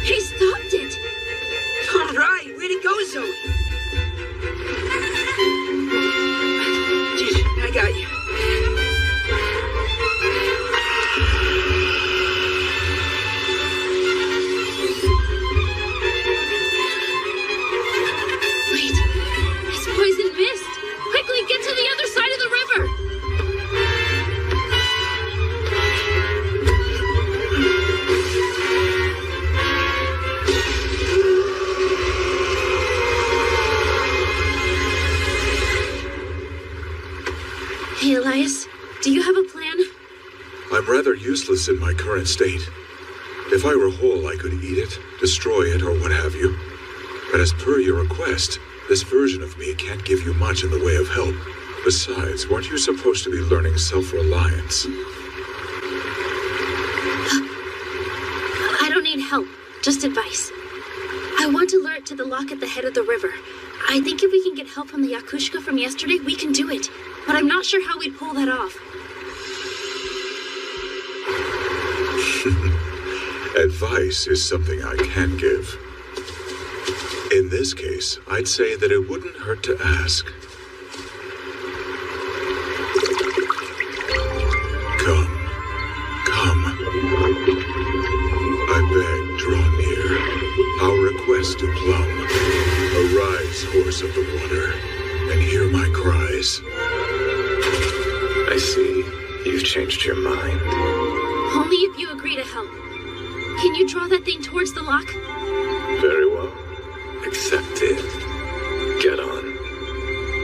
He stopped it! All right, way to go, Zoe. I got you. Wait, it's poison mist! Quickly, get to the other side of the river! Hey, Elias, do you have a plan? I'm rather useless in my current state. If I were whole, I could eat it, destroy it, or what have you. But as per your request, this version of me can't give you much in the way of help. Besides, weren't you supposed to be learning self-reliance? I don't need help, just advice. I want to lure it to the lock at the head of the river. I think if we can get help from the Yakushka from yesterday, we can do it. But I'm not sure how we'd pull that off. Advice is something I can give. In this case, I'd say that it wouldn't hurt to ask. Come. I beg, draw near. Our request to Plum. Arise source of the water and hear my cries. I see. You've changed your mind. Only if you agree to help. Can you draw that thing towards the lock? Very well. Accepted. Get on.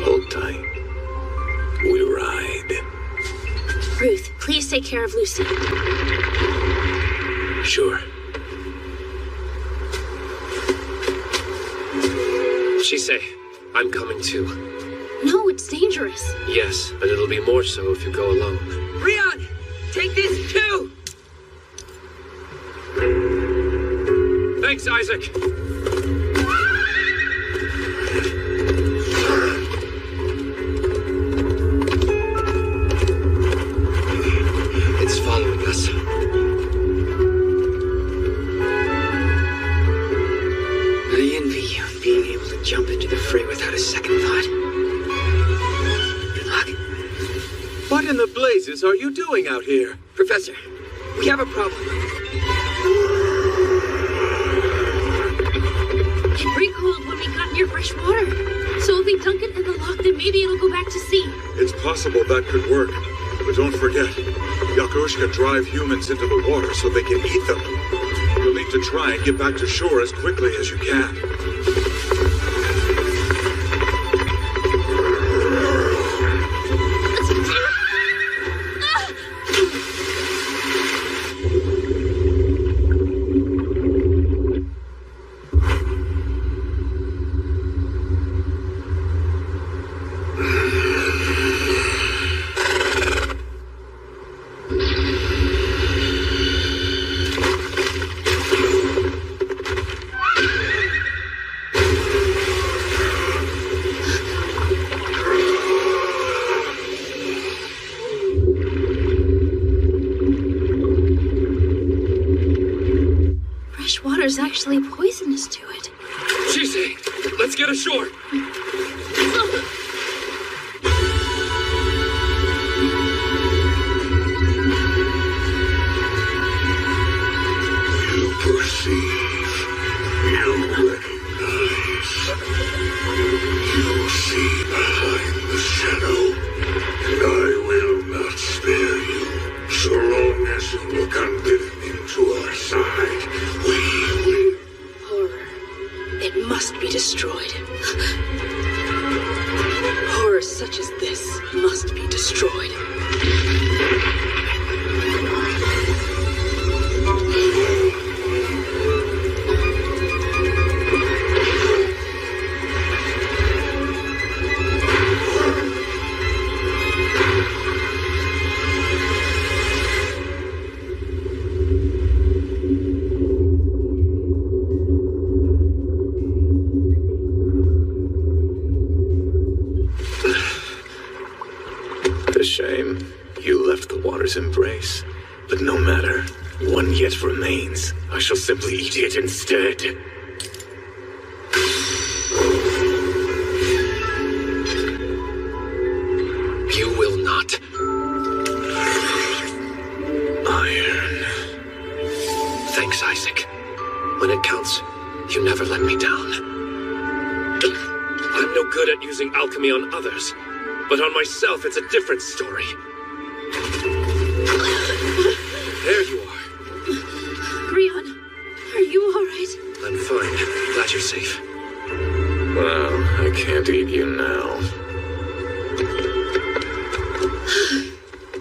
Hold tight. We ride. Ruth, please take care of Lucy. Sure. Shisei, I'm coming too. No, it's dangerous. Yes, but it'll be more so if you go alone. Rion, take this too! Thanks, Isaac. It's following us. I envy you, being able to jump into the fray without a second thought. Good luck. What in the blazes are you doing out here? Professor, we have a problem. It recoiled when we got near fresh water. So if we dunk it in the lock, then maybe it'll go back to sea. It's possible that could work. But don't forget, Yakushka drive humans into the water so they can eat them. You'll need to try and get back to shore as quickly as you can. Fresh water's actually poisonous to it. Shisei, let's get ashore. You perceive, you recognize, you see behind the shadow, and I will not spare you. So long as you look unbidden into our side, we will. Horror. It must be destroyed. Horror such as this must be destroyed. A shame. You left the water's embrace. But no matter. One yet remains. I shall simply eat it instead. You will not. Iron. Thanks, Isaac. When it counts, you never let me down. I'm no good at using alchemy on others, but on myself it's a different story. There you are. Rion, are you alright? I'm fine. Glad you're safe. Well, I can't eat you now.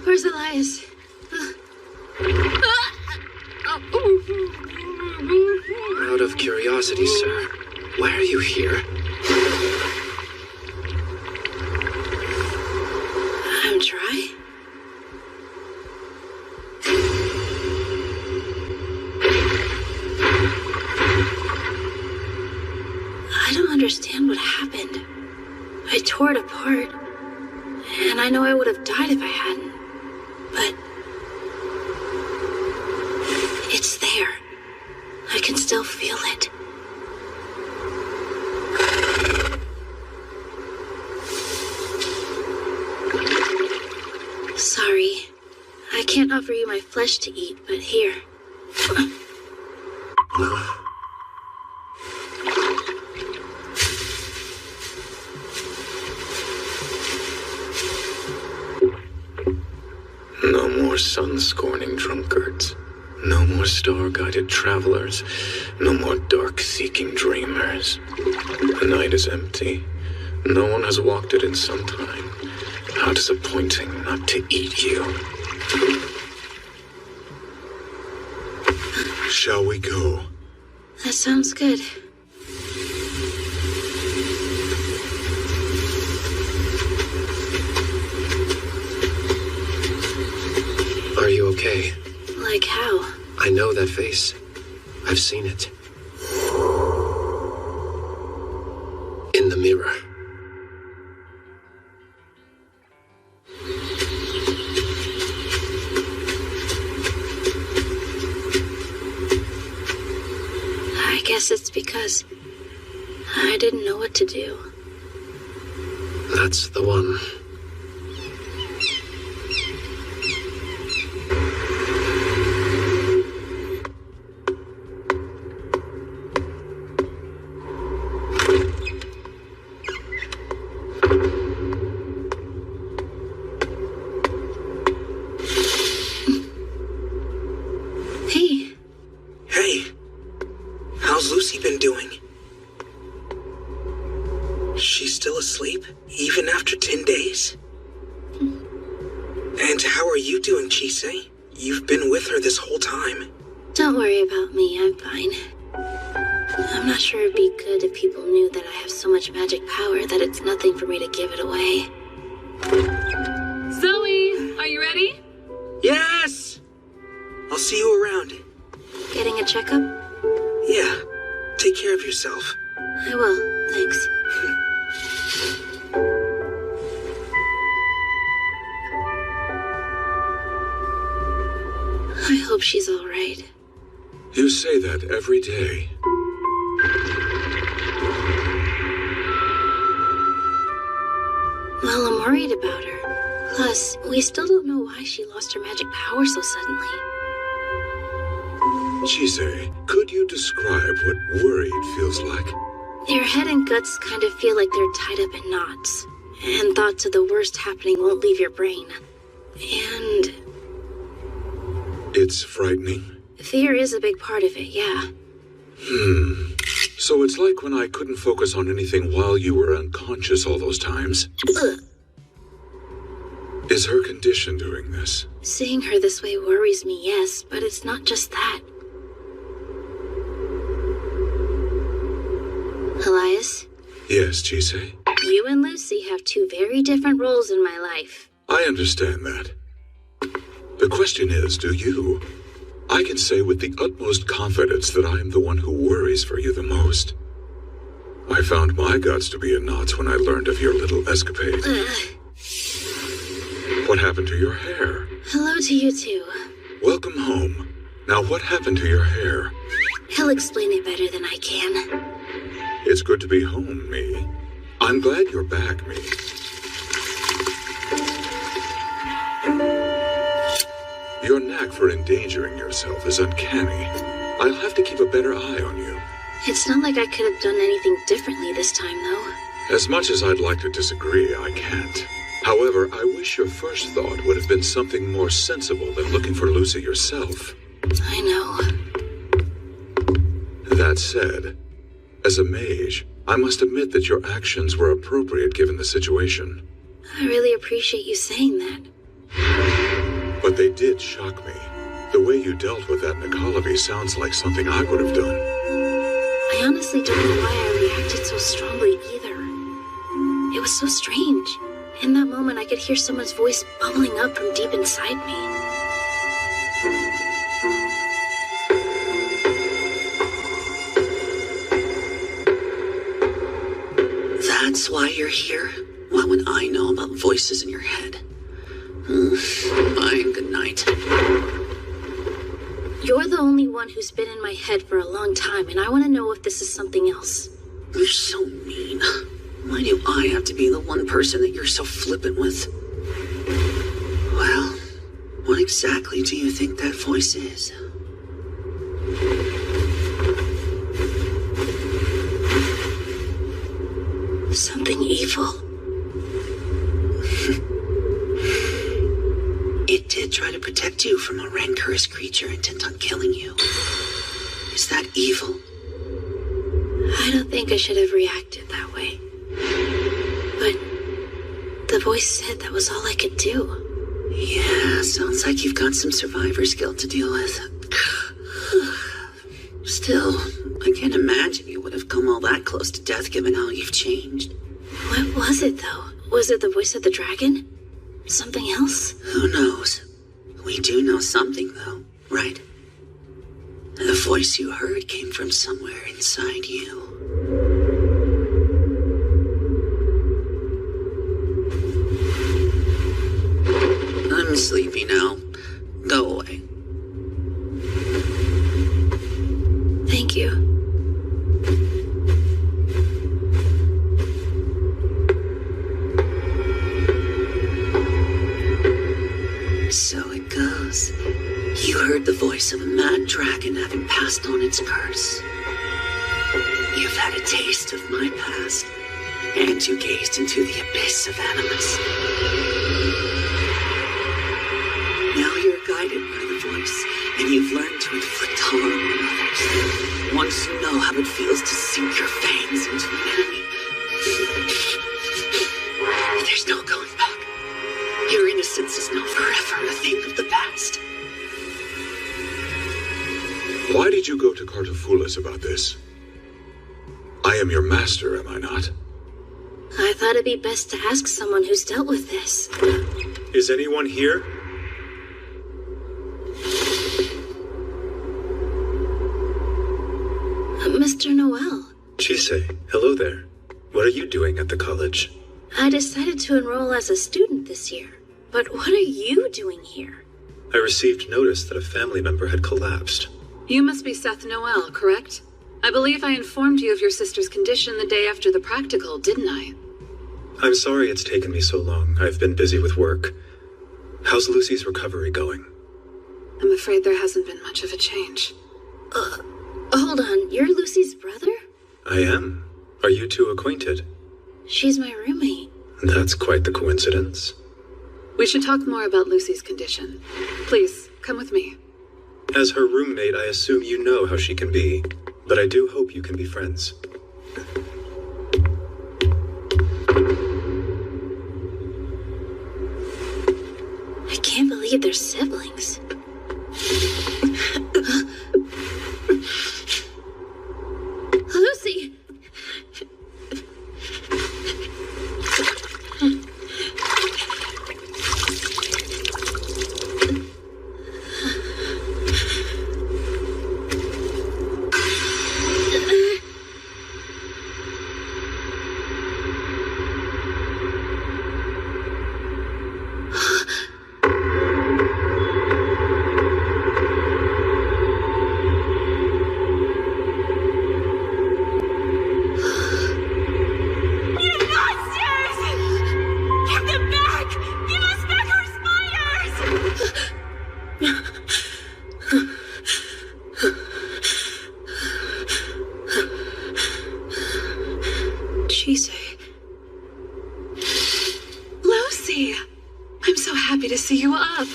Where's Elias? Out of curiosity, sir, why are you here? I'm dry. I don't understand what happened. I tore it apart, and I know I would have died if I hadn't. But it's there. I can still feel it. Sorry. I can't offer you my flesh to eat, but here. more sun-scorning drunkards. No more star-guided travelers. No more dark-seeking dreamers. The night is empty. No one has walked it in some time. How disappointing not to eat you. Shall we go? That sounds good. Are you okay? Like how? I know that face. I've seen it. In the mirror. I guess it's because I didn't know what to do. That's the one. Hey. Hey, how's Lucy been doing? She's still asleep, even after 10 days? And how are you doing, Chise? You've been with her this whole time. Don't worry about me, I'm fine. I'm not sure it'd be good if people knew that I have so much magic power that it's nothing for me to give it away. Zoe, are you ready? Yes! I'll see you around. Getting a checkup? Yeah, take care of yourself. I will, thanks. I hope she's all right. You say that every day. Well, I'm worried about her. Plus, we still don't know why she lost her magic power so suddenly. Chise, could you describe what worried feels like? Your head and guts kind of feel like they're tied up in knots. And thoughts of the worst happening won't leave your brain. And It's frightening. fear is a big part of it, yeah. So it's like when I couldn't focus on anything while you were unconscious all those times. Ugh. Is her condition doing this? Seeing her this way worries me, yes, but it's not just that. Elias, Yes, Chise. you and Lucy have two very different roles in my life. I understand that. The question is, do you? I can say with the utmost confidence that I am the one who worries for you the most. I found my guts to be in knots when I learned of your little escapade. What happened to your hair? Hello to you too. Welcome home. Now what happened to your hair? He'll explain it better than I can. It's good to be home, Me. I'm glad you're back, Me. Your knack for endangering yourself is uncanny. I'll have to keep a better eye on you. It's not like I could have done anything differently this time, though. As much as I'd like to disagree, I can't. However, I wish your first thought would have been something more sensible than looking for Lucy yourself. I know. That said, as a mage, I must admit that your actions were appropriate given the situation. I really appreciate you saying that. But they did shock me. The way you dealt with that Nikolavi sounds like something I would have done. I honestly don't know why I reacted so strongly either. It was so strange. In that moment, I could hear someone's voice bubbling up from deep inside me. That's why you're here? Why would I know about voices in your head? Bye, good night. You're the only one who's been in my head for a long time, and I want to know if this is something else. You're so mean. Why do I have to be the one person that you're so flippant with? Well, what exactly do you think that voice is? Something evil. It did try to protect you from a rancorous creature intent on killing you. Is that evil? I don't think I should have reacted that way. But the voice said that was all I could do. Yeah, sounds like you've got some survivor's guilt to deal with. Still, I can't imagine you would have come all that close to death given how you've changed. What was it, though? Was it the voice of the dragon? Something else? Who knows? We do know something, though, right? The voice you heard came from somewhere inside you. I'm sleepy now. Go away. Thank you. So it goes. You heard the voice of a mad dragon having passed on its curse. You've had a taste of my past, and you gazed into the abyss of animus. Now you're guided by the voice, and you've learned to inflict harm on others. Once you know how it feels to sink your fangs into an enemy, there's no going back. Your innocence is now forever a thing of the past. Why did you go to Cartafulas about this? I am your master, am I not? I thought it'd be best to ask someone who's dealt with this. Is anyone here? Mr. Noel. Chise, hello there. What are you doing at the college? I decided to enroll as a student this year. But what are you doing here? I received notice that a family member had collapsed. You must be Seth Noel, correct? I believe I informed you of your sister's condition the day after the practical, didn't I? I'm sorry it's taken me so long. I've been busy with work. How's Lucy's recovery going? I'm afraid there hasn't been much of a change. Hold on, you're Lucy's brother? I am. Are you two acquainted? She's my roommate. That's quite the coincidence. We should talk more about Lucy's condition. Please, come with me. As her roommate, I assume you know how she can be, but I do hope you can be friends. I can't believe they're siblings. Lucy! Lucy! I'm so happy to see you up.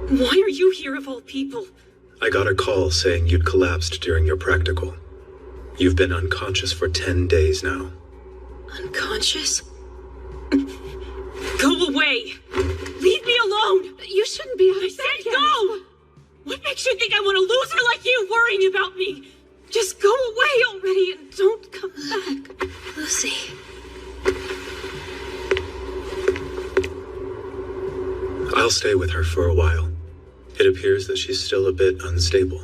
Why are you here of all people? I got a call saying you'd collapsed during your practical. You've been unconscious for 10 days now. Unconscious? Go away! Leave me alone! You shouldn't be out I of bed said yet. go! What makes you think I want a loser like you worrying about me? Just go away already and don't come back. Lucy. I'll stay with her for a while. It appears that she's still a bit unstable.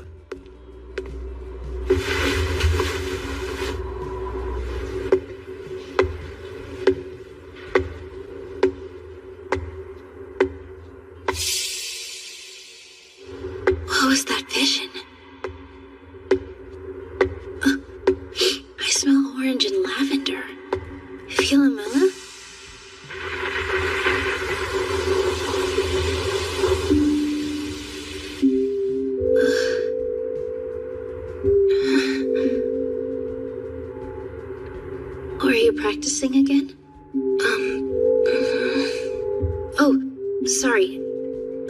What was that vision? I smell orange and lavender. Philomela? Are you practicing again? Sorry,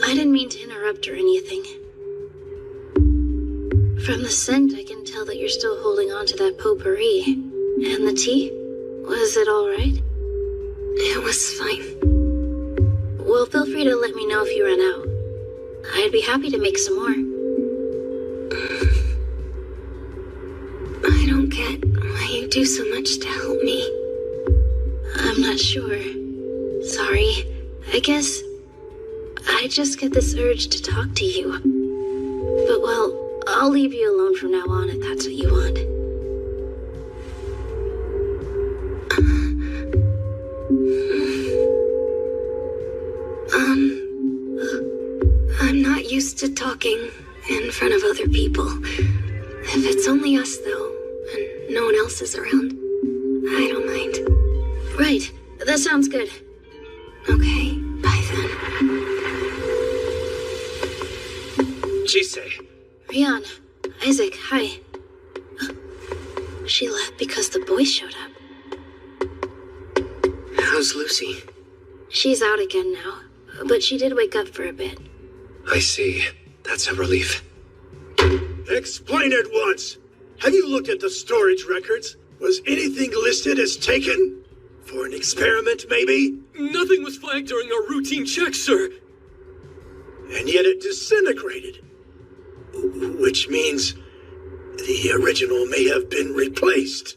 I didn't mean to interrupt or anything. From the scent, I can tell that you're still holding on to that potpourri. And the tea? Was it all right? It was fine. Well, feel free to let me know if you run out. I'd be happy to make some more. I don't get why you do so much to help me. I'm not sure. Sorry. I guess I just get this urge to talk to you. But well, I'll leave you alone from now on if that's what you want. I'm not used to talking in front of other people. If it's only us, though, and no one else is around, I don't mind. Right. That sounds good. Okay, bye then. Jisei. Rian. Isaac, hi. She left because the boys showed up. How's Lucy? She's out again now, but she did wake up for a bit. I see. That's a relief. Explain at once. Have you looked at the storage records? Was anything listed as taken? For an experiment, maybe? Nothing was flagged during our routine check, sir. And yet it disintegrated. Which means the original may have been replaced.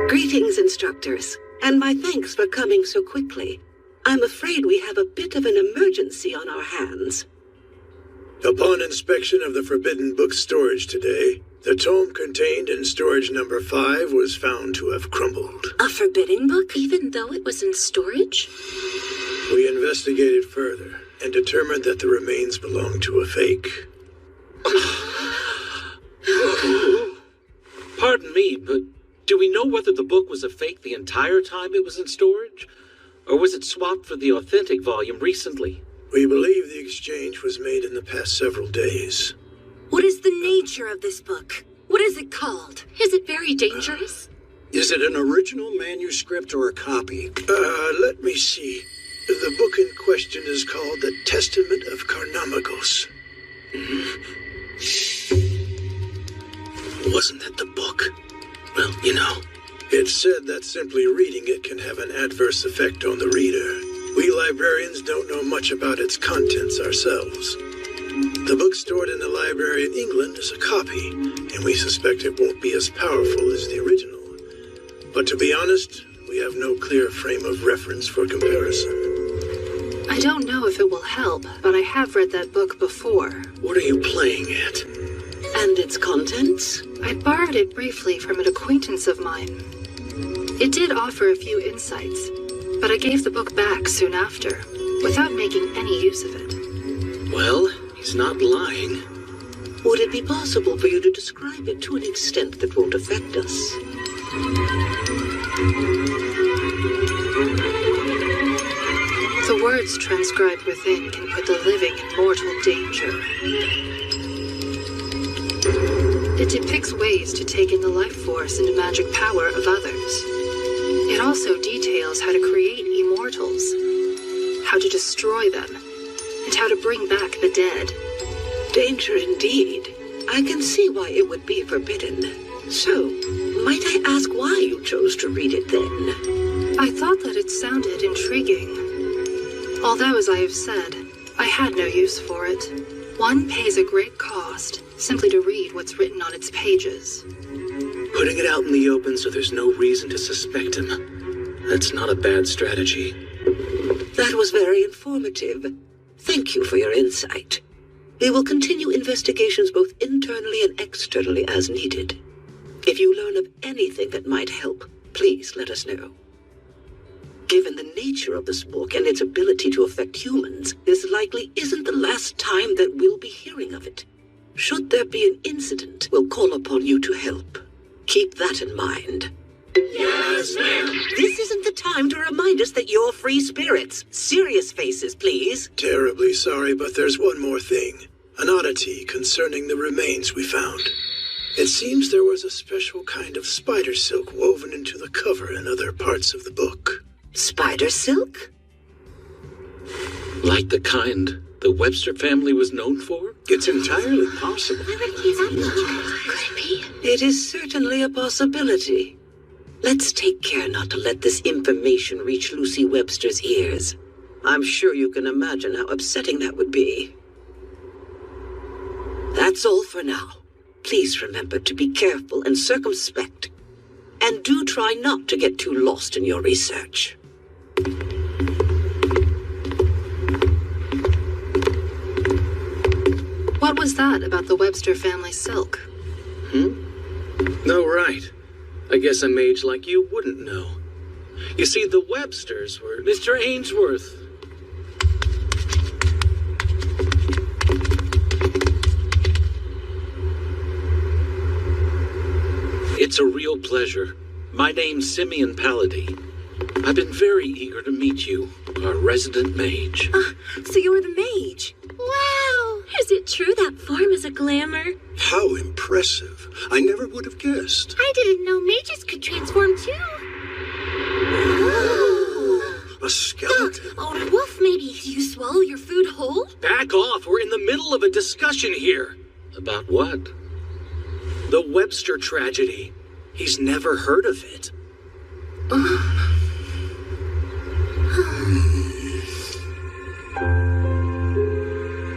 Greetings, instructors, and my thanks for coming so quickly. I'm afraid we have a bit of an emergency on our hands. Upon inspection of the Forbidden Book storage today, the tome contained in storage number 5 was found to have crumbled. A forbidden book, even though it was in storage? We investigated further and determined that the remains belonged to a fake. Pardon me, but do we know whether the book was a fake the entire time it was in storage? Or was it swapped for the authentic volume recently? We believe the exchange was made in the past several days. What is the nature of this book? What is it called? Is it very dangerous? Is it an original manuscript or a copy? Let me see. The book in question is called The Testament of Carnamagos. Wasn't that the book? Well, you know. It's said that simply reading it can have an adverse effect on the reader. We librarians don't know much about its contents ourselves. The book stored in the library in England is a copy, and we suspect it won't be as powerful as the original. But to be honest, we have no clear frame of reference for comparison. I don't know if it will help, but I have read that book before. What are you playing at? And its contents? I borrowed it briefly from an acquaintance of mine. It did offer a few insights, but I gave the book back soon after, without making any use of it. Well, he's not lying. Would it be possible for you to describe it to an extent that won't affect us? The words transcribed within can put the living in mortal danger. It depicts ways to take in the life force and magic power of others. It also details how to create immortals, how to destroy them, and how to bring back the dead. Danger indeed. I can see why it would be forbidden. So, might I ask why you chose to read it then? I thought that it sounded intriguing. Although, as I have said, I had no use for it. One pays a great cost simply to read what's written on its pages. Putting it out in the open so there's no reason to suspect him. That's not a bad strategy. That was very informative. Thank you for your insight. We will continue investigations both internally and externally as needed. If you learn of anything that might help, please let us know. Given the nature of this book and its ability to affect humans, this likely isn't the last time that we'll be hearing of it. Should there be an incident, we'll call upon you to help. Keep that in mind. Yes, ma'am. This isn't the time to remind us that you're free spirits. Serious faces, please. Terribly sorry, but there's one more thing. An oddity concerning the remains we found. It seems there was a special kind of spider silk woven into the cover and other parts of the book. Spider silk? Like the kind the Webster family was known for? It's entirely possible. Why would it be that? Could it be? It is certainly a possibility. Let's take care not to let this information reach Lucy Webster's ears. I'm sure you can imagine how upsetting that would be. That's all for now. Please remember to be careful and circumspect. And do try not to get too lost in your research. What was that about the Webster family silk? No, right. I guess a mage like you wouldn't know. You see, the Websters were... Mr. Ainsworth. It's a real pleasure. My name's Simeon Pallady. I've been very eager to meet you, our resident mage. So you're the mage? Wow! Is it true that form is a glamour? How impressive. I never would have guessed. I didn't know mages could transform too. A skeleton. Oh, Wolf, maybe you swallow your food whole? Back off! We're in the middle of a discussion here. About what? The Webster tragedy. He's never heard of it.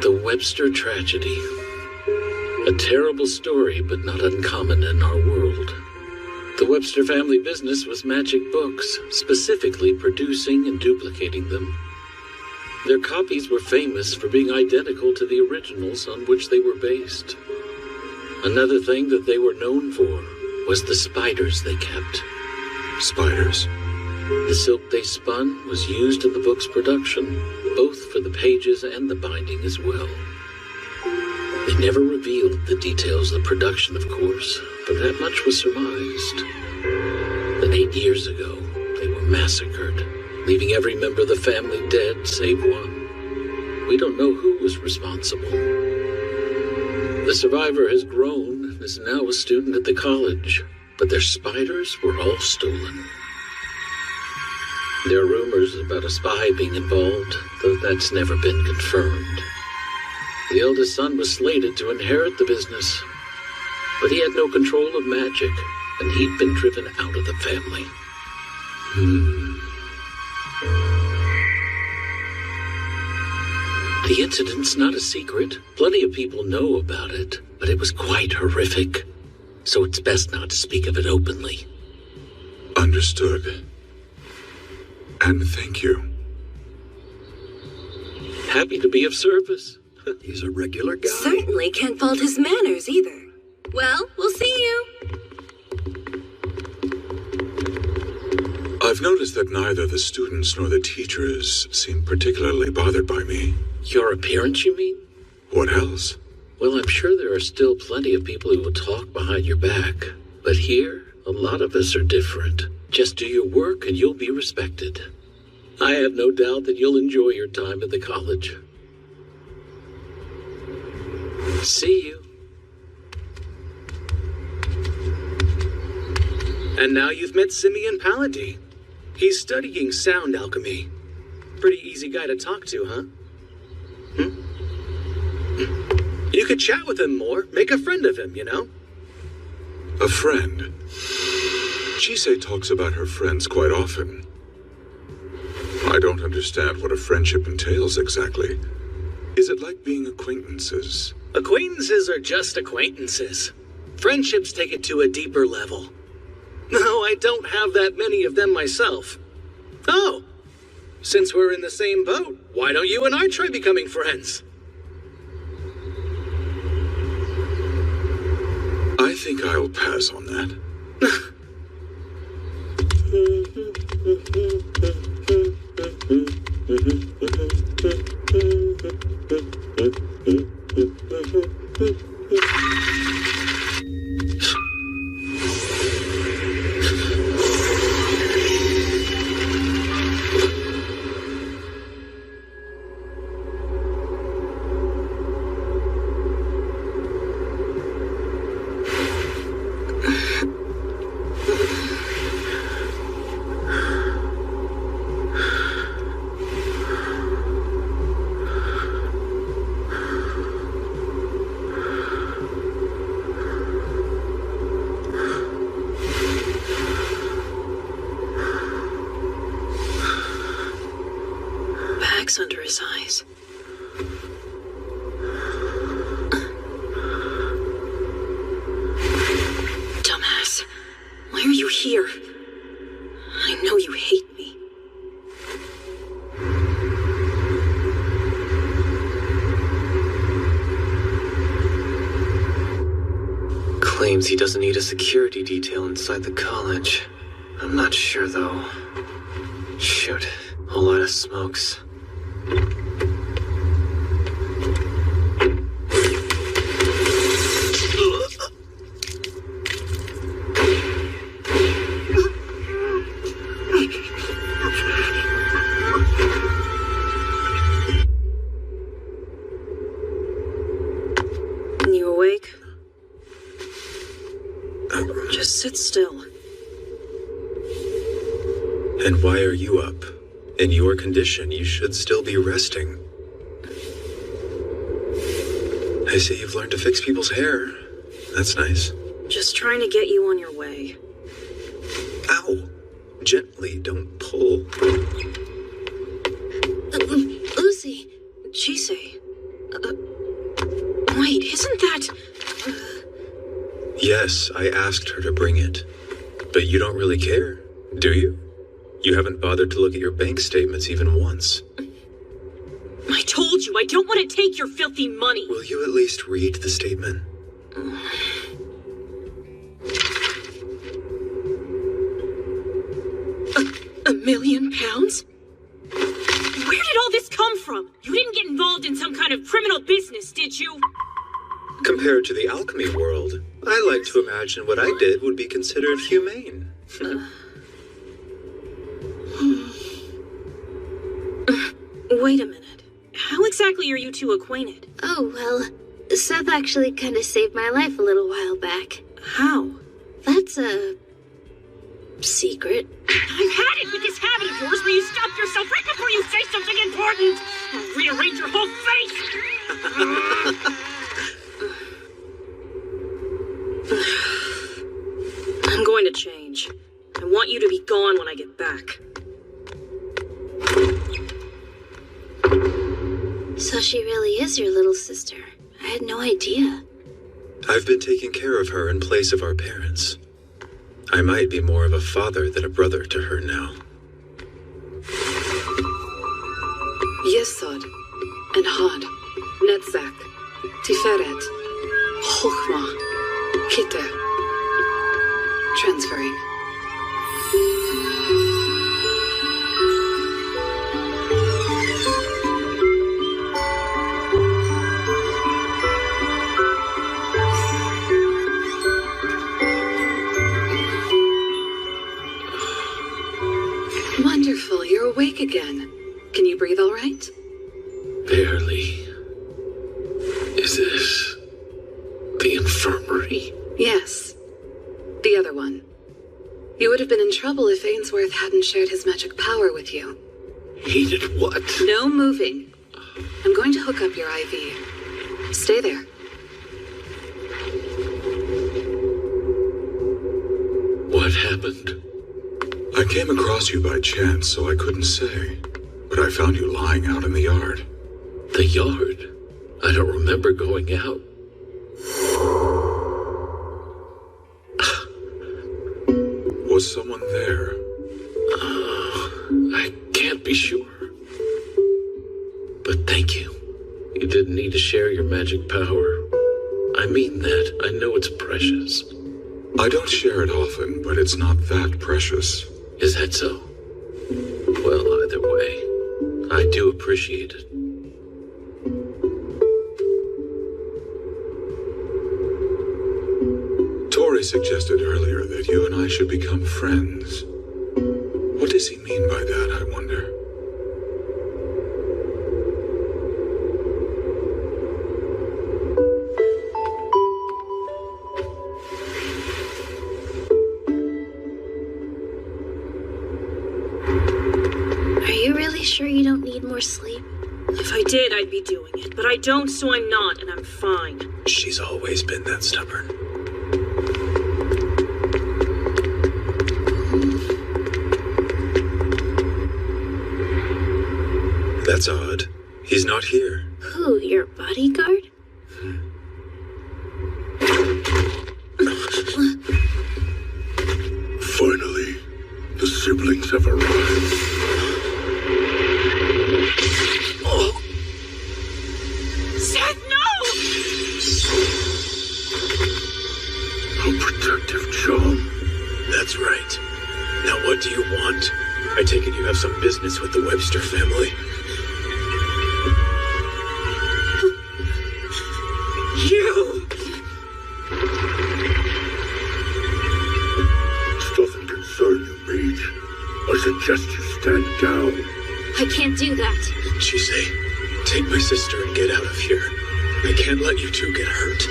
The Webster tragedy. A terrible story, but not uncommon in our world. The Webster family business was magic books, specifically producing and duplicating them. Their copies were famous for being identical to the originals on which they were based. Another thing that they were known for was the spiders they kept. Spiders? The silk they spun was used in the book's production, both for the pages and the binding as well. They never revealed the details of the production, of course, but that much was surmised. Then 8 years ago, they were massacred, leaving every member of the family dead save one. We don't know who was responsible. The survivor has grown and is now a student at the college, but their spiders were all stolen. There are rumors about a spy being involved, though that's never been confirmed. The eldest son was slated to inherit the business, but he had no control of magic, and he'd been driven out of the family. The incident's not a secret. Plenty of people know about it, but it was quite horrific. So it's best not to speak of it openly. Understood. And thank you. Happy to be of service. He's a regular guy. Certainly can't fault his manners either. Well, we'll see you. I've noticed that neither the students nor the teachers seem particularly bothered by me. Your appearance, you mean? What else? Well, I'm sure there are still plenty of people who will talk behind your back. But here, a lot of us are different. Just do your work and you'll be respected. I have no doubt that you'll enjoy your time at the college. See you. And now you've met Simeon Pallady. He's studying sound alchemy. Pretty easy guy to talk to, huh? You could chat with him more, make a friend of him, you know? A friend? Chise talks about her friends quite often. I don't understand what a friendship entails exactly. Is it like being acquaintances? Acquaintances are just acquaintances. Friendships take it to a deeper level. No, I don't have that many of them myself. Oh, since we're in the same boat, why don't you and I try becoming friends? I think I'll pass on that. darkness under his eyes. Dumbass. Why are you here? I know you hate me. Claims he doesn't need a security detail inside the college. I'm not sure, though. Shoot, a lot of smokes. You awake? Just sit still. And why are you up? In your condition, you should still be resting. I see you've learned to fix people's hair. That's nice. Just trying to get you on your way. Ow! Gently, don't pull. Lucy! Chise. Wait, isn't that... Yes, I asked her to bring it. But you don't really care, do you? You haven't bothered to look at your bank statements even once. I told you, I don't want to take your filthy money. Will you at least read the statement? £1 million? Where did all this come from? You didn't get involved in some kind of criminal business, did you? Compared to the alchemy world, I like to imagine what I did would be considered humane. Wait a minute. How exactly are you two acquainted? Oh, well, Seth actually kind of saved my life a little while back. How? That's a secret. I've had it with this habit of yours where you stop yourself right before you say something important. I'll rearrange your whole face. I'm going to change. I want you to be gone when I get back. So she really is your little sister. I had no idea. I've been taking care of her in place of our parents. I might be more of a father than a brother to her now. Yesod, and Had, Netzach, Tiferet, Chochmah, Kitter. Transferring. Wonderful, you're awake again. Can you breathe all right? Barely. Is this the infirmary? Yes. The other one. You would have been in trouble if Ainsworth hadn't shared his magic power with you. He did what? No moving. I'm going to hook up your IV. Stay there. What happened? I came across you by chance, so I couldn't say. But I found you lying out in the yard. The yard? I don't remember going out. Was someone there? I can't be sure. But thank you. You didn't need to share your magic power. I mean that. I know it's precious. I don't share it often, but it's not that precious. Is that so? Well, either way, I do appreciate it. Tori suggested earlier that you and I should become friends. What does he mean by that, I wonder? Are you really sure you don't need more sleep? If I did, I'd be doing it. But I don't, so I'm not, and I'm fine. She's always been that stubborn. That's odd. He's not here. Who, your bodyguard? Finally, the siblings have arrived. Oh. Seth, no! A protective charm. That's right. Now what do you want? I take it you have some business with the Webster family. You! This doesn't concern you, Mage. I suggest you stand down. I can't do that. Chise, take my sister and get out of here. I can't let you two get hurt.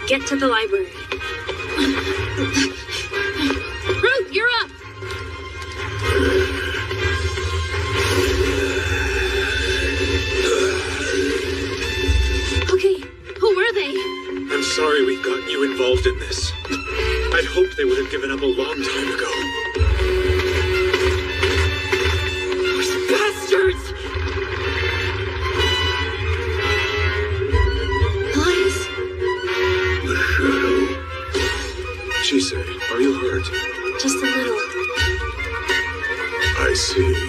Get to the library. Ruth, you're up! Okay, who were they? I'm sorry we've gotten you involved in this. I'd hoped they would have given up a long time ago. Those bastards! Chise, are you hurt? Just a little. I see.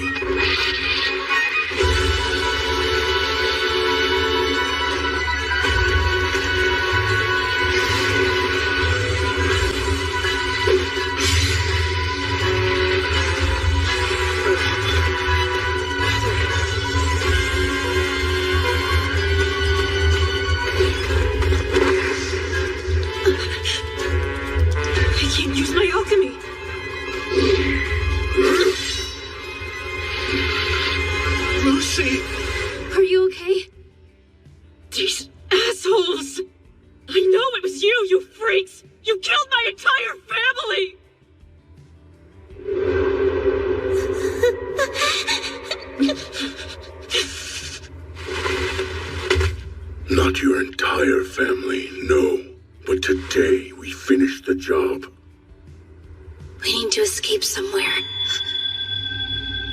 Not your entire family, no. But today, we finished the job. We need to escape somewhere.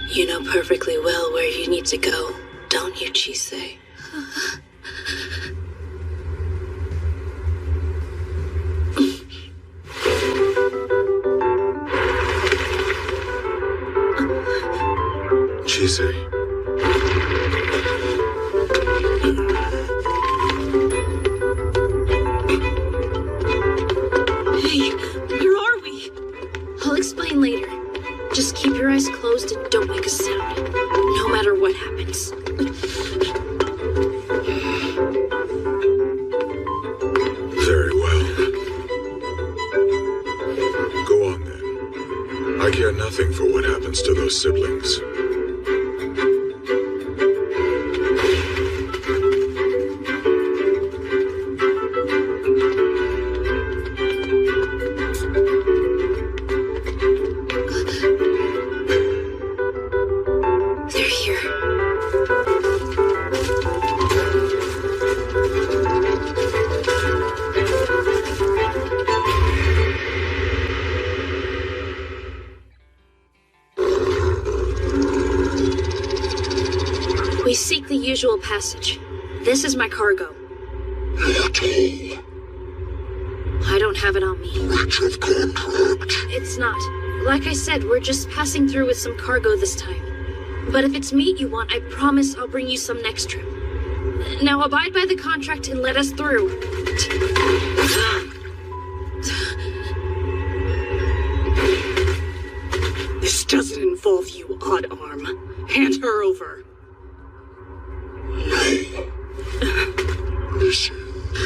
You know perfectly well where you need to go, don't you, Chise? Chise. Explain later. Just keep your eyes closed and don't make a sound, no matter what happens. Very well. Go on then. I care nothing for what happens to those siblings. We seek the usual passage. This is my cargo. Not all. I don't have it on me. Breach of contract. It's not. Like I said, we're just passing through with some cargo this time. But if it's meat you want, I promise I'll bring you some next trip. Now abide by the contract and let us through. This doesn't involve you, Odd Arm. Hand her over. This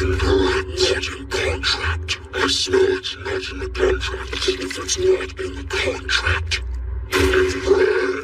incorrect logic contract. I swear it's not in the contract. If it's not in the contract, it's mine.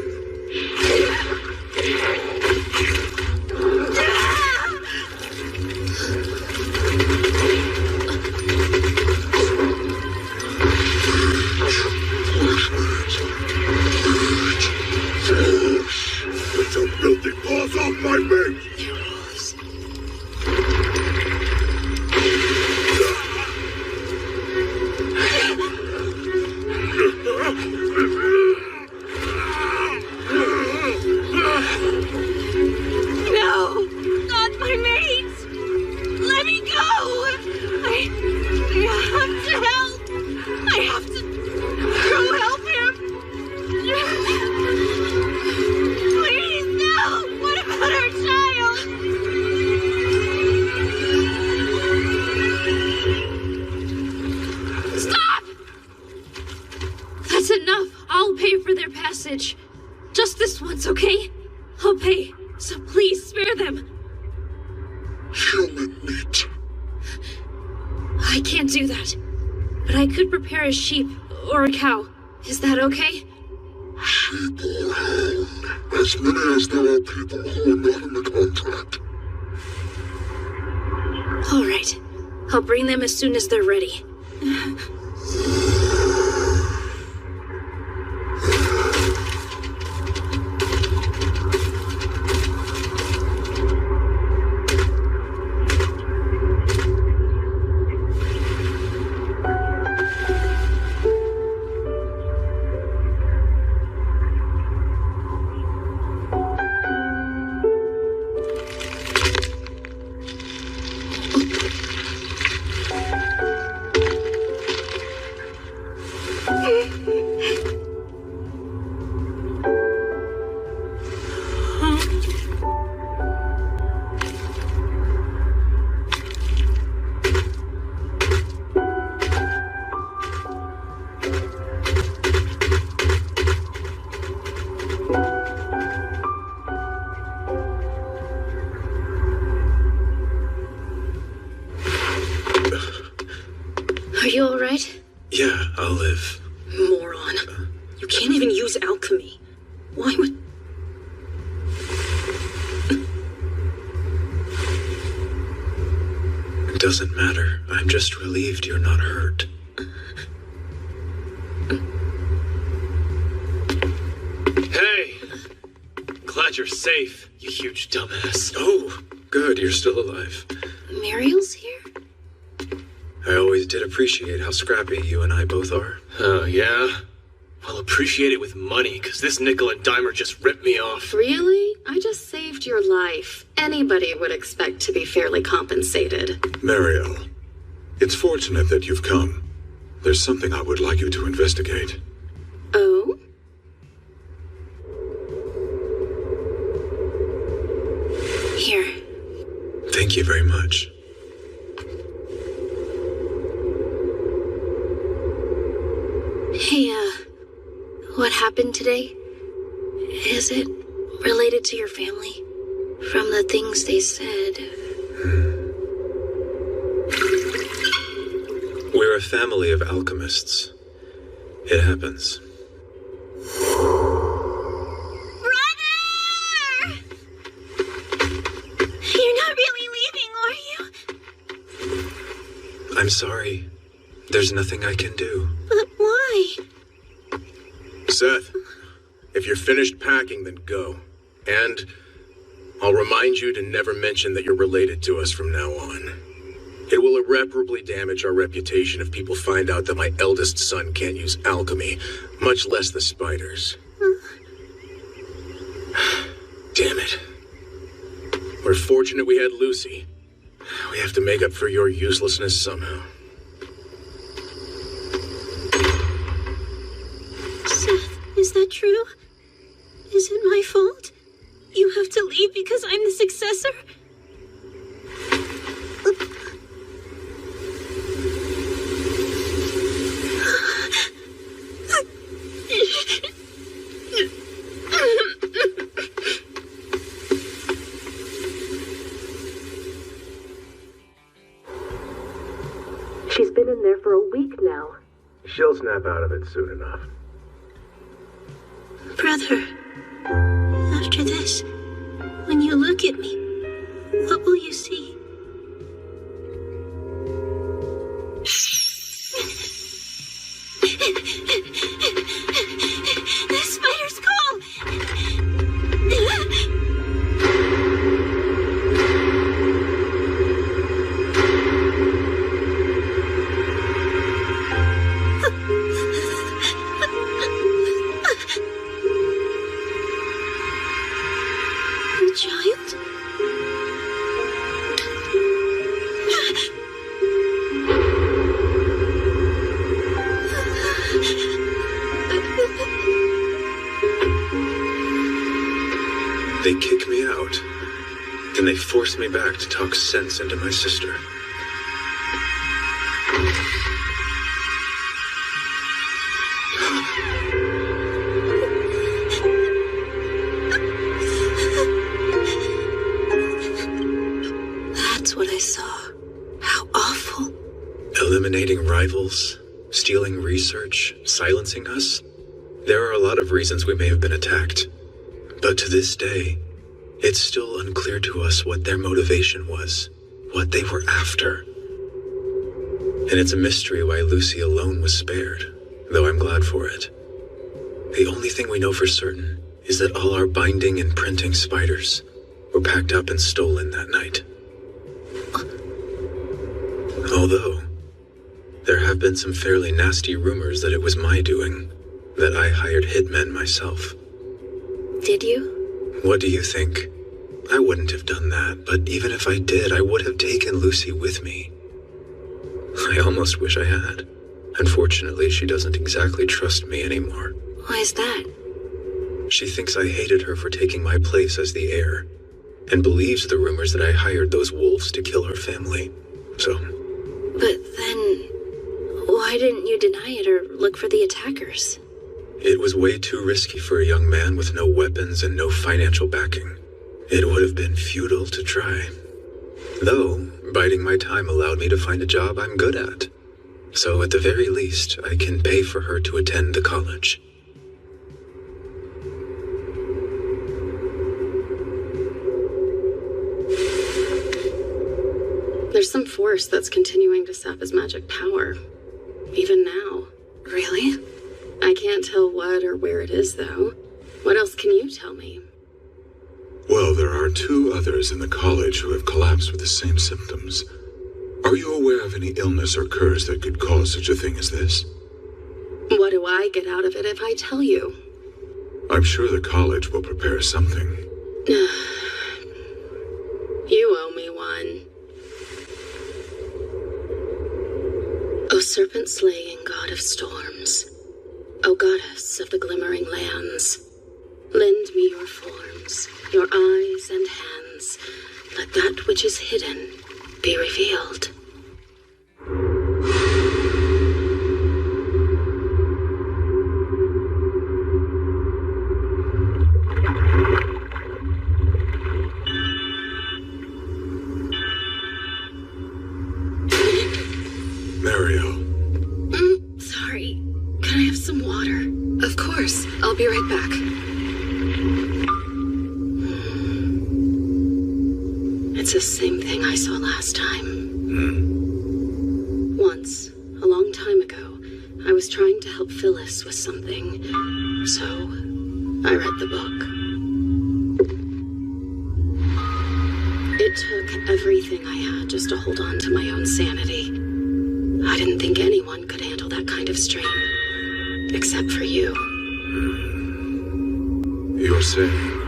I can't do that. But I could prepare a sheep or a cow. Is that okay? Sheep or hound, as many as there are people who are not in the contract. All right. I'll bring them as soon as they're ready. Are you all right? Yeah, I'll live. Moron. You can't even use alchemy. Why would... It doesn't matter. I'm just relieved you're not hurt. Hey! Glad you're safe, you huge dumbass. Oh, good, you're still alive. Muriel's here? I always did appreciate how scrappy you and I both are. Oh, yeah? Well, appreciate it with money, because this nickel and dimer just ripped me off. Really? I just saved your life. Anybody would expect to be fairly compensated. Mariel, it's fortunate that you've come. There's something I would like you to investigate. Oh? Here. Thank you very much. Hey, what happened today? Is it related to your family? From the things they said. We're a family of alchemists. It happens. You're not really leaving, are you? I'm sorry. There's nothing I can do. But why? Seth, if you're finished packing, then go. And I'll remind you to never mention that you're related to us from now on. It will irreparably damage our reputation if people find out that my eldest son can't use alchemy, much less the spiders. Damn it. We're fortunate we had Lucy. We have to make up for your uselessness somehow. Seth, is that true? Is it my fault? You have to leave because I'm the successor? She's been in there for a week now. She'll snap out of it soon enough. Brother, after this, when you look at me, what will you see? The spider's call! The child? They kick me out. Then they force me back to talk sense into my sister. That's what I saw. How awful. Eliminating rivals, stealing research, silencing us. There are a lot of reasons we may have been attacked. But to this day, it's still unclear to us what their motivation was, what they were after. And it's a mystery why Lucy alone was spared, though I'm glad for it. The only thing we know for certain is that all our binding and printing spiders were packed up and stolen that night. Although, there have been some fairly nasty rumors that it was my doing, that I hired hitmen myself. Did you? What do you think? I wouldn't have done that, but even if I did, I would have taken Lucy with me. I almost wish I had. Unfortunately, she doesn't exactly trust me anymore. Why is that? She thinks I hated her for taking my place as the heir, and believes the rumors that I hired those wolves to kill her family. So... But then, why didn't you deny it or look for the attackers? It was way too risky for a young man with no weapons and no financial backing. It would have been futile to try. Though, biding my time allowed me to find a job I'm good at. So at the very least, I can pay for her to attend the college. There's some force that's continuing to sap his magic power. Even now. Really? I can't tell what or where it is, though. What else can you tell me? Well, there are 2 others in the college who have collapsed with the same symptoms. Are you aware of any illness or curse that could cause such a thing as this? What do I get out of it if I tell you? I'm sure the college will prepare something. You owe me one. O serpent-slaying god of storms, O goddess of the glimmering lands, lend me your forms, your eyes and hands. Let that which is hidden be revealed. Sorry. Can I have some water? Of course. I'll be right back. It's the same thing I saw last time. Once, a long time ago, I was trying to help Phyllis with something, so I read the book. It took everything I had just to hold on to my own sanity. I didn't think anyone could handle that kind of strain, except for you. You're saying?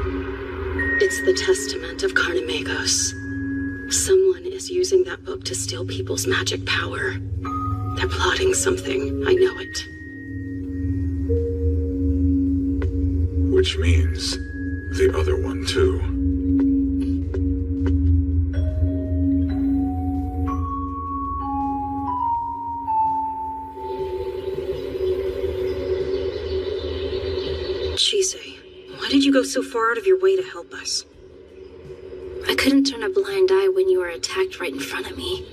It's the testament of Carnimagos. Someone is using that book to steal people's magic power. They're plotting something, I know it. Which means the other one, too. Chise, why did you go so far out of your way to help us? I couldn't turn a blind eye when you were attacked right in front of me.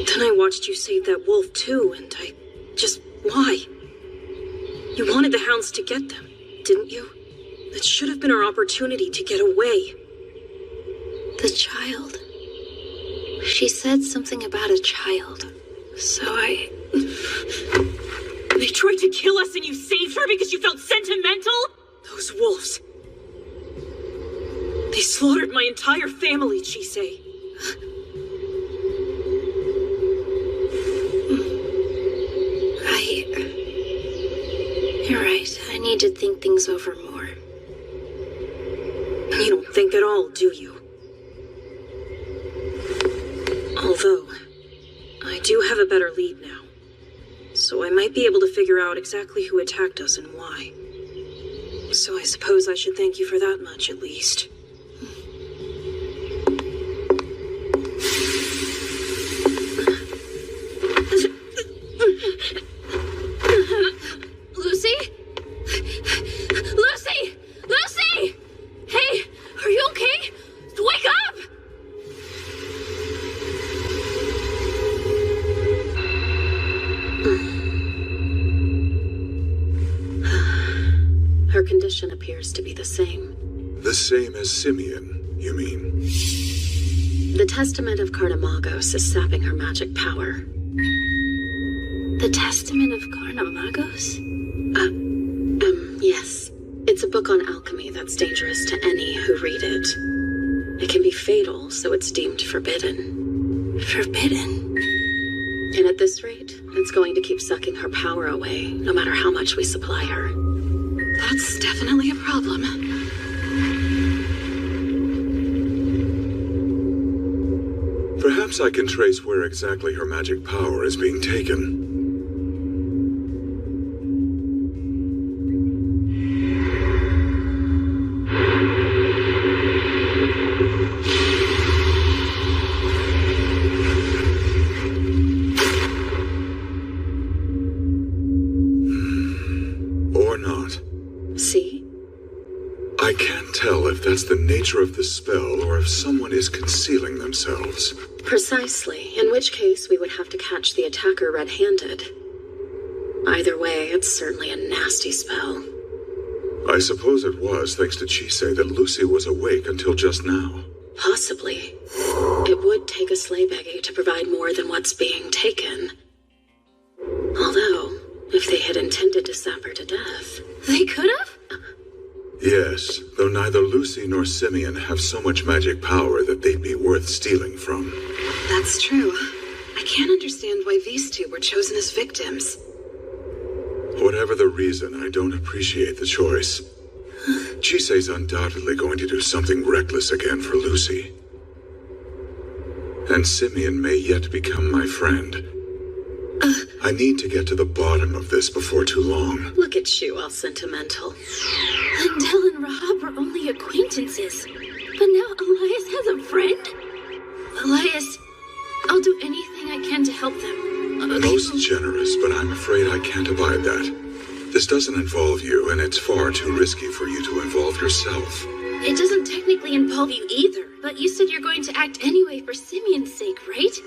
Then I watched you save that wolf too, and why? You wanted the hounds to get them, didn't you? That should have been our opportunity to get away. The child. She said something about a child, so I... They tried to kill us and you saved her because you felt sentimental? Those wolves. They slaughtered my entire family, Chise. You're right. I need to think things over more. You don't think at all, do you? Although, I do have a better lead now. So I might be able to figure out exactly who attacked us and why. So I suppose I should thank you for that much, at least. Lucy? Lucy! Lucy! Hey, are you okay? Wake up! condition appears to be the same. The same as Simeon, you mean? The Testament of Carnamagos is sapping her magic power. The Testament of Carnamagos? Yes. It's a book on alchemy that's dangerous to any who read it. It can be fatal, so it's deemed forbidden. Forbidden? And at this rate, it's going to keep sucking her power away, no matter how much we supply her. That's definitely a problem. Perhaps I can trace where exactly her magic power is being taken. Or not. See? I can't tell if that's the nature of the spell or if someone is concealing themselves. Precisely, in which case we would have to catch the attacker red-handed. Either way, it's certainly a nasty spell. I suppose it was thanks to Chise that Lucy was awake until just now. Possibly. It would take a Sleighbaggy to provide more than what's being taken. Although, if they had intended to sap her to death... They could have? Yes, though neither Lucy nor Simeon have so much magic power that they'd be worth stealing from. That's true. I can't understand why these two were chosen as victims. Whatever the reason, I don't appreciate the choice. Chise's undoubtedly going to do something reckless again for Lucy. And Simeon may yet become my friend. I need to get to the bottom of this before too long. Look at you, all sentimental. Lindell and Rahab were only acquaintances. But now Elias has a friend? Elias, I'll do anything I can to help them. Okay. Most generous, but I'm afraid I can't abide that. This doesn't involve you, and it's far too risky for you to involve yourself. It doesn't technically involve you either, but you said you're going to act anyway for Simeon's sake, right?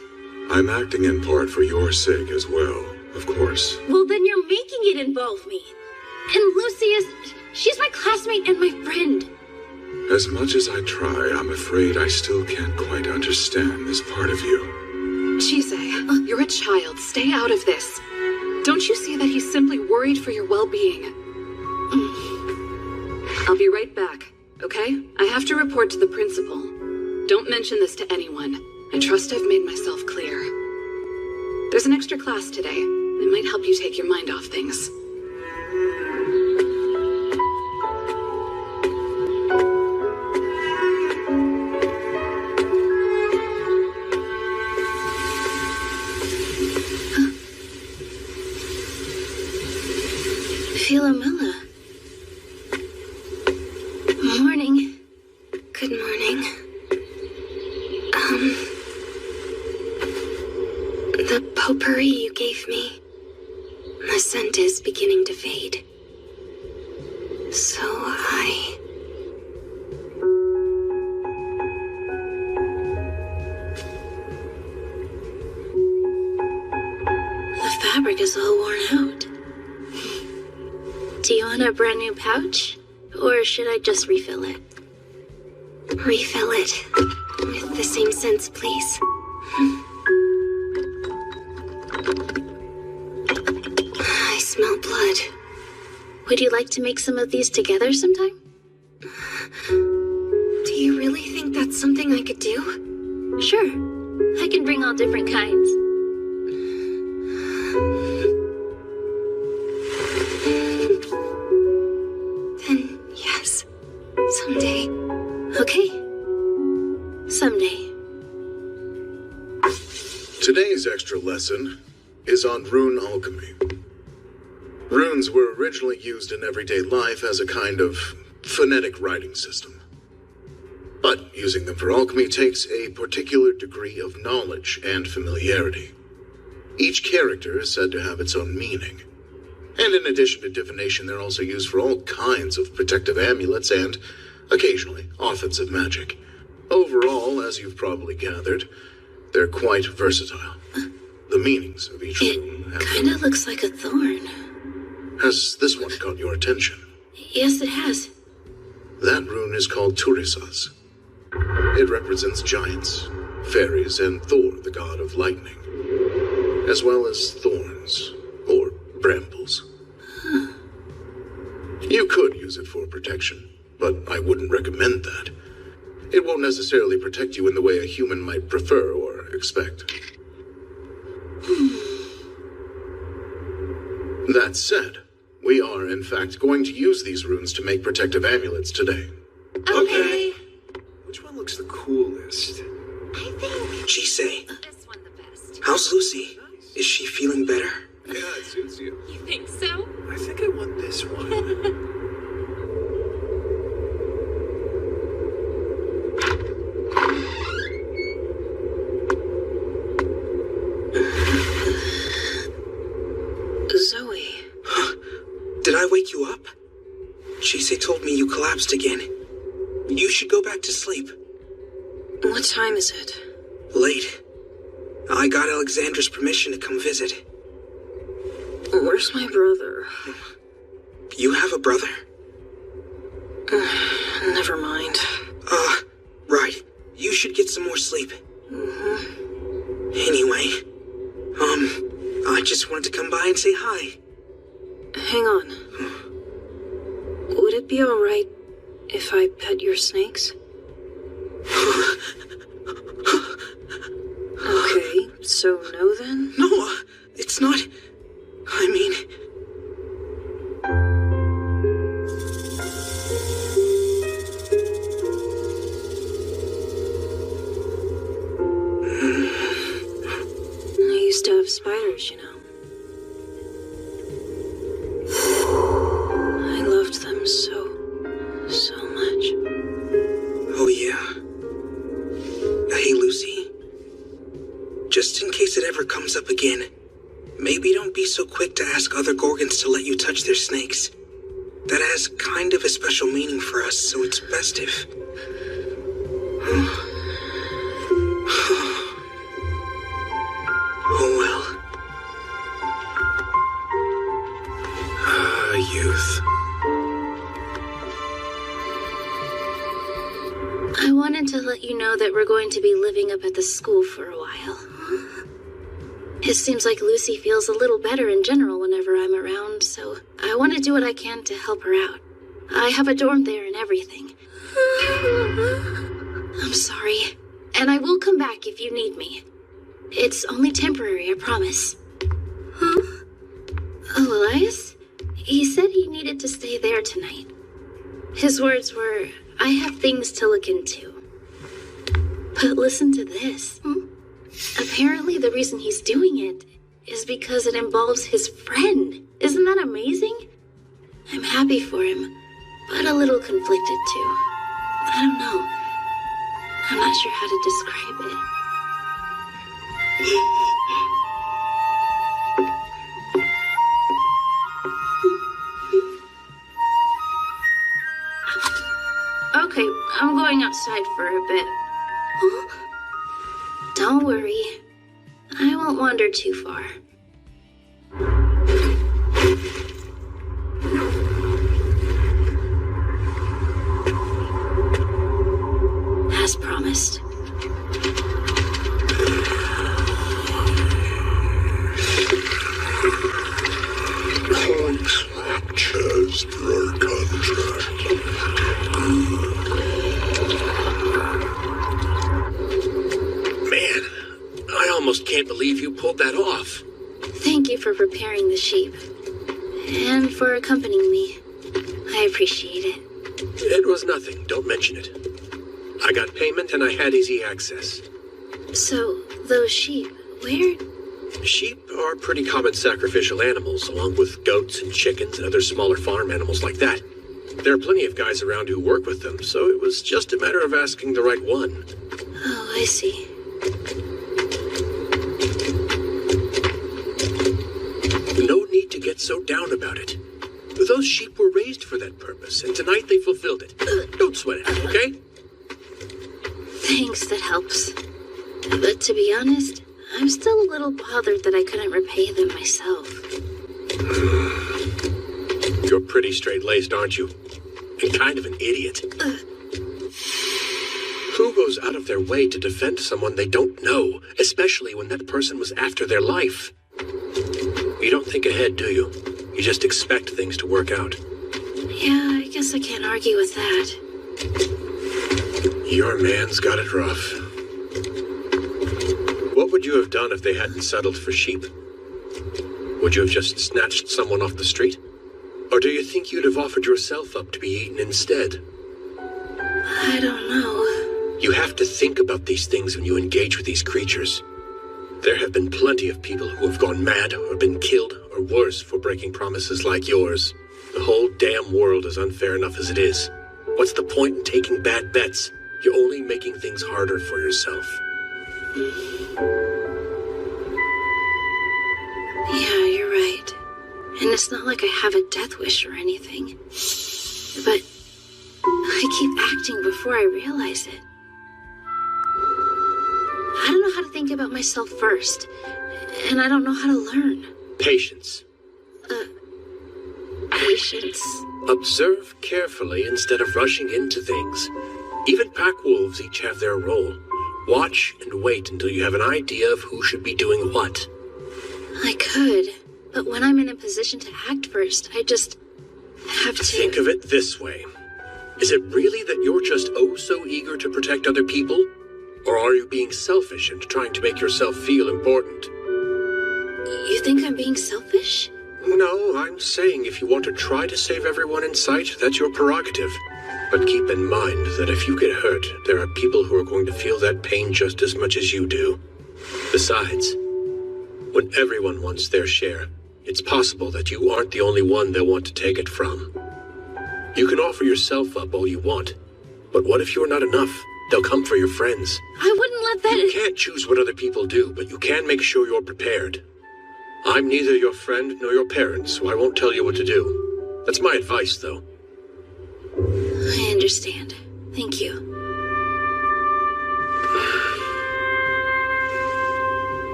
I'm acting in part for your sake as well, of course. Well, then you're making it involve me. And Lucy she's my classmate and my friend. As much as I try, I'm afraid I still can't quite understand this part of you. Chise, you're a child. Stay out of this. Don't you see that he's simply worried for your well-being? I'll be right back, okay? I have to report to the principal. Don't mention this to anyone. I trust I've made myself clear. There's an extra class today. It might help you take your mind off things. Philomela. Morning. Good morning. The potpourri you gave me. The scent is beginning to fade. So the fabric is all worn out. Do you want a brand new pouch? Or should I just refill it? Refill it. With the same scents, please. I smell blood. Would you like to make some of these together sometime? Do you really think that's something I could do? Sure. I can bring all different kinds. Then, yes. Someday. Okay? Someday. Today's extra lesson is on rune alchemy. Runes were originally used in everyday life as a kind of phonetic writing system. But using them for alchemy takes a particular degree of knowledge and familiarity. Each character is said to have its own meaning. And in addition to divination, they're also used for all kinds of protective amulets and, occasionally, offensive magic. Overall, as you've probably gathered, they're quite versatile. The meanings of each rune Kinda looks like a thorn. Has this one caught your attention? Yes, it has. That rune is called Turisas. It represents giants, fairies, and Thor, the god of lightning, as well as thorns, or brambles. You could use it for protection, but I wouldn't recommend that. It won't necessarily protect you in the way a human might prefer or expect. That said, we are, in fact, going to use these runes to make protective amulets today. Okay. Which one looks the coolest? I think Jisei. This one the best. How's Lucy? Is she feeling better? Yeah, it suits you. You think so? I think I want this one. Zoe. Did I wake you up? Jisei told me you collapsed again. You should go back to sleep. What time is it? Late. I got Alexandra's permission to come visit. Where's my brother? You have a brother? Never mind. Right. You should get some more sleep. Anyway, I just wanted to come by and say hi. Hang on. Would it be alright if I pet your snakes? Okay, so no then? No, it's not. I mean... I used to have spiders, you know. I loved them so much. Oh, yeah. Hey, Lucy. Just in case it ever comes up again, maybe don't be so quick to ask other Gorgons to let you touch their snakes. That has kind of a special meaning for us, so it's best if... Oh, well. Youth. I wanted to let you know that we're going to be living up at the school for a while. It seems like Lucy feels a little better in general whenever I'm around, so I want to do what I can to help her out. I have a dorm there and everything. I'm sorry, and I will come back if you need me. It's only temporary, I promise. Huh? Oh, Elias? He said he needed to stay there tonight. His words were, I have things to look into. But listen to this. Apparently the reason he's doing it is because it involves his friend. Isn't that amazing? I'm happy for him, but a little conflicted too. I don't know. I'm not sure how to describe it. Okay, I'm going outside for a bit. Don't worry. I won't wander too far. As promised. Contract as per our contract. Man, I almost can't believe you pulled that off. Thank you for preparing the sheep. And for accompanying me. I appreciate it. It was nothing. Don't mention it. I got payment and I had easy access. So, those sheep, where? Sheep are pretty common sacrificial animals, along with goats and chickens and other smaller farm animals like that. There are plenty of guys around who work with them, so it was just a matter of asking the right one. Oh, I see. No need to get so down about it. Those sheep were raised for that purpose, and tonight they fulfilled it. Don't sweat it, okay? Thanks, that helps. But to be honest, I'm still a little bothered that I couldn't repay them myself. You're pretty straight-laced, aren't you? And kind of an idiot. Who goes out of their way to defend someone they don't know, especially when that person was after their life? You don't think ahead, do you? You just expect things to work out. Yeah, I guess I can't argue with that. Your man's got it rough. What would you have done if they hadn't settled for sheep? Would you have just snatched someone off the street? Or do you think you'd have offered yourself up to be eaten instead? I don't know. You have to think about these things when you engage with these creatures. There have been plenty of people who have gone mad or been killed or worse for breaking promises like yours. The whole damn world is unfair enough as it is. What's the point in taking bad bets? You're only making things harder for yourself. Yeah, you're right. And it's not like I have a death wish or anything. But I keep acting before I realize it. I don't know how to think about myself first. And I don't know how to learn. Patience. Patience. Observe carefully instead of rushing into things. Even pack wolves each have their role. Watch and wait until you have an idea of who should be doing what. I could, but when I'm in a position to act first, I just have to... Think of it this way. Is it really that you're just oh so eager to protect other people? Or are you being selfish and trying to make yourself feel important? You think I'm being selfish? No, I'm saying if you want to try to save everyone in sight, that's your prerogative. But keep in mind that if you get hurt, there are people who are going to feel that pain just as much as you do. Besides, when everyone wants their share, it's possible that you aren't the only one they'll want to take it from. You can offer yourself up all you want, but what if you're not enough? They'll come for your friends. I wouldn't let that... You can't choose what other people do, but you can make sure you're prepared. I'm neither your friend nor your parent, so I won't tell you what to do. That's my advice, though. I understand. Thank you.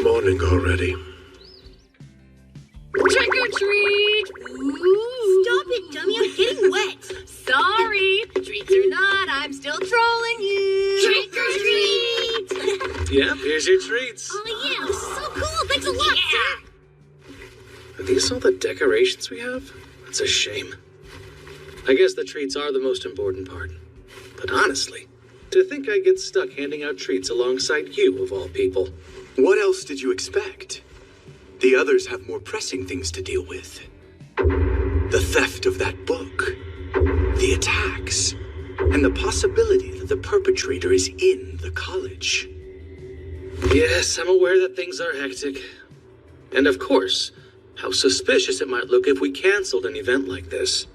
Morning already. Trick or treat! Ooh. Stop it, dummy. I'm getting wet. Sorry. Treats or not, I'm still trolling you. Trick or treat! Yep, here's your treats. Oh, yeah. This is so cool. Thanks a lot, sir. Are these all the decorations we have? That's a shame. I guess the treats are the most important part. But honestly, to think I'd get stuck handing out treats alongside you, of all people. What else did you expect? The others have more pressing things to deal with. The theft of that book, the attacks, and the possibility that the perpetrator is in the college. Yes, I'm aware that things are hectic. And of course, how suspicious it might look if we canceled an event like this.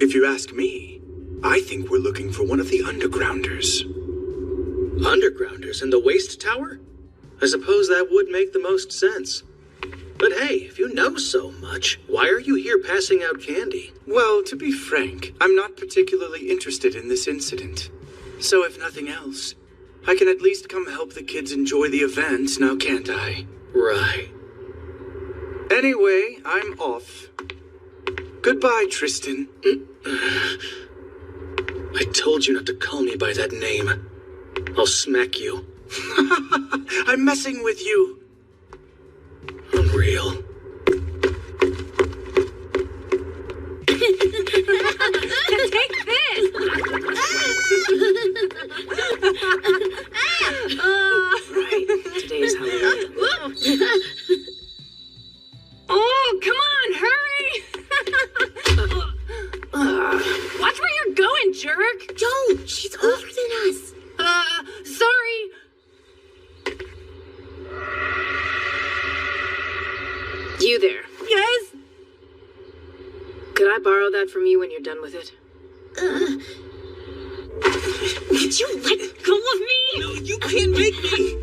If you ask me, I think we're looking for one of the undergrounders. Undergrounders in the waste tower? I suppose that would make the most sense. But hey, if you know so much, why are you here passing out candy? Well, to be frank, I'm not particularly interested in this incident. So if nothing else, I can at least come help the kids enjoy the event, now can't I? Right. Anyway, I'm off. Goodbye, Tristan. I told you not to call me by that name. I'll smack you. I'm messing with you. Unreal. Take this! Right. Today is Halloween. Oh, come on, hurry! Watch where you're going, jerk! Don't! She's older than us. Sorry. You there. Yes? Could I borrow that from you when you're done with it? Did you let go of me? No, you can't make me!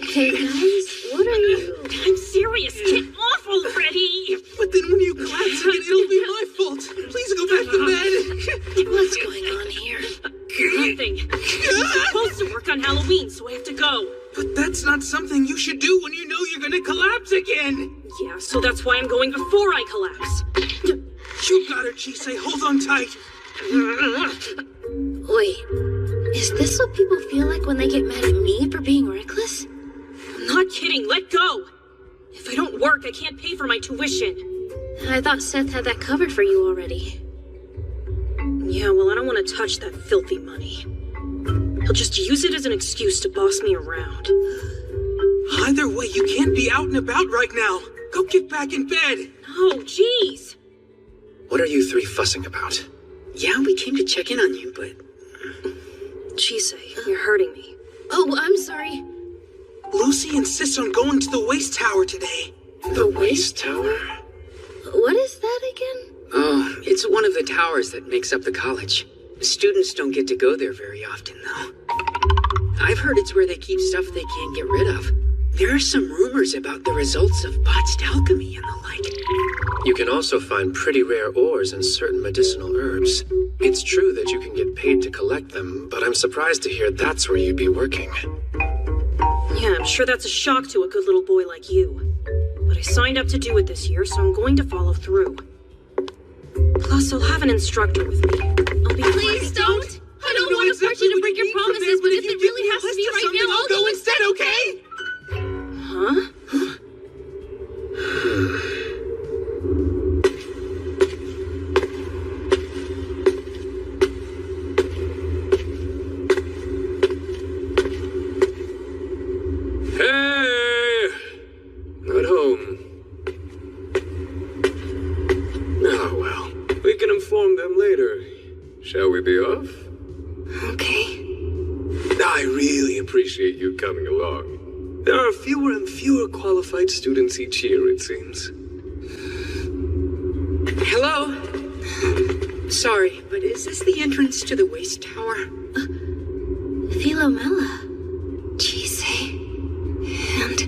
Hey guys, what are you... I'm serious. Get off already! But then when you collapse again, it'll be my fault. Please go back to bed. What's going on here? Nothing. You're supposed to work work on Halloween, so I have to go. But that's not something you should do when you know you're gonna collapse again! Yeah, so that's why I'm going before I collapse. You got her, Chisei. Hold on tight. Wait, is this what people feel like when they get mad at me for being reckless? I'm not kidding, let go! If I don't work, I can't pay for my tuition. I thought Seth had that covered for you already. Yeah, well, I don't want to touch that filthy money. He'll just use it as an excuse to boss me around. Either way, you can't be out and about right now. Go get back in bed. No, jeez. What are you three fussing about? Yeah, we came to check in on you, but... Chisei, you're hurting me. Oh, I'm sorry. Lucy insists on going to the waste tower today. The waste tower? What is that again? Oh, it's one of the towers that makes up the college. Students don't get to go there very often, though. I've heard it's where they keep stuff they can't get rid of. There are some rumors about the results of botched alchemy and the like. You can also find pretty rare ores and certain medicinal herbs. It's true that you can get paid to collect them, but I'm surprised to hear that's where you'd be working. Yeah, I'm sure that's a shock to a good little boy like you. But I signed up to do it this year, so I'm going to follow through. Plus, I'll have an instructor with me. I'll be... Please don't! I don't want to force you to break your promises, but if it really has to be right now, I'll go instead, okay? Huh? Hey! Not home. Oh, well. We can inform them later. Shall we be off? Okay. I really appreciate you coming along. There are fewer and fewer qualified students each year, it seems. Hello? Sorry, but is this the entrance to the waste tower? Philomela. Chisei. And...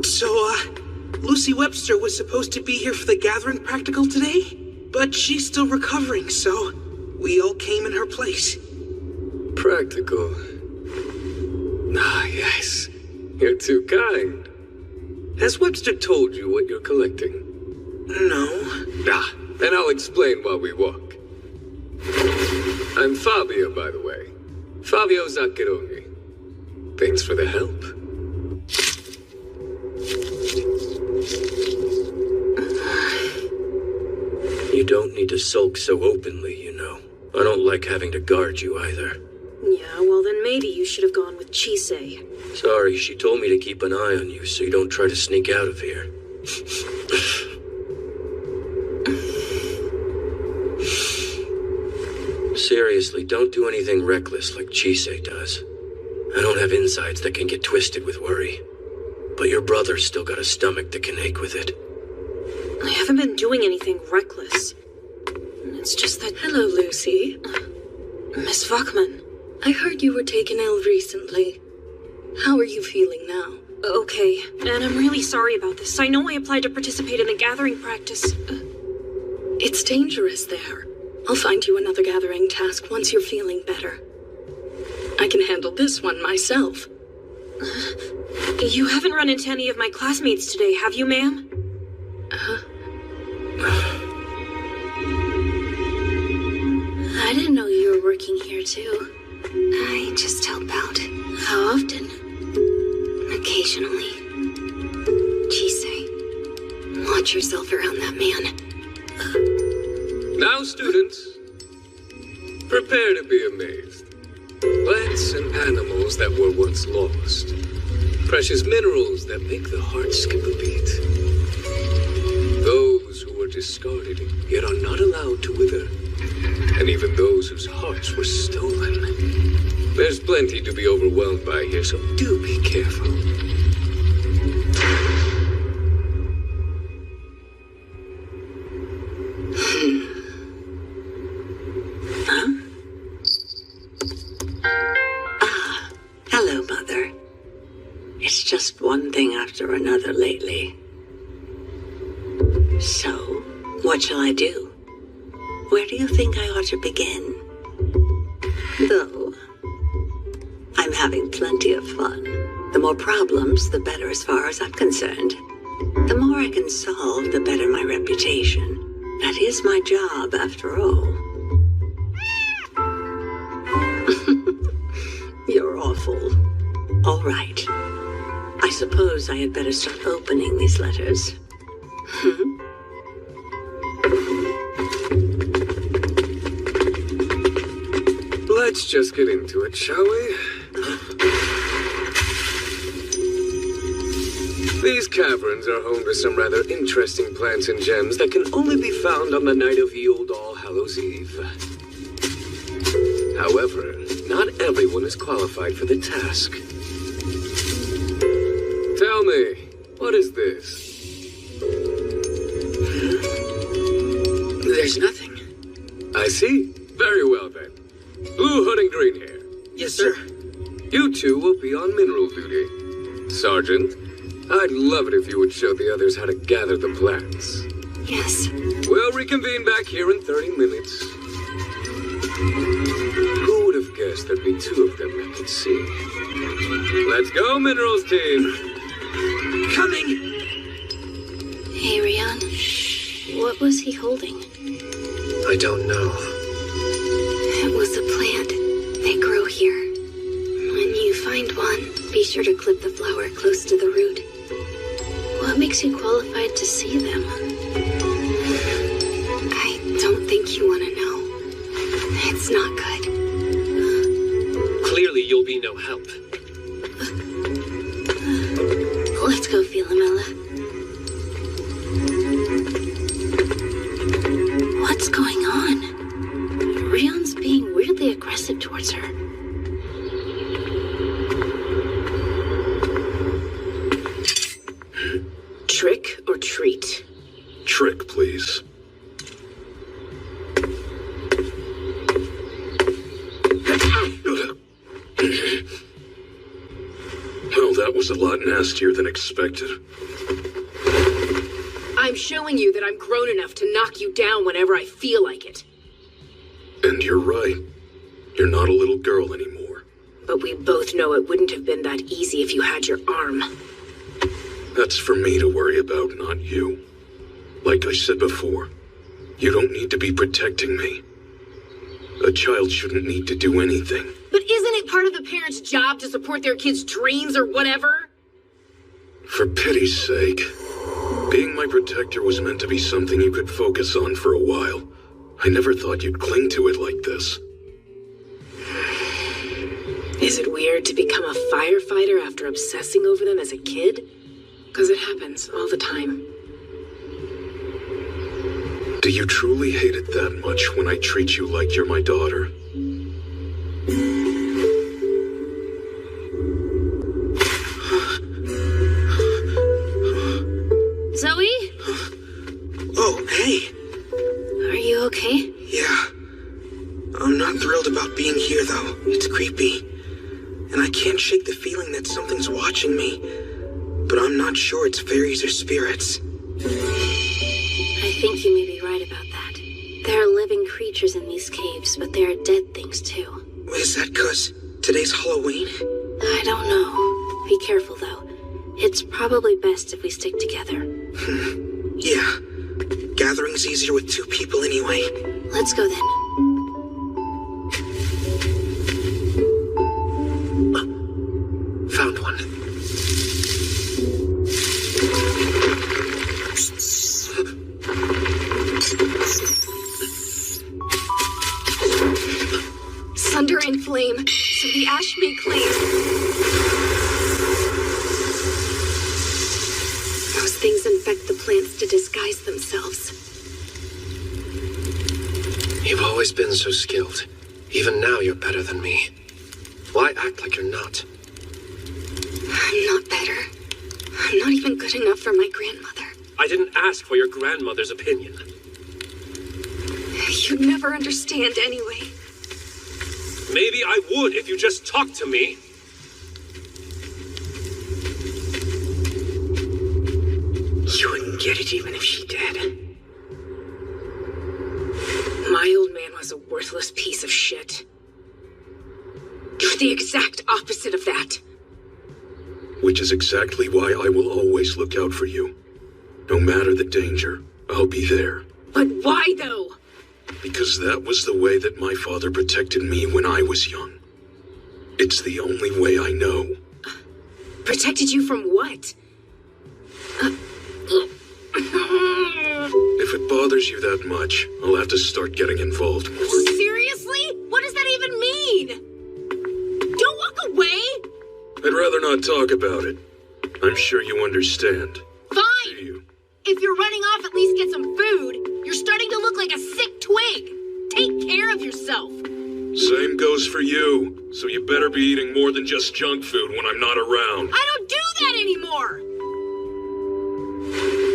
So, Lucy Webster was supposed to be here for the gathering practical today, but she's still recovering, so we all came in her place. Practical. Ah, yes. You're too kind. Has Webster told you what you're collecting? No. Ah, then I'll explain while we walk. I'm Fabio, by the way. Fabio Zaccheroni. Thanks for the help. You don't need to sulk so openly, you know. I don't like having to guard you either. Yeah, well then maybe you should have gone with Chisei. Sorry, she told me to keep an eye on you so you don't try to sneak out of here. Seriously, don't do anything reckless like Chisei does. I don't have insides that can get twisted with worry. But your brother's still got a stomach that can ache with it. I haven't been doing anything reckless. It's just that... Hello, Lucy. Miss Wachman. I heard you were taken ill recently. How are you feeling now? Okay, and I'm really sorry about this. I know I applied to participate in the gathering practice. It's dangerous there. I'll find you another gathering task once you're feeling better. I can handle this one myself. You haven't run into any of my classmates today, have you, ma'am? I didn't know you were working here, too. I just help out. How often? Occasionally. Chisei, watch yourself around that man. Now, students, prepare to be amazed. Plants and animals that were once lost. Precious minerals that make the heart skip a beat. Those who were discarded yet are not allowed to wither. And even those whose hearts were stolen. There's plenty to be overwhelmed by here, so do be careful. Hello, Mother. It's just one thing after another lately. So, what shall I do? Where do you think I ought to begin? Though, I'm having plenty of fun. The more problems, the better as far as I'm concerned. The more I can solve, the better my reputation. That is my job, after all. You're awful. All right. I suppose I had better start opening these letters. Let's just get into it, shall we? These caverns are home to some rather interesting plants and gems that can only be found on the night of the old All Hallows Eve. However, not everyone is qualified for the task. Tell me, what is this? There's nothing. I see. Very well then. Blue hood and green hair. Yes, sir. You two will be on mineral duty. Sergeant, I'd love it if you would show the others how to gather the plants. Yes. We'll reconvene back here in 30 minutes. Who would have guessed there'd be two of them that could see? Let's go, Minerals team! Coming! Hey, Rian. What was he holding? I don't know. It was a plant. They grow here. When you find one, be sure to clip the flower close to the root. What makes you qualified to see them? I don't think you want to know. It's not good. Clearly, you'll be no help. Let's go, Philomela. What's going on? Rion's being weirdly aggressive towards her. Trick or treat? Trick, please. Well, that was a lot nastier than expected. I'm showing you that I'm grown enough to knock you down whenever I feel like it. And you're right. You're not a little girl anymore. But we both know it wouldn't have been that easy if you had your arm. That's for me to worry about, not you. Like I said before, you don't need to be protecting me. A child shouldn't need to do anything. But isn't it part of the parent's job to support their kids' dreams or whatever? For pity's sake. Being my protector was meant to be something you could focus on for a while. I never thought you'd cling to it like this. Is it weird to become a firefighter after obsessing over them as a kid? Because it happens all the time. Do you truly hate it that much when I treat you like you're my daughter? Zoe? Oh, hey. Are you okay? Yeah. I'm not thrilled about being here, though. It's creepy. And I can't shake the feeling that something's watching me. But I'm not sure it's fairies or spirits. I think you may be right about that. There are living creatures in these caves, but there are dead things too. Is that 'cause today's Halloween? I don't know. Be careful, though. It's probably best if we stick together. Yeah. Gathering's easier with two people anyway. Let's go then. Found one. Thunder and flame, so the ash may claim. Those things infect the plants to disguise themselves. You've always been so skilled. Even now, you're better than me. Why act like you're not? I'm not better. I'm not even good enough for my grandmother. I didn't ask for your grandmother's opinion. You'd never understand anyway. Maybe I would if you just talked to me. You wouldn't get it even if she did. My old man was a worthless piece of shit. You're the exact opposite of that. Which is exactly why I will always look out for you. No matter the danger, I'll be there. But why, though? Because that was the way that my father protected me when I was young. It's the only way I know. Protected you from what? If it bothers you that much, I'll have to start getting involved more. Seriously? What does that even mean? Don't walk away! I'd rather not talk about it. I'm sure you understand. Fine! If you're running off, at least get some food. You're starting to look like a sick twig. Take care of yourself. Same goes for you. So you better be eating more than just junk food when I'm not around. I don't do that anymore!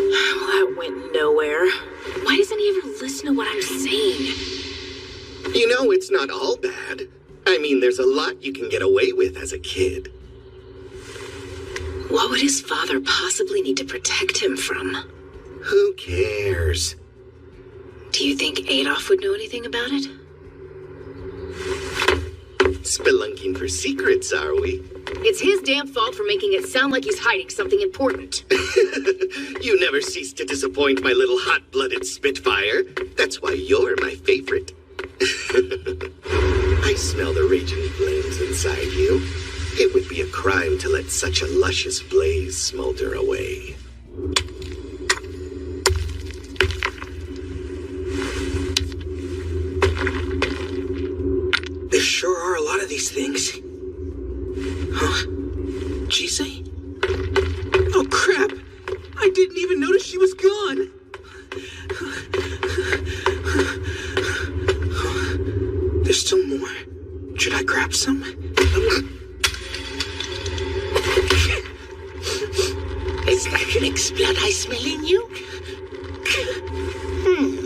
Well, that went nowhere. Why doesn't he ever listen to what I'm saying? You know, it's not all bad. I mean, there's a lot you can get away with as a kid. What would his father possibly need to protect him from? Who cares? Do you think Adolf would know anything about it? Spelunking for secrets, are we? It's his damn fault for making it sound like he's hiding something important. You never cease to disappoint my little hot-blooded Spitfire. That's why you're my favorite. I smell the raging flames inside you. It would be a crime to let such a luscious blaze smolder away. There sure are a lot of these things. Huh? Jisei? Oh, crap! I didn't even notice she was gone! There's still more. Should I grab some? Is that Rick's blood I smell in you?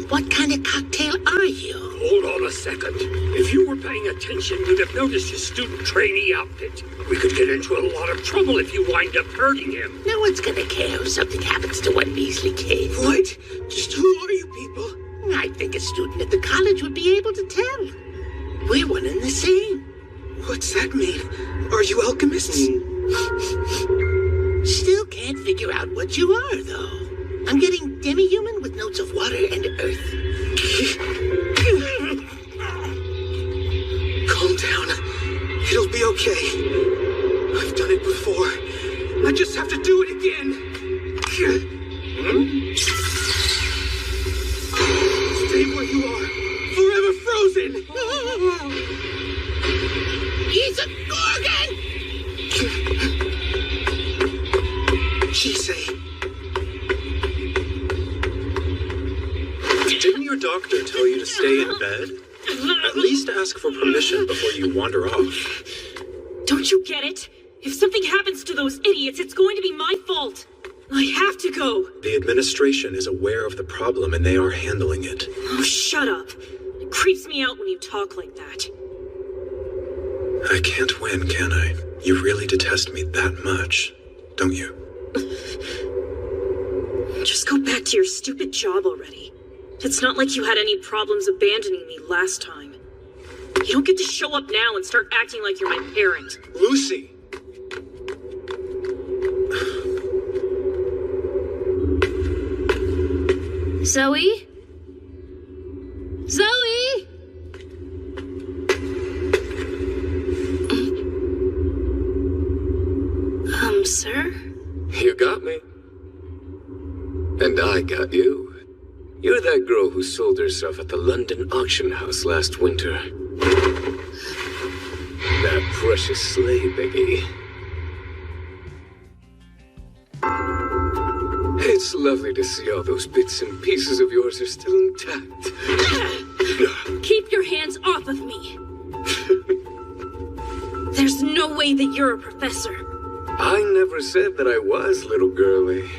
What kind of cocktail are you? Hold on a second. If you were paying attention, you'd have noticed his student trainee outfit. We could get into a lot of trouble if you wind up hurting him. No one's gonna care if something happens to one measly kid. What? Just who are you people? I think a student at the college would be able to tell. We're one and the same. What's that mean? Are you alchemists? Still can't figure out what you are, though. I'm getting demi-human with notes of water and earth. Calm down. It'll be okay. I've done it before. I just have to do it again. Stay where you are. Forever frozen. He's a Gorgon! Jisei. Didn't your doctor tell you to stay in bed? At least ask for permission before you wander off. Don't you get it? If something happens to those idiots, it's going to be my fault. I have to go. The administration is aware of the problem and they are handling it. Oh, shut up. It creeps me out when you talk like that. I can't win, can I? You really detest me that much, don't you? Just go back to your stupid job already. It's not like you had any problems abandoning me last time. You don't get to show up now and start acting like you're my parent. Lucy! Zoe? Zoe? Sir? You got me. And I got you. You're that girl who sold herself at the London auction house last winter. That precious slave, Biggie. It's lovely to see all those bits and pieces of yours are still intact. Keep your hands off of me. There's no way that you're a professor. I never said that I was, little girlie.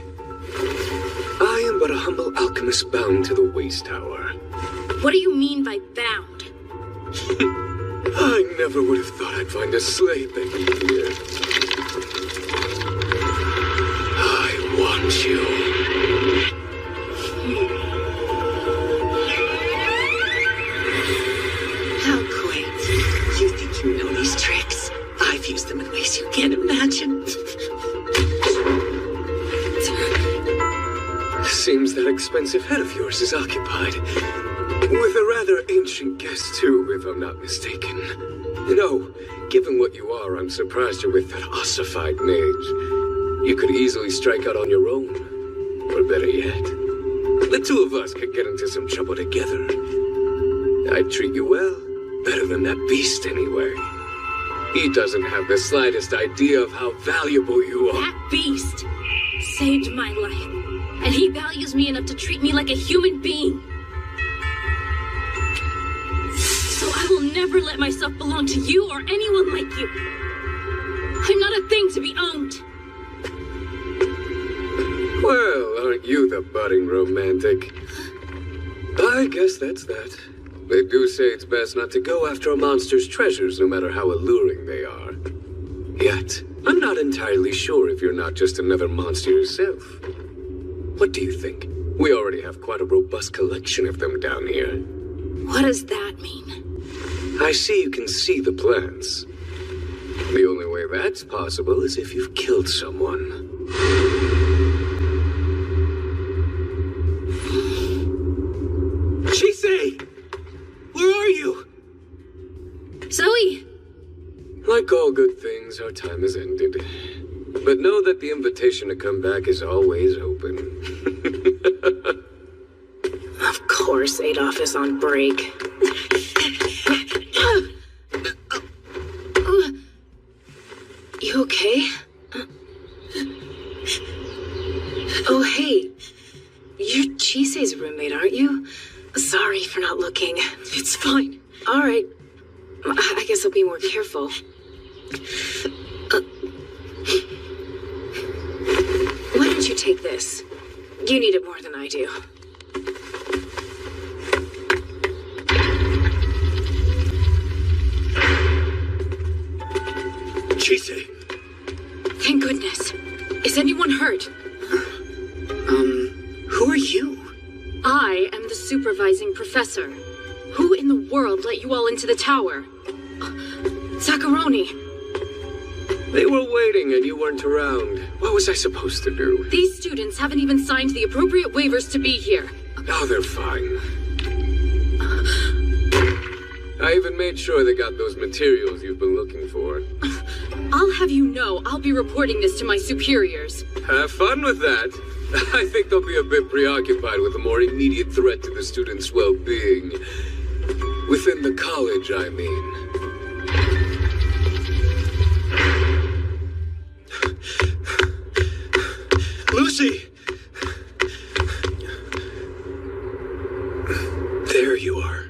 I am but a humble alchemist bound to the Waste Tower. What do you mean by bound? I never would have thought I'd find a slave Becky here. I want you. How quaint. You think you know these tricks? ways you can't imagine. Seems that expensive head of yours is occupied. With a rather ancient guest, too, if I'm not mistaken. You know, given what you are, I'm surprised you're with that ossified mage. You could easily strike out on your own. Or better yet, the two of us could get into some trouble together. I'd treat you well. Better than that beast, anyway. He doesn't have the slightest idea of how valuable you are. That beast saved my life, and he values me enough to treat me like a human being. So I will never let myself belong to you or anyone like you. I'm not a thing to be owned. Well, aren't you the budding romantic? I guess that's that. They do say it's best not to go after a monster's treasures, no matter how alluring they are. Yet, I'm not entirely sure if you're not just another monster yourself. What do you think? We already have quite a robust collection of them down here. What does that mean? I see you can see the plants. The only way that's possible is if you've killed someone. Chise! Where are you? Zoe! Like all good things, our time has ended. But know that the invitation to come back is always open. Of course, Adolf is on break. You okay? Oh, hey. You're Chise's roommate, aren't you? Sorry for not looking. It's fine. All right. I guess I'll be more careful. Why don't you take this? You need it more than I do. Chise! Thank goodness. Is anyone hurt? Who are you? I am the supervising professor. Who in the world let you all into the tower? Zaccaroni. They were waiting and you weren't around. What was I supposed to do? These students haven't even signed the appropriate waivers to be here. Oh, they're fine. I even made sure they got those materials you've been looking for. I'll have you know I'll be reporting this to my superiors. Have fun with that. I think they'll be a bit preoccupied with a more immediate threat to the students' well-being. Within the college, I mean. Lucy! There you are.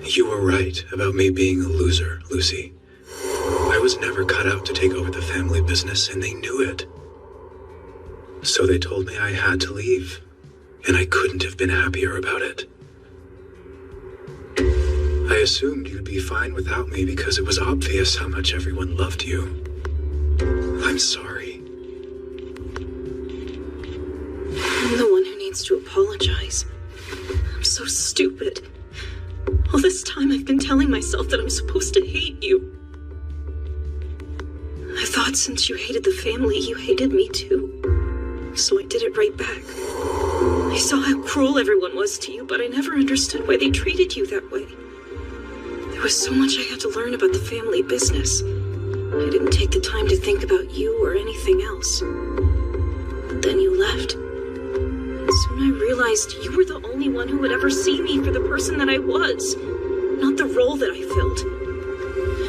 You were right about me being a loser, Lucy. I was never cut out to take over the family business, and they knew it. So they told me I had to leave, and I couldn't have been happier about it. I assumed you'd be fine without me because it was obvious how much everyone loved you. I'm sorry. I'm the one who needs to apologize. I'm so stupid. All this time I've been telling myself that I'm supposed to hate you. I thought since you hated the family, you hated me too. So I did it right back. I saw how cruel everyone was to you, but I never understood why they treated you that way. There was so much I had to learn about the family business. I didn't take the time to think about you or anything else. But then you left. Soon I realized you were the only one who would ever see me for the person that I was, not the role that I filled.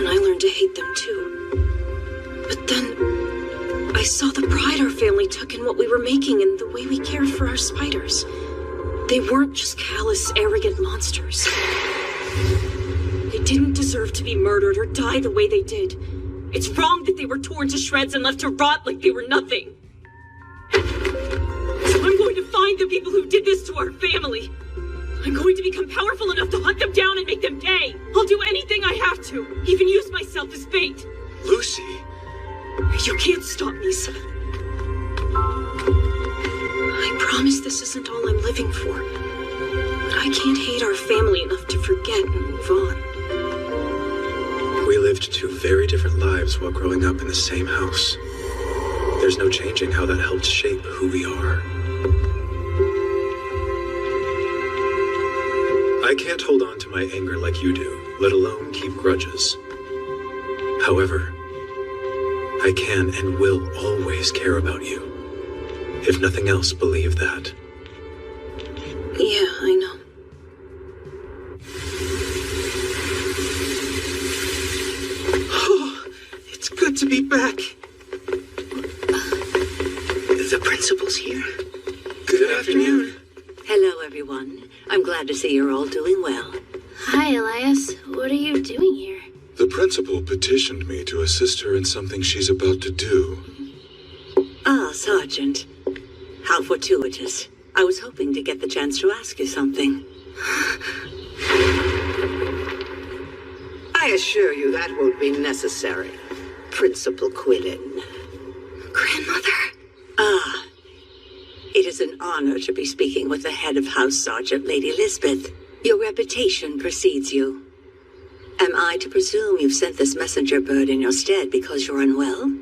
And I learned to hate them too. But then I saw the pride our family took in what we were making and the way we cared for our spiders. They weren't just callous, arrogant monsters. They didn't deserve to be murdered or die the way they did. It's wrong that they were torn to shreds and left to rot like they were nothing. So I'm going to find the people who did this to our family. I'm going to become powerful enough to hunt them down and make them pay. I'll do anything I have to, even use myself as bait. Lucy! You can't stop me, son. I promise this isn't all I'm living for. But I can't hate our family enough to forget and move on. We lived two very different lives while growing up in the same house. There's no changing how that helped shape who we are. I can't hold on to my anger like you do, let alone keep grudges. However, I can and will always care about you. If nothing else, believe that. Yeah, I know. Oh, it's good to be back. The principal's here. Good afternoon. Hello, everyone. I'm glad to see you're all doing well. Hi, Elias. What are you doing here? The principal petitioned me to assist her in something she's about to do. Ah, Sergeant. How fortuitous. I was hoping to get the chance to ask you something. I assure you that won't be necessary, Principal Quillen. Grandmother? Ah. It is an honor to be speaking with the head of House Sergeant, Lady Lisbeth. Your reputation precedes you. Am I to presume you've sent this messenger bird in your stead because you're unwell?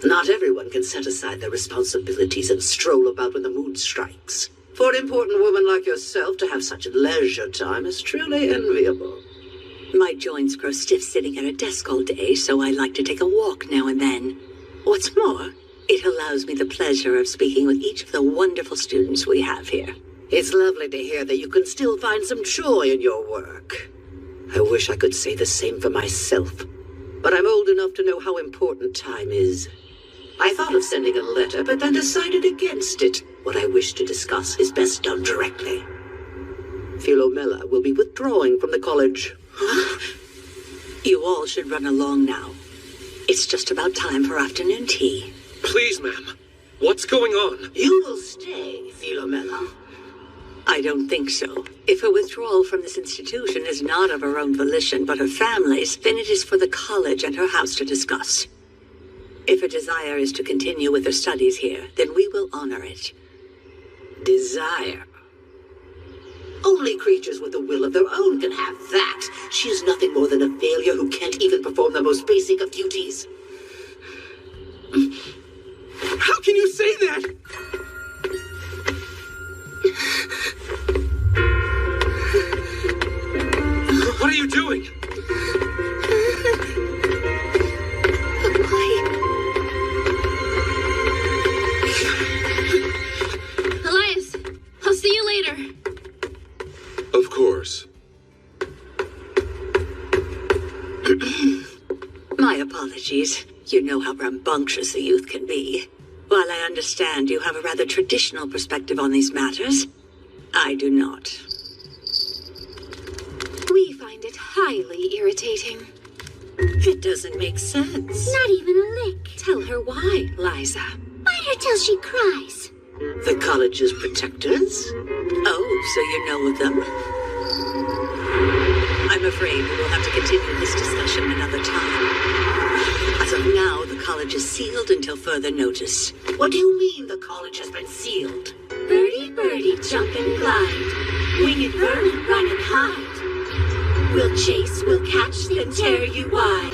Not everyone can set aside their responsibilities and stroll about when the mood strikes. For an important woman like yourself to have such leisure time is truly enviable. My joints grow stiff sitting at a desk all day, so I like to take a walk now and then. What's more, it allows me the pleasure of speaking with each of the wonderful students we have here. It's lovely to hear that you can still find some joy in your work. I wish I could say the same for myself, but I'm old enough to know how important time is. I thought of sending a letter, but then decided against it. What I wish to discuss is best done directly. Philomela will be withdrawing from the college. You all should run along now. It's just about time for afternoon tea. Please, ma'am. What's going on? You will stay, Philomela. I don't think so. If her withdrawal from this institution is not of her own volition, but her family's, then it is for the college and her house to discuss. If her desire is to continue with her studies here, then we will honor it. Desire? Only creatures with a will of their own can have that. She is nothing more than a failure who can't even perform the most basic of duties. How can you say that? What are you doing? Elias, I'll see you later. Of course. My apologies. You know how rambunctious the youth can be. While I understand you have a rather traditional perspective on these matters, I do not. We find it highly irritating. It doesn't make sense. Not even a lick. Tell her why, Liza. Bite her till she cries. The college's protectors? Oh, so you know of them? I'm afraid we will have to continue this discussion another time. As of now, the college is sealed until further notice. What do you mean the college has been sealed? Birdie, birdie, jump and glide. Winged vermin, run and hide. We'll chase, we'll catch, then tear you wide.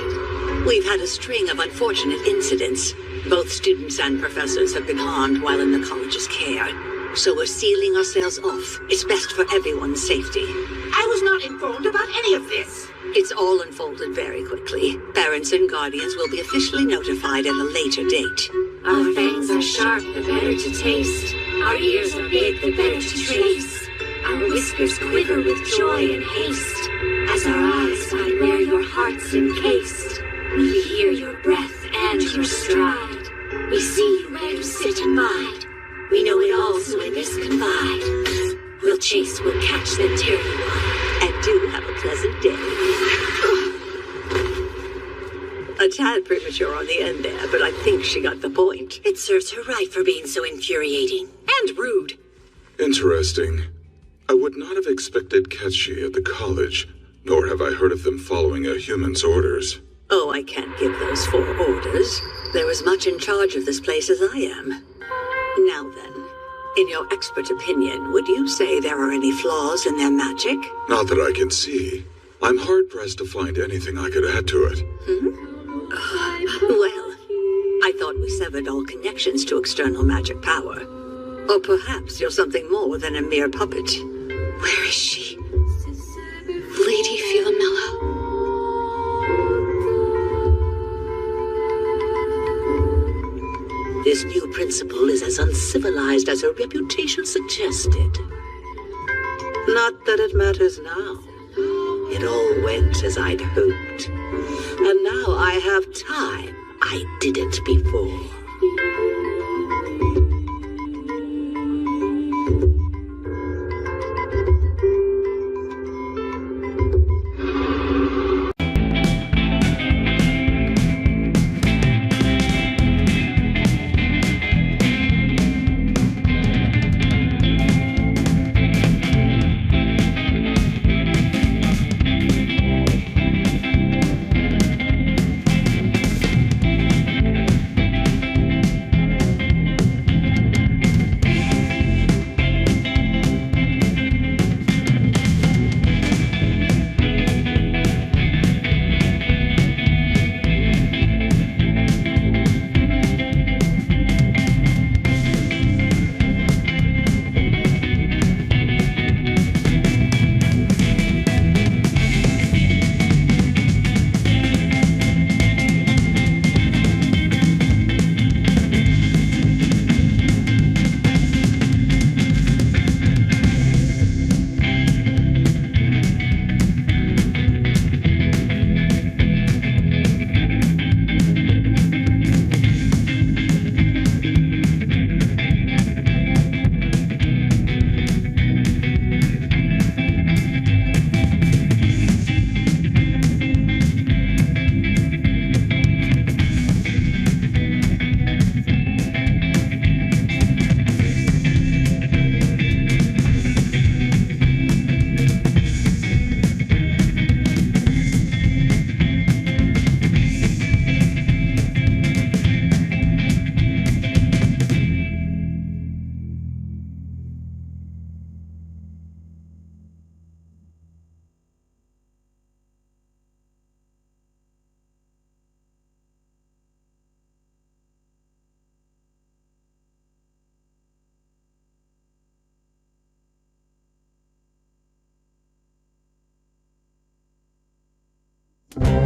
We've had a string of unfortunate incidents. Both students and professors have been harmed while in the college's care. So we're sealing ourselves off. It's best for everyone's safety. I was not informed about any of this. It's all unfolded very quickly. Parents and guardians will be officially notified at a later date. Our fangs are sharp, the better to taste. Our ears are big, the better to trace. Our whiskers quiver with joy and haste. As our eyes find where your heart's encased. We hear your breath and your stride. We see you where you sit and bide. We know it all, so in this confide. We'll chase, we'll catch, then tear you wide. And do have a pleasant day. A tad premature on the end there, but I think she got the point. It serves her right for being so infuriating. And rude. Interesting. I would not have expected Ketchy at the college, nor have I heard of them following a human's orders. Oh, I can't give those 4 orders. They're as much in charge of this place as I am. Now then, in your expert opinion, would you say there are any flaws in their magic? Not that I can see. I'm hard-pressed to find anything I could add to it. Well, I thought we severed all connections to external magic power. Or perhaps you're something more than a mere puppet. Where is she? Lady Philomela. This new principal is as uncivilized as her reputation suggested. Not that it matters now. It all went as I'd hoped. And now I have time I didn't before. You